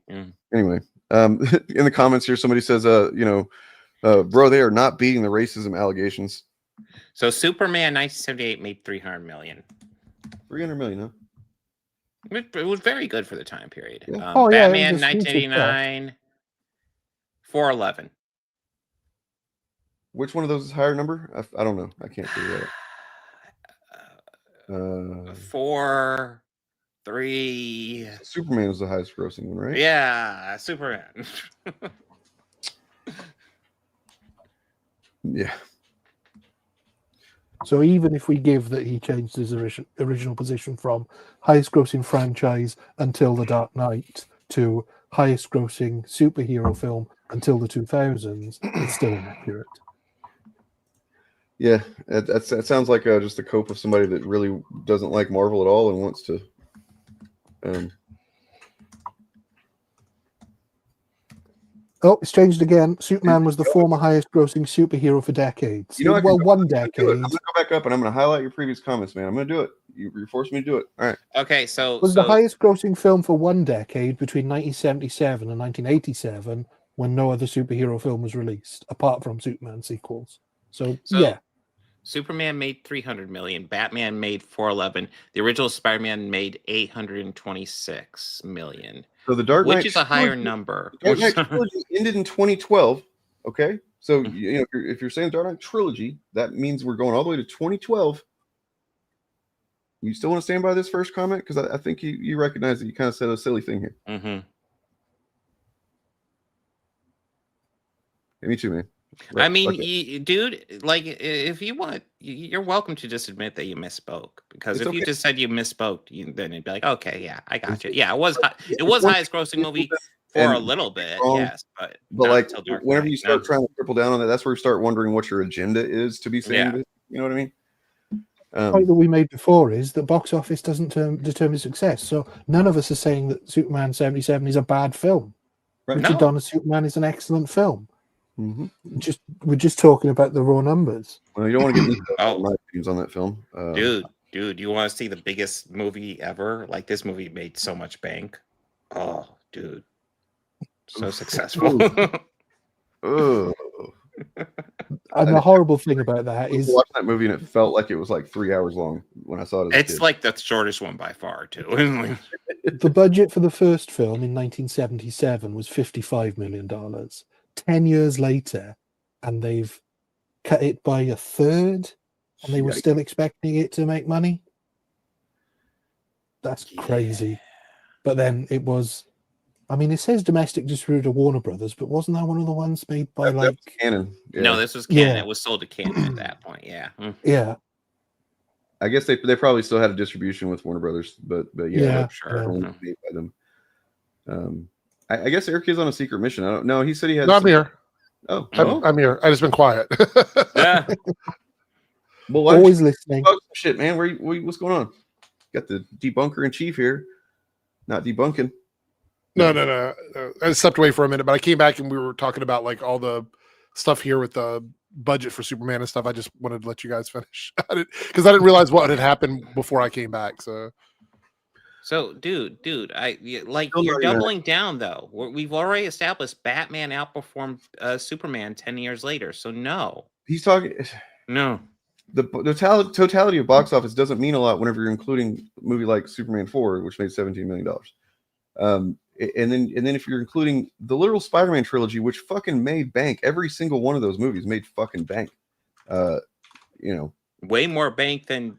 Anyway, in the comments here, somebody says, bro, they are not beating the racism allegations. So Superman 1978 made $300 million. 300 million, huh? It was very good for the time period. Yeah. Batman 1989, 411. Which one of those is higher number? I don't know. I can't figure that out. 4, 3. Superman was the highest grossing one, right? Yeah, Superman. Yeah. So even if we give that he changed his original position from highest grossing franchise until The Dark Knight to highest grossing superhero film until the 2000s, it's still inaccurate. Yeah, that sounds like just a cope of somebody that really doesn't like Marvel at all and wants to. Oh, it's changed again. Superman was the former highest grossing superhero for decades. One decade. I'm going to go back up and I'm going to highlight your previous comments, man. I'm going to do it. You're forcing me to do it. All right. Okay, so... Was the highest grossing film for one decade between 1977 and 1987 when no other superhero film was released, apart from Superman sequels. So yeah. Superman made $300 million. Batman made $411. The original Spider-Man made $826 million. So the Dark Knight, which is a higher number. Dark Knight trilogy ended in 2012. Okay, so if you're saying Dark Knight trilogy, that means we're going all the way to 2012. You still want to stand by this first comment? Because I think you recognize that you kind of said a silly thing here. Mm-hmm. Yeah, me too, man. Right. I mean, dude, like, if you want, you're welcome to just admit that you misspoke. Because if you just said you misspoke, then it'd be like, okay, yeah, I got you. Yeah, it was highest grossing movie for a little bit, yes, but like whenever you start trying to triple down on that, that's where you start wondering what your agenda is to be saying this. You know what I mean? The point that we made before is that box office doesn't determine success. So none of us are saying that Superman 77 is a bad film. Right. Richard Donner's Superman is an excellent film. Mm-hmm. We're just talking about the raw numbers. Well, you don't want to get my opinions on that film, dude. You want to see the biggest movie ever? Like, this movie made so much bank. Oh, dude, so successsul. And the horrible thing about that I is watched that movie and it felt like it was like 3 hours long when I saw it. It's like the shortest one by far, too. the budget for the first film in 1977 was $55 million. 10 years later, and they've cut it by a third, and they were still expecting it to make money. That's crazy. But then it was, I mean, it says domestic distributor Warner Brothers, but wasn't that one of the ones made by like Canon? No, this was Canon. Yeah. It was sold to Canon at that point. Yeah. Yeah. I guess they probably still had a distribution with Warner Brothers, but Yeah, sure. Only made by them. I guess Eric is on a secret mission. I don't know. He said he had. No, I'm here. Oh, I'm here. I just been quiet. Yeah. Well, always listening. Oh, shit, man. What's going on? Got the debunker in chief here, not debunking. No. I stepped away for a minute, but I came back and we were talking about like all the stuff here with the budget for Superman and stuff. I just wanted to let you guys finish because I didn't realize what had happened before I came back. So, dude, you're doubling down though. We've already established Batman outperformed Superman 10 years later. So no, he's talking. No, the totality of box office doesn't mean a lot whenever you're including a movie like Superman 4, which made $17 million. And then if you're including the literal Spider-Man trilogy, which fucking made bank, every single one of those movies made fucking bank. Way more bank than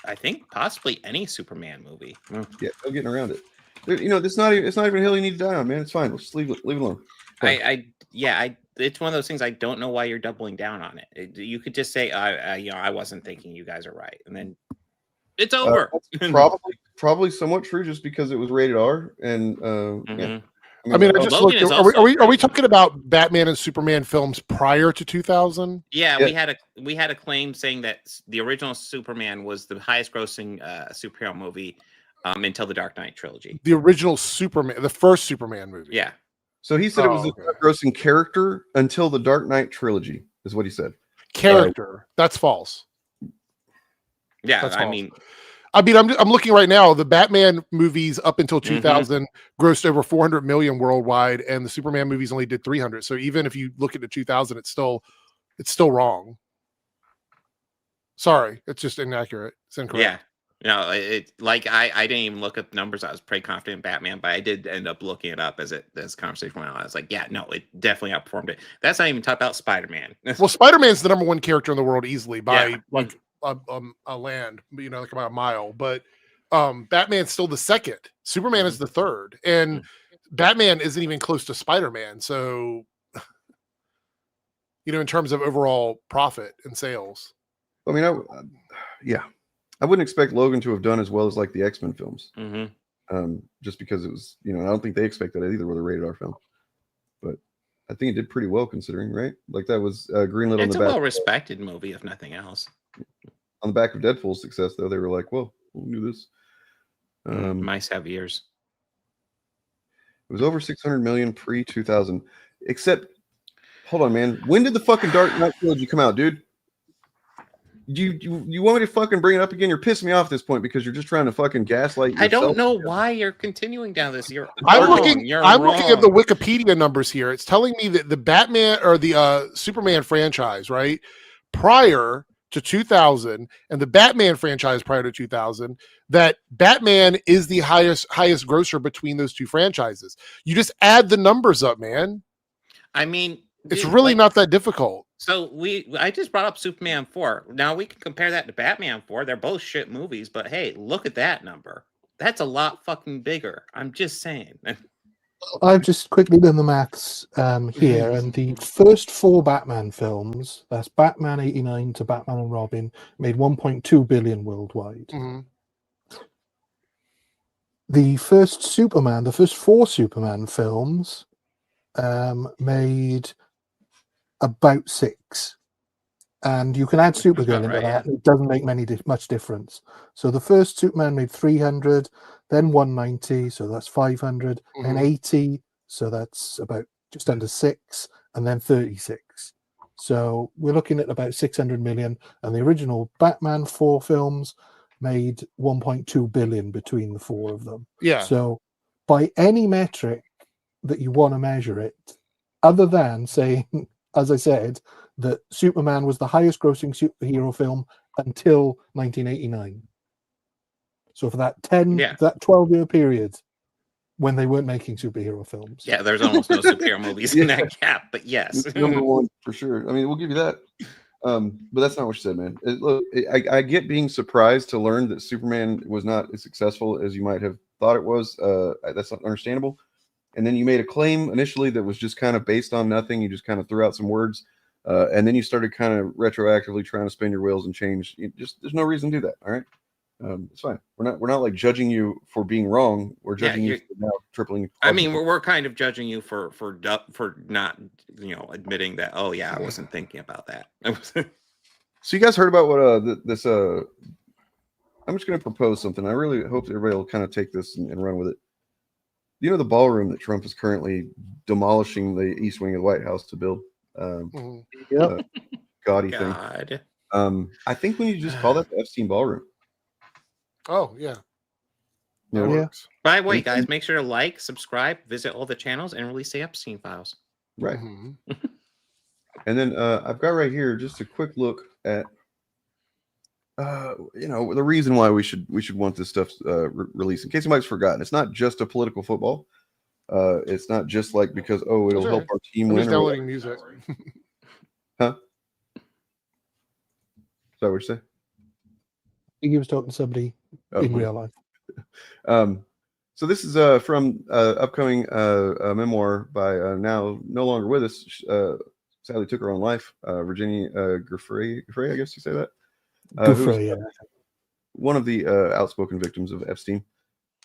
I think possibly any Superman movie. Yeah, no getting around it. It's not even a hill you need to die on, man. It's fine. We'll just leave it alone. It's one of those things. I don't know why you're doubling down on it. You could just say, I wasn't thinking. You guys are right, and then it's over. Probably somewhat true, just because it was rated R. And yeah. I mean, I just looked. Are we talking about Batman and Superman films prior to 2000? Yeah, we had a claim saying that the original Superman was the highest grossing superhero movie until the Dark Knight trilogy. The original Superman, the first Superman movie. Yeah. So he said it was the grossing character until the Dark Knight trilogy, is what he said. Character. That's false. Yeah, That's I false. mean, I'm looking right now. The Batman movies up until 2000 grossed over 400 million worldwide, and the Superman movies only did 300. So even if you look at the 2000, it's still wrong. Sorry, it's just inaccurate. It's incorrect. Yeah. No, I didn't even look at the numbers. I was pretty confident in Batman, but I did end up looking it up as conversation went on. I was like, yeah, no, it definitely outperformed it. That's not even talk about Spider-Man. Well, Spider-Man's the #1 character in the world easily by a land, like about a mile. But Batman's still the second. Superman is the third, and Batman isn't even close to Spider-Man. So, in terms of overall profit and sales. I mean, I wouldn't expect Logan to have done as well as like the X-Men films. Just because it was, I don't think they expected that either with a rated R film. But I think it did pretty well considering, right? Like that was greenlit on the back. It's a well-respected movie, if nothing else. On the back of Deadpool's success, though, they were like, "Well, we'll do this." Mice have ears. It was over 600 million pre-2000. Except, hold on, man. When did the fucking Dark Knight trilogy come out, dude? You want me to fucking bring it up again? You're pissing me off at this point because you're just trying to fucking gaslight yourself. I don't know why you're continuing down this. I'm looking at the Wikipedia numbers here. It's telling me that the Batman or the Superman franchise, right, prior to 2000, and the Batman franchise prior to 2000, that Batman is the highest grosser between those two franchises. You just add the numbers up, man. I mean, it's really not that difficult. So I just brought up Superman 4. Now we can compare that to Batman 4. They're both shit movies, but hey, look at that number. That's a lot fucking bigger. I'm just saying. I've just quickly done the maths here, and the first 4 Batman films, that's Batman 89 to Batman and Robin, made 1.2 billion worldwide. The first Superman, the first 4 Superman films made about 6, and you can add Supergirl into that. It doesn't make much difference. So the first Superman made 300, then 190, so that's 500, and 80, so that's about just under 6, and then 36. So we're looking at about 600 million, and the original Batman 4 films made 1.2 billion between the 4 of them. Yeah. So by any metric that you want to measure it, other than saying as I said, that Superman was the highest grossing superhero film until 1989. So for that 12-year period when they weren't making superhero films. Yeah, there's almost no superhero movies in that gap, but yes. It's number one for sure. I mean, we'll give you that. But that's not what you said, man. I get being surprised to learn that Superman was not as successful as you might have thought it was. That's not understandable. And then you made a claim initially that was just kind of based on nothing. You just kind of threw out some words. And then you started kind of retroactively trying to spin your wheels and change. There's no reason to do that. All right. It's fine. We're not like judging you for being wrong. We're judging you for now tripling. I mean, we're kind of judging you for not, admitting that, oh yeah, I wasn't thinking about that. So you guys heard about what I'm just going to propose something. I really hope everybody will kind of take this and run with it. You know, the ballroom that Trump is currently demolishing the East Wing of the White House to build. Gaudy thing. I think we need to just call that the Epstein Ballroom. Oh, yeah. By the way, guys, make sure to like, subscribe, visit all the channels, and release the Epstein files. Right. And then I've got right here just a quick look at the reason why we should want this stuff released. In case anybody's forgotten, it's not just a political football. It's not just like because it'll help our team win. Just downloading music. Huh? Is that what you say? He was talking to somebody in real life. So this is from upcoming memoir by now no longer with us. Sadly took her own life. Virginia Giuffre, I guess you say that. One of the outspoken victims of Epstein.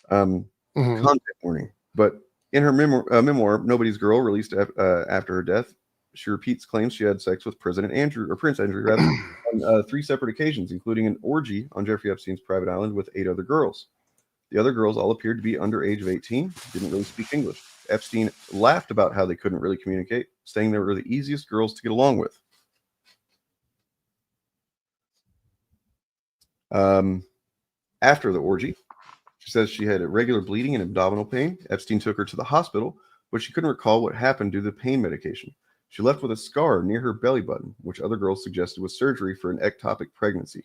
Content warning. But in her memoir, Nobody's Girl, released after her death, she repeats claims she had sex with Prince Andrew, on 3 separate occasions, including an orgy on Jeffrey Epstein's private island with 8 other girls. The other girls all appeared to be under age of 18, didn't really speak English. Epstein laughed about how they couldn't really communicate, saying they were the easiest girls to get along with. After the orgy, she says she had irregular bleeding and abdominal pain. Epstein took her to the hospital, but she couldn't recall what happened due to the pain medication. She left with a scar near her belly button, which other girls suggested was surgery for an ectopic pregnancy.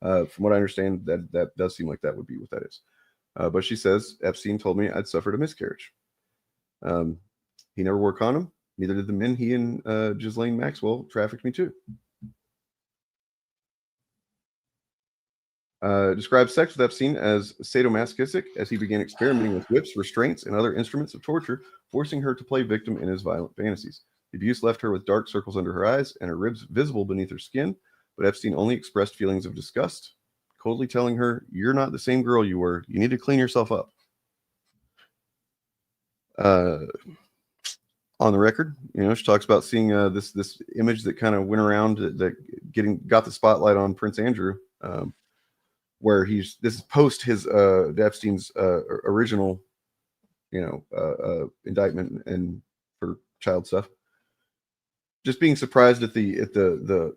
From what I understand, that does seem like that would be what that is. But she says, Epstein told me I'd suffered a miscarriage. He never wore a condom. Neither did the men he and Ghislaine Maxwell trafficked me to. Describes sex with Epstein as sadomasochistic, as he began experimenting with whips, restraints, and other instruments of torture, forcing her to play victim in his violent fantasies. The abuse left her with dark circles under her eyes and her ribs visible beneath her skin, but Epstein only expressed feelings of disgust, coldly telling her, "You're not the same girl you were. You need to clean yourself up." On the record, she talks about seeing this image that kind of went around that got the spotlight on Prince Andrew, where this is post his Epstein's original, indictment and for child stuff. Just being surprised at the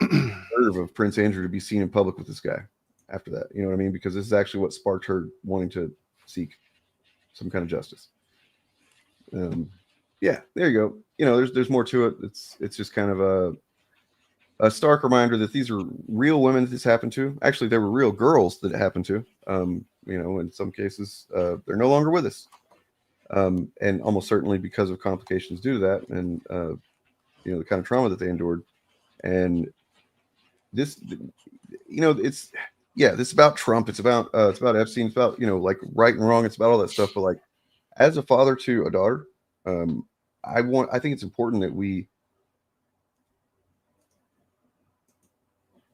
nerve of Prince Andrew to be seen in public with this guy after that. You know what I mean? Because this is actually what sparked her wanting to seek some kind of justice. Yeah, there you go. There's more to it. It's just kind of a stark reminder that these are real women that this happened to. Actually, there were real girls that it happened to. In some cases, they're no longer with us. And almost certainly because of complications due to that, and the kind of trauma that they endured. And this, this is about Trump. It's about Epstein. It's about like right and wrong. It's about all that stuff. But like, as a father to a daughter, I think it's important that we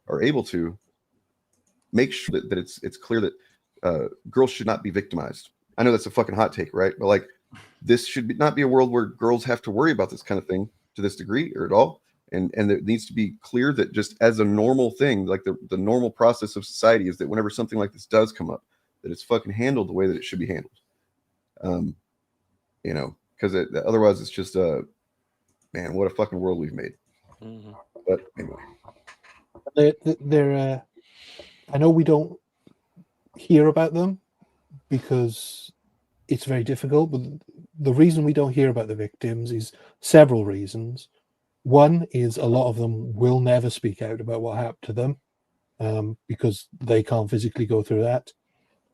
are able to make sure that it's clear that girls should not be victimized. I know that's a fucking hot take, right? But like, this should not be a world where girls have to worry about this kind of thing to this degree or at all. And it needs to be clear that just as a normal thing, like the normal process of society is that whenever something like this does come up, that it's fucking handled the way that it should be handled. Because otherwise it's just man, what a fucking world we've made. Mm-hmm. But anyway, they're I know we don't hear about them because it's very difficult, but the reason we don't hear about the victims is several reasons. One is a lot of them will never speak out about what happened to them because they can't physically go through that.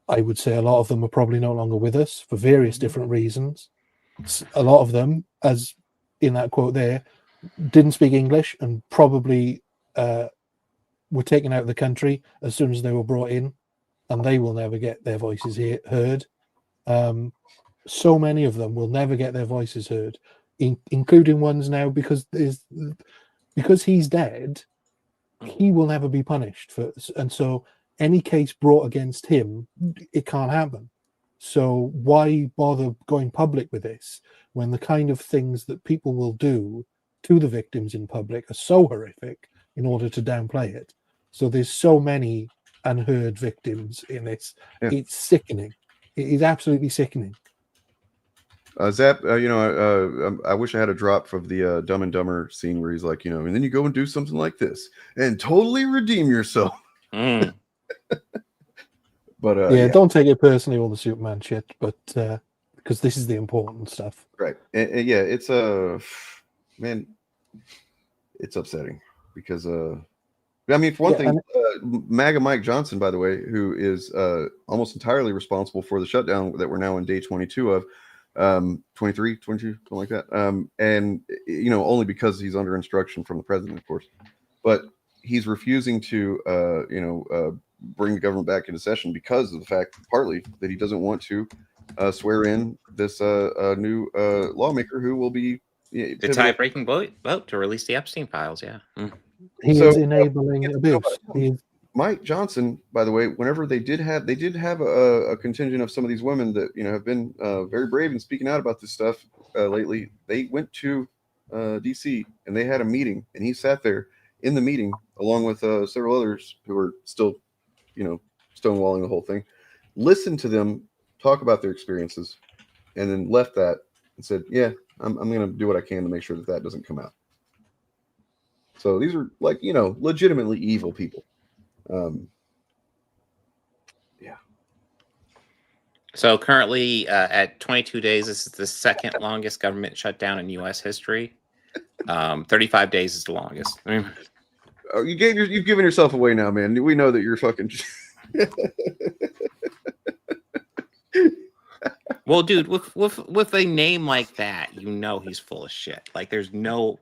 I would say a lot of them are probably no longer with us for various different reasons. A lot of them, as in that quote there, didn't speak English and probably were taken out of the country as soon as they were brought in, and they will never get their voices heard. So many of them will never get their voices heard, including ones now because he's dead. He will never be punished for, and so any case brought against him, it can't happen. So why bother going public with this when the kind of things that people will do to the victims in public are so horrific in order to downplay it? So there's so many unheard victims in this. Yeah. It's sickening. It is absolutely sickening. Zap, I wish I had a drop of the Dumb and Dumber scene where he's like, and then you go and do something like this and totally redeem yourself. But yeah, don't take it personally, all the Superman shit, but because this is the important stuff. Right. And yeah, it's man, it's upsetting because for one thing, MAGA Mike Johnson, by the way, who is almost entirely responsible for the shutdown that we're now in day 22 of, 23, 22, something like that. And only because he's under instruction from the president, of course, but he's refusing to bring the government back into session because of the fact, partly, that he doesn't want to swear in this new lawmaker who will be the tie-breaking vote to release the Epstein files. Yeah, he is enabling abuse. Mike Johnson, by the way, whenever they did have a contingent of some of these women that have been very brave in speaking out about this stuff lately. They went to DC and they had a meeting, and he sat there in the meeting along with several others who were still, stonewalling the whole thing. Listened to them talk about their experiences, and then left that and said, "Yeah, I'm going to do what I can to make sure that doesn't come out." So these are legitimately evil people. Yeah. So currently at 22 days, this is the second longest government shutdown in U.S. history. 35 days is the longest. You've given yourself away now, man. We know that you're fucking. Well, dude, with a name like that, he's full of shit. Like, there's no.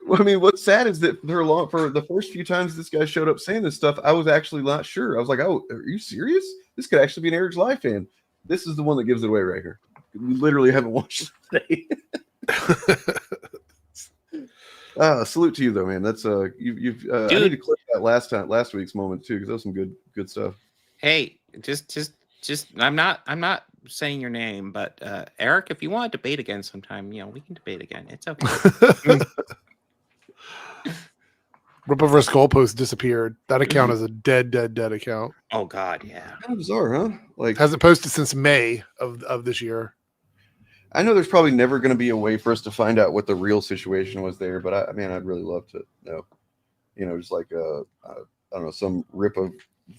Well, what's sad is that for the first few times this guy showed up saying this stuff, I was actually not sure. I was like, "Oh, are you serious? This could actually be an Eric's Live fan." This is the one that gives it away right here. We literally haven't watched it today. Salute to you though, man. That's you've I need to clip that last week's moment too, because that was some good stuff. Hey, just I'm not saying your name, but Eric, if you want to debate again sometime, we can debate again. It's okay. Ripiverse Goalpost disappeared. That account is a dead account. Oh God, yeah. Kind of bizarre, huh? Like, hasn't posted since May of this year. I know there's probably never going to be a way for us to find out what the real situation was there, but I'd really love to know. Just like I don't know, some rip of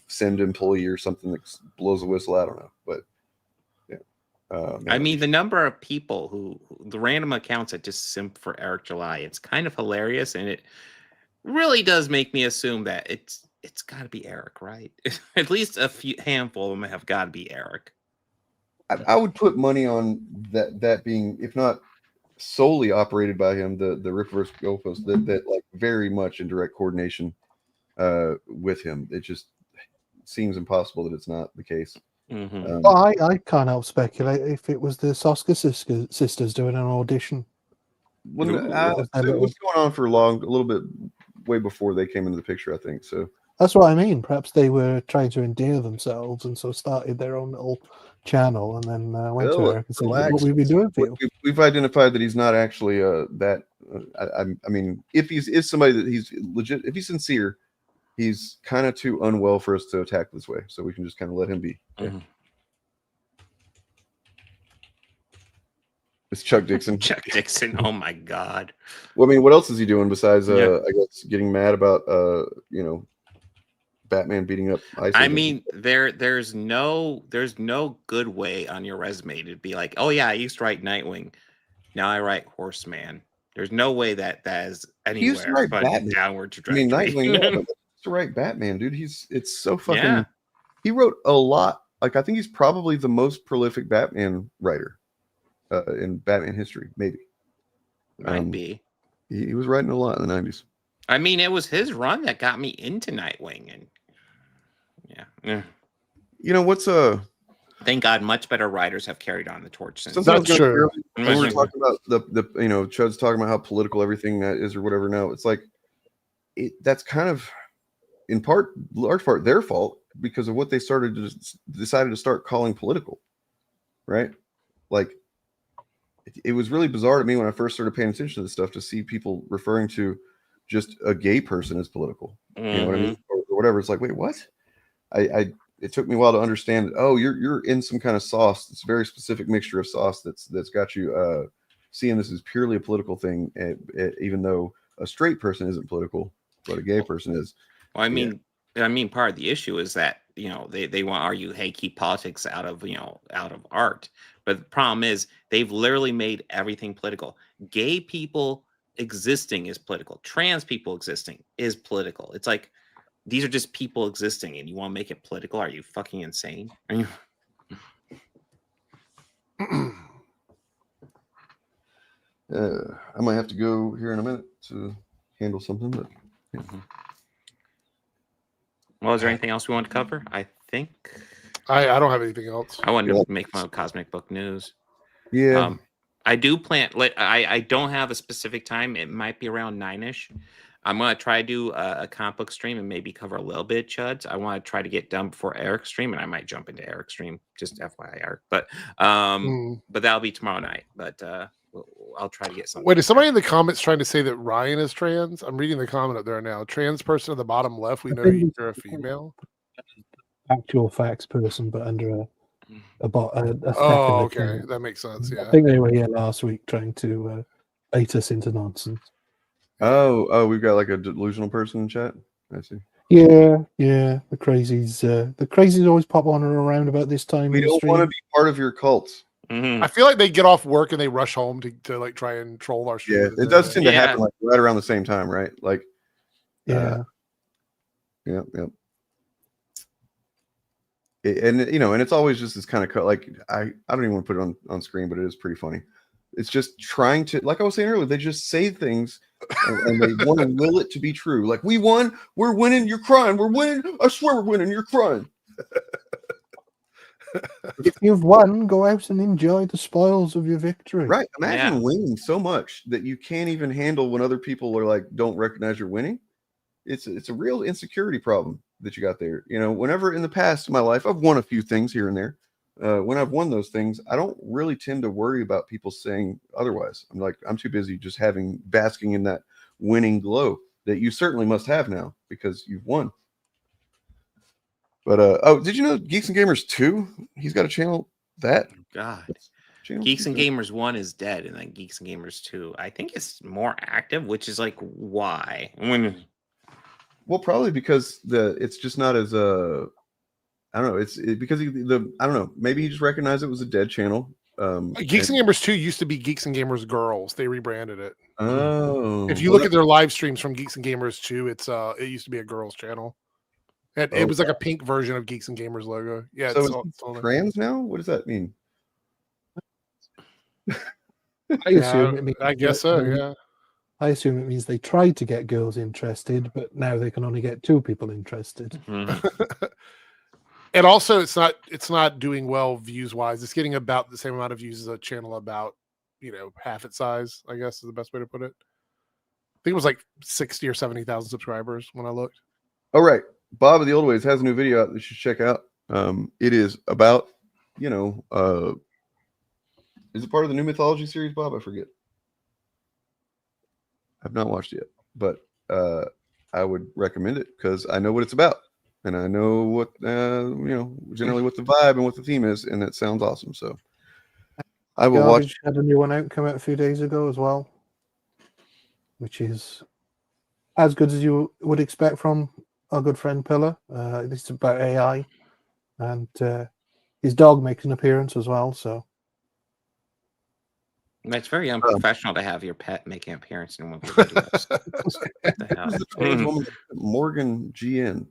send employee or something that blows a whistle. I don't know, but yeah. The number of people the random accounts that just simp for Eric July, it's kind of hilarious, and it really does make me assume that it's got to be Eric, right? At least a handful of them have got to be Eric. I would put money on that being, if not solely operated by him, the Ripiverse Goalpost, that like very much in direct coordination with him. It just seems impossible that it's not the case. Mm-hmm. Well, I can't help speculate if it was the Soska sisters doing an audition. What's going on for a little bit way before they came into the picture, I think. So that's what I mean. Perhaps they were trying to endear themselves, and so started their own little channel, and then went to Eric and said, "What we've been doing for you." We've identified that he's not actually that. If he's somebody that he's legit, if he's sincere, he's kind of too unwell for us to attack this way. So we can just kind of let him be. Mm-hmm. Yeah. It's Chuck Dixon. Chuck Dixon. Oh my God. Well, what else is he doing besides, I guess, getting mad about, Batman beating up Ice I Agent. mean, there's no good way on your resume to be like, oh yeah, I used to write Nightwing, now I write Horseman. There's no way that is He used to anywhere write but Batman. downward I mean, trajectory. Nightwing, yeah, but he used to write Batman, dude. It's so fucking. Yeah. He wrote a lot. Like, I think he's probably the most prolific Batman writer in Batman history, maybe. Might be. He was writing a lot in the 90s. I mean, it was his run that got me into Nightwing, and yeah. You know what's Thank God, much better writers have carried on the torch since. Sometimes we were talking about the Chud's talking about how political everything is or whatever. Now it's like that's kind of in large part their fault because of what they decided to start calling political, right? Like it was really bizarre to me when I first started paying attention to this stuff to see people referring to just a gay person as political. You know what I mean? Or whatever. It's like, wait, what? It took me a while to understand. Oh, you're in some kind of sauce. It's a very specific mixture of sauce that's got you seeing this as purely a political thing, even though a straight person isn't political, but a gay person is. Well, I mean, part of the issue is that they want to argue, hey, keep politics out of art. But the problem is they've literally made everything political. Gay people existing is political. Trans people existing is political. It's like these are just people existing, and you want to make it political? Are you fucking insane? Are you? I might have to go here in a minute to handle something, but. Well, is there anything else we want to cover? I think I don't have anything else. I wanted to make fun of Cosmic Book News. Yeah. I do plan. I don't have a specific time. It might be around 9ish. I'm gonna try to do a comic book stream and maybe cover a little bit of Chuds. I want to try to get done before Eric's stream, and I might jump into Eric's stream. Just FYI, Eric. But that'll be tomorrow night. But I'll try to get something. Wait, is somebody in the comments trying to say that Ryan is trans? I'm reading the comment up there now. Trans person at the bottom left. We know you're a female. Actual facts person, but under a bot. Oh, okay, that makes sense. Yeah, I think they were here last week trying to bait us into nonsense. Oh, we've got like a delusional person in chat. I see. Yeah. The crazies always pop on and around about this time. We don't want to be part of your cult. I feel like they get off work and they rush home to like try and troll our stream. Yeah, it does tend to happen like right around the same time, right? Like, yeah. Yep. And it's always just this kind of like I don't even want to put it on screen, but it is pretty funny. It's just trying to, like I was saying earlier, they just say things and they want to will it to be true. Like, we won, we're winning, you're crying, we're winning, I swear we're winning, you're crying. If you've won, go out and enjoy the spoils of your victory. Right. Imagine winning so much that you can't even handle when other people are like, don't recognize you're winning. It's a real insecurity problem that you got there. Whenever in the past in my life, I've won a few things here and there. When I've won those things, I don't really tend to worry about people saying otherwise. I'm too busy just basking in that winning glow that you certainly must have now because you've won. But did you know Geeks and Gamers 2? He's got a channel that. God. Geeks and Gamers 1 is dead, and then Geeks and Gamers 2, I think it's more active, which is like why? Well, probably because it's just not as I don't know. It's because I don't know. Maybe he just recognized it was a dead channel. Geeks and Gamers 2 used to be Geeks and Gamers Girls. They rebranded it. Oh. If you look at their live streams from Geeks and Gamers 2, it used to be a girls channel. It was like a pink version of Geeks and Gamers logo. Yeah. So it's trans now? What does that mean? I assume it means I guess so. Yeah. I assume it means they tried to get girls interested, but now they can only get 2 people interested. And also, it's not doing well views wise. It's getting about the same amount of views as a channel about half its size. I guess is the best way to put it. I think it was like 60 or 70,000 subscribers when I looked. All right, Bob of the Old Ways has a new video out that you should check out. It is about is it part of the new mythology series, Bob? I forget. I've not watched it yet, but I would recommend it because I know what it's about. And I know what, generally what the vibe and what the theme is, and it sounds awesome. So I will watch. Had a new one come out a few days ago as well, which is as good as you would expect from our good friend Pillar. This is about AI, and his dog makes an appearance as well. So it's very unprofessional to have your pet making an appearance in one of your videos. What the hell? Who's the trans woman? Morgan GN.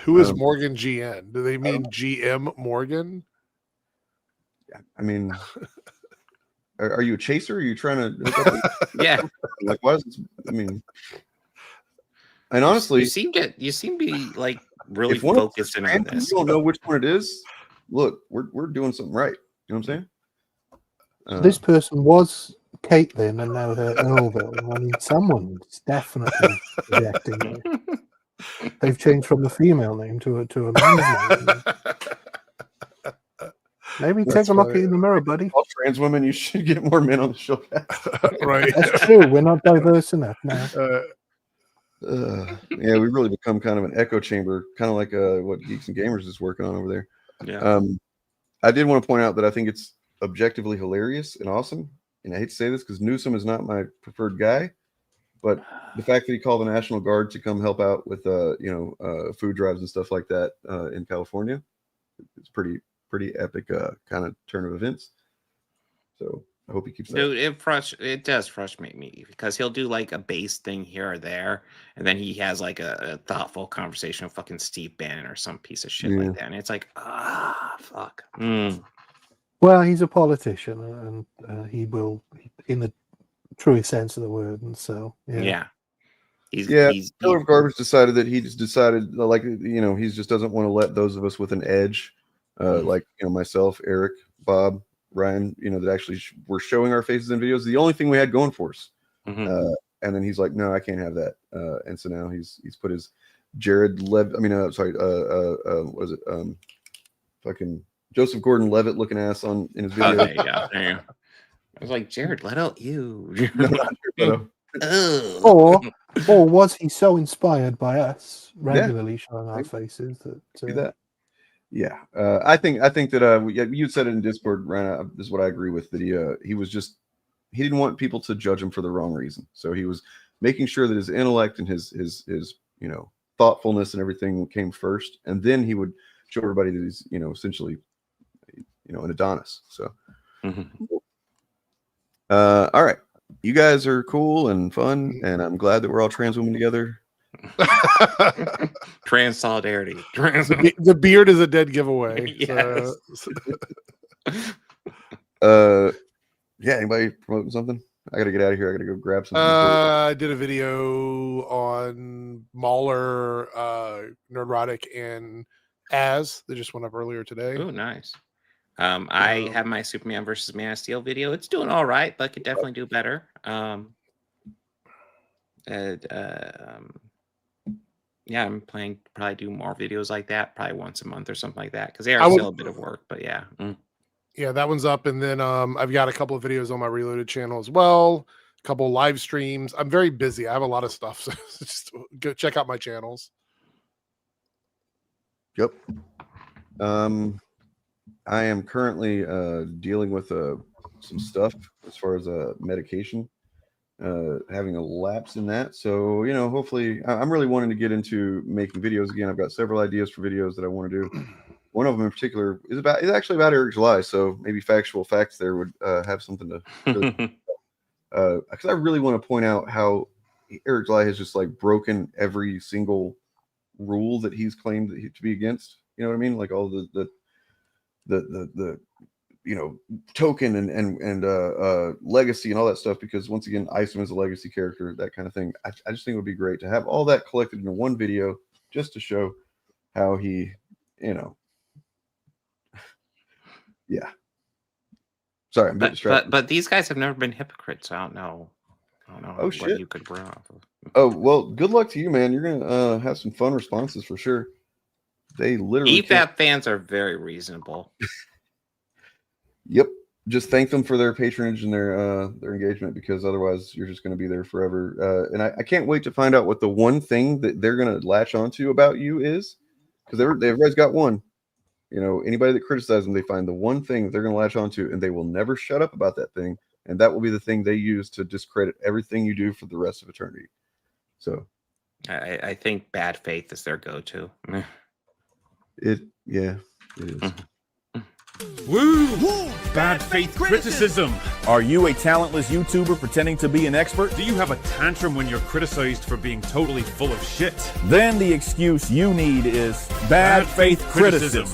Who is Morgan GN? Do they mean GM Morgan? I mean, are you a chaser? Are you trying to hook up with, Yeah. Like, why is this? I mean, and honestly, you seem to be like really if one of us focused is in on trans and this. you don't know which one it is. Look, we're doing something right. You know what I'm saying? this person was Caitlin, and now they're Earlville. I mean, someone's definitely rejecting me. They've changed from the female name to a man's name. Maybe take a look in the mirror, buddy. All trans women, you should get more men on the Shillcast. Right. That's true. We're not diverse enough now. Yeah, we really become kind of an echo chamber, kind of like what Geeks and Gamers is working on over there. Yeah. I did want to point out that I think it's objectively hilarious and awesome. And I hate to say this because Newsom is not my preferred guy, but the fact that he called the National Guard to come help out with food drives and stuff like that in California, it's pretty epic kind of turn of events. So I hope he keeps that. Dude, it does frustrate me because he'll do like a base thing here or there, and then he has like a thoughtful conversation with fucking Steve Bannon or some piece of shit like that, and it's like, fuck. Well, he's a politician, and he will, in the truest sense of the word, and so yeah. Pillar of Garbage decided that he just decided, like, he just doesn't want to let those of us with an edge, like myself, Eric, Bob, Ryan, that actually were showing our faces in videos. The only thing we had going for us. And then he's like, no, I can't have that. And so now he's put his what is it? Fucking Joseph Gordon-Levitt looking ass in his video. There you go. I was like, Jared Leto, you. Or was he so inspired by us regularly showing our faces that? Yeah, I think that you said it in Discord, Ryan. This is what I agree with. That he didn't want people to judge him for the wrong reason. So he was making sure that his intellect and his thoughtfulness and everything came first, and then he would show everybody that he's essentially an Adonis. So all right, you guys are cool and fun, and I'm glad that we're all trans women together. Trans solidarity. The beard is a dead giveaway. Yes. Yeah, anybody promoting something? I gotta get out of here. I gotta go grab something. I did a video on Mauler, Nerdrotic, and As. They just went up earlier today. Oh, nice. I have my Superman versus Man of Steel video. It's doing all right, but could definitely do better. Yeah, I'm planning to probably do more videos like that, probably once a month or something like that, because they are still a bit of work. But yeah. Yeah, that one's up, and then I've got a couple of videos on my Reloaded channel as well. A couple of live streams. I'm very busy. I have a lot of stuff, so just go check out my channels. Yep. I am currently dealing with some stuff as far as medication, having a lapse in that. So hopefully, I'm really wanting to get into making videos again. I've got several ideas for videos that I want to do. One of them in particular is actually about Eric July, so maybe factual facts there would have something to because I really want to point out how Eric July has just like broken every single rule that he's claimed to be against. You know what I mean? Like all the token and legacy and all that stuff, because once again, Isom is a legacy character, that kind of thing. I just think it would be great to have all that collected into one video just to show how he, yeah. Sorry, I'm a bit distracted. But these guys have never been hypocrites. So I don't know what you could bring off of. Oh, well, good luck to you, man. You're gonna have some fun responses for sure. They literally EFAP fans are very reasonable. Yep. Just thank them for their patronage and their engagement, because otherwise you're just going to be there forever. And I can't wait to find out what the one thing that they're going to latch onto about you is, because everybody's got one. Anybody that criticizes them, they find the one thing that they're going to latch onto, and they will never shut up about that thing. And that will be the thing they use to discredit everything you do for the rest of eternity. So I think bad faith is their go-to. It is. Woo! Bad faith criticism. Are you a talentless YouTuber pretending to be an expert? Do you have a tantrum when you're criticized for being totally full of shit? Then the excuse you need is bad faith criticism.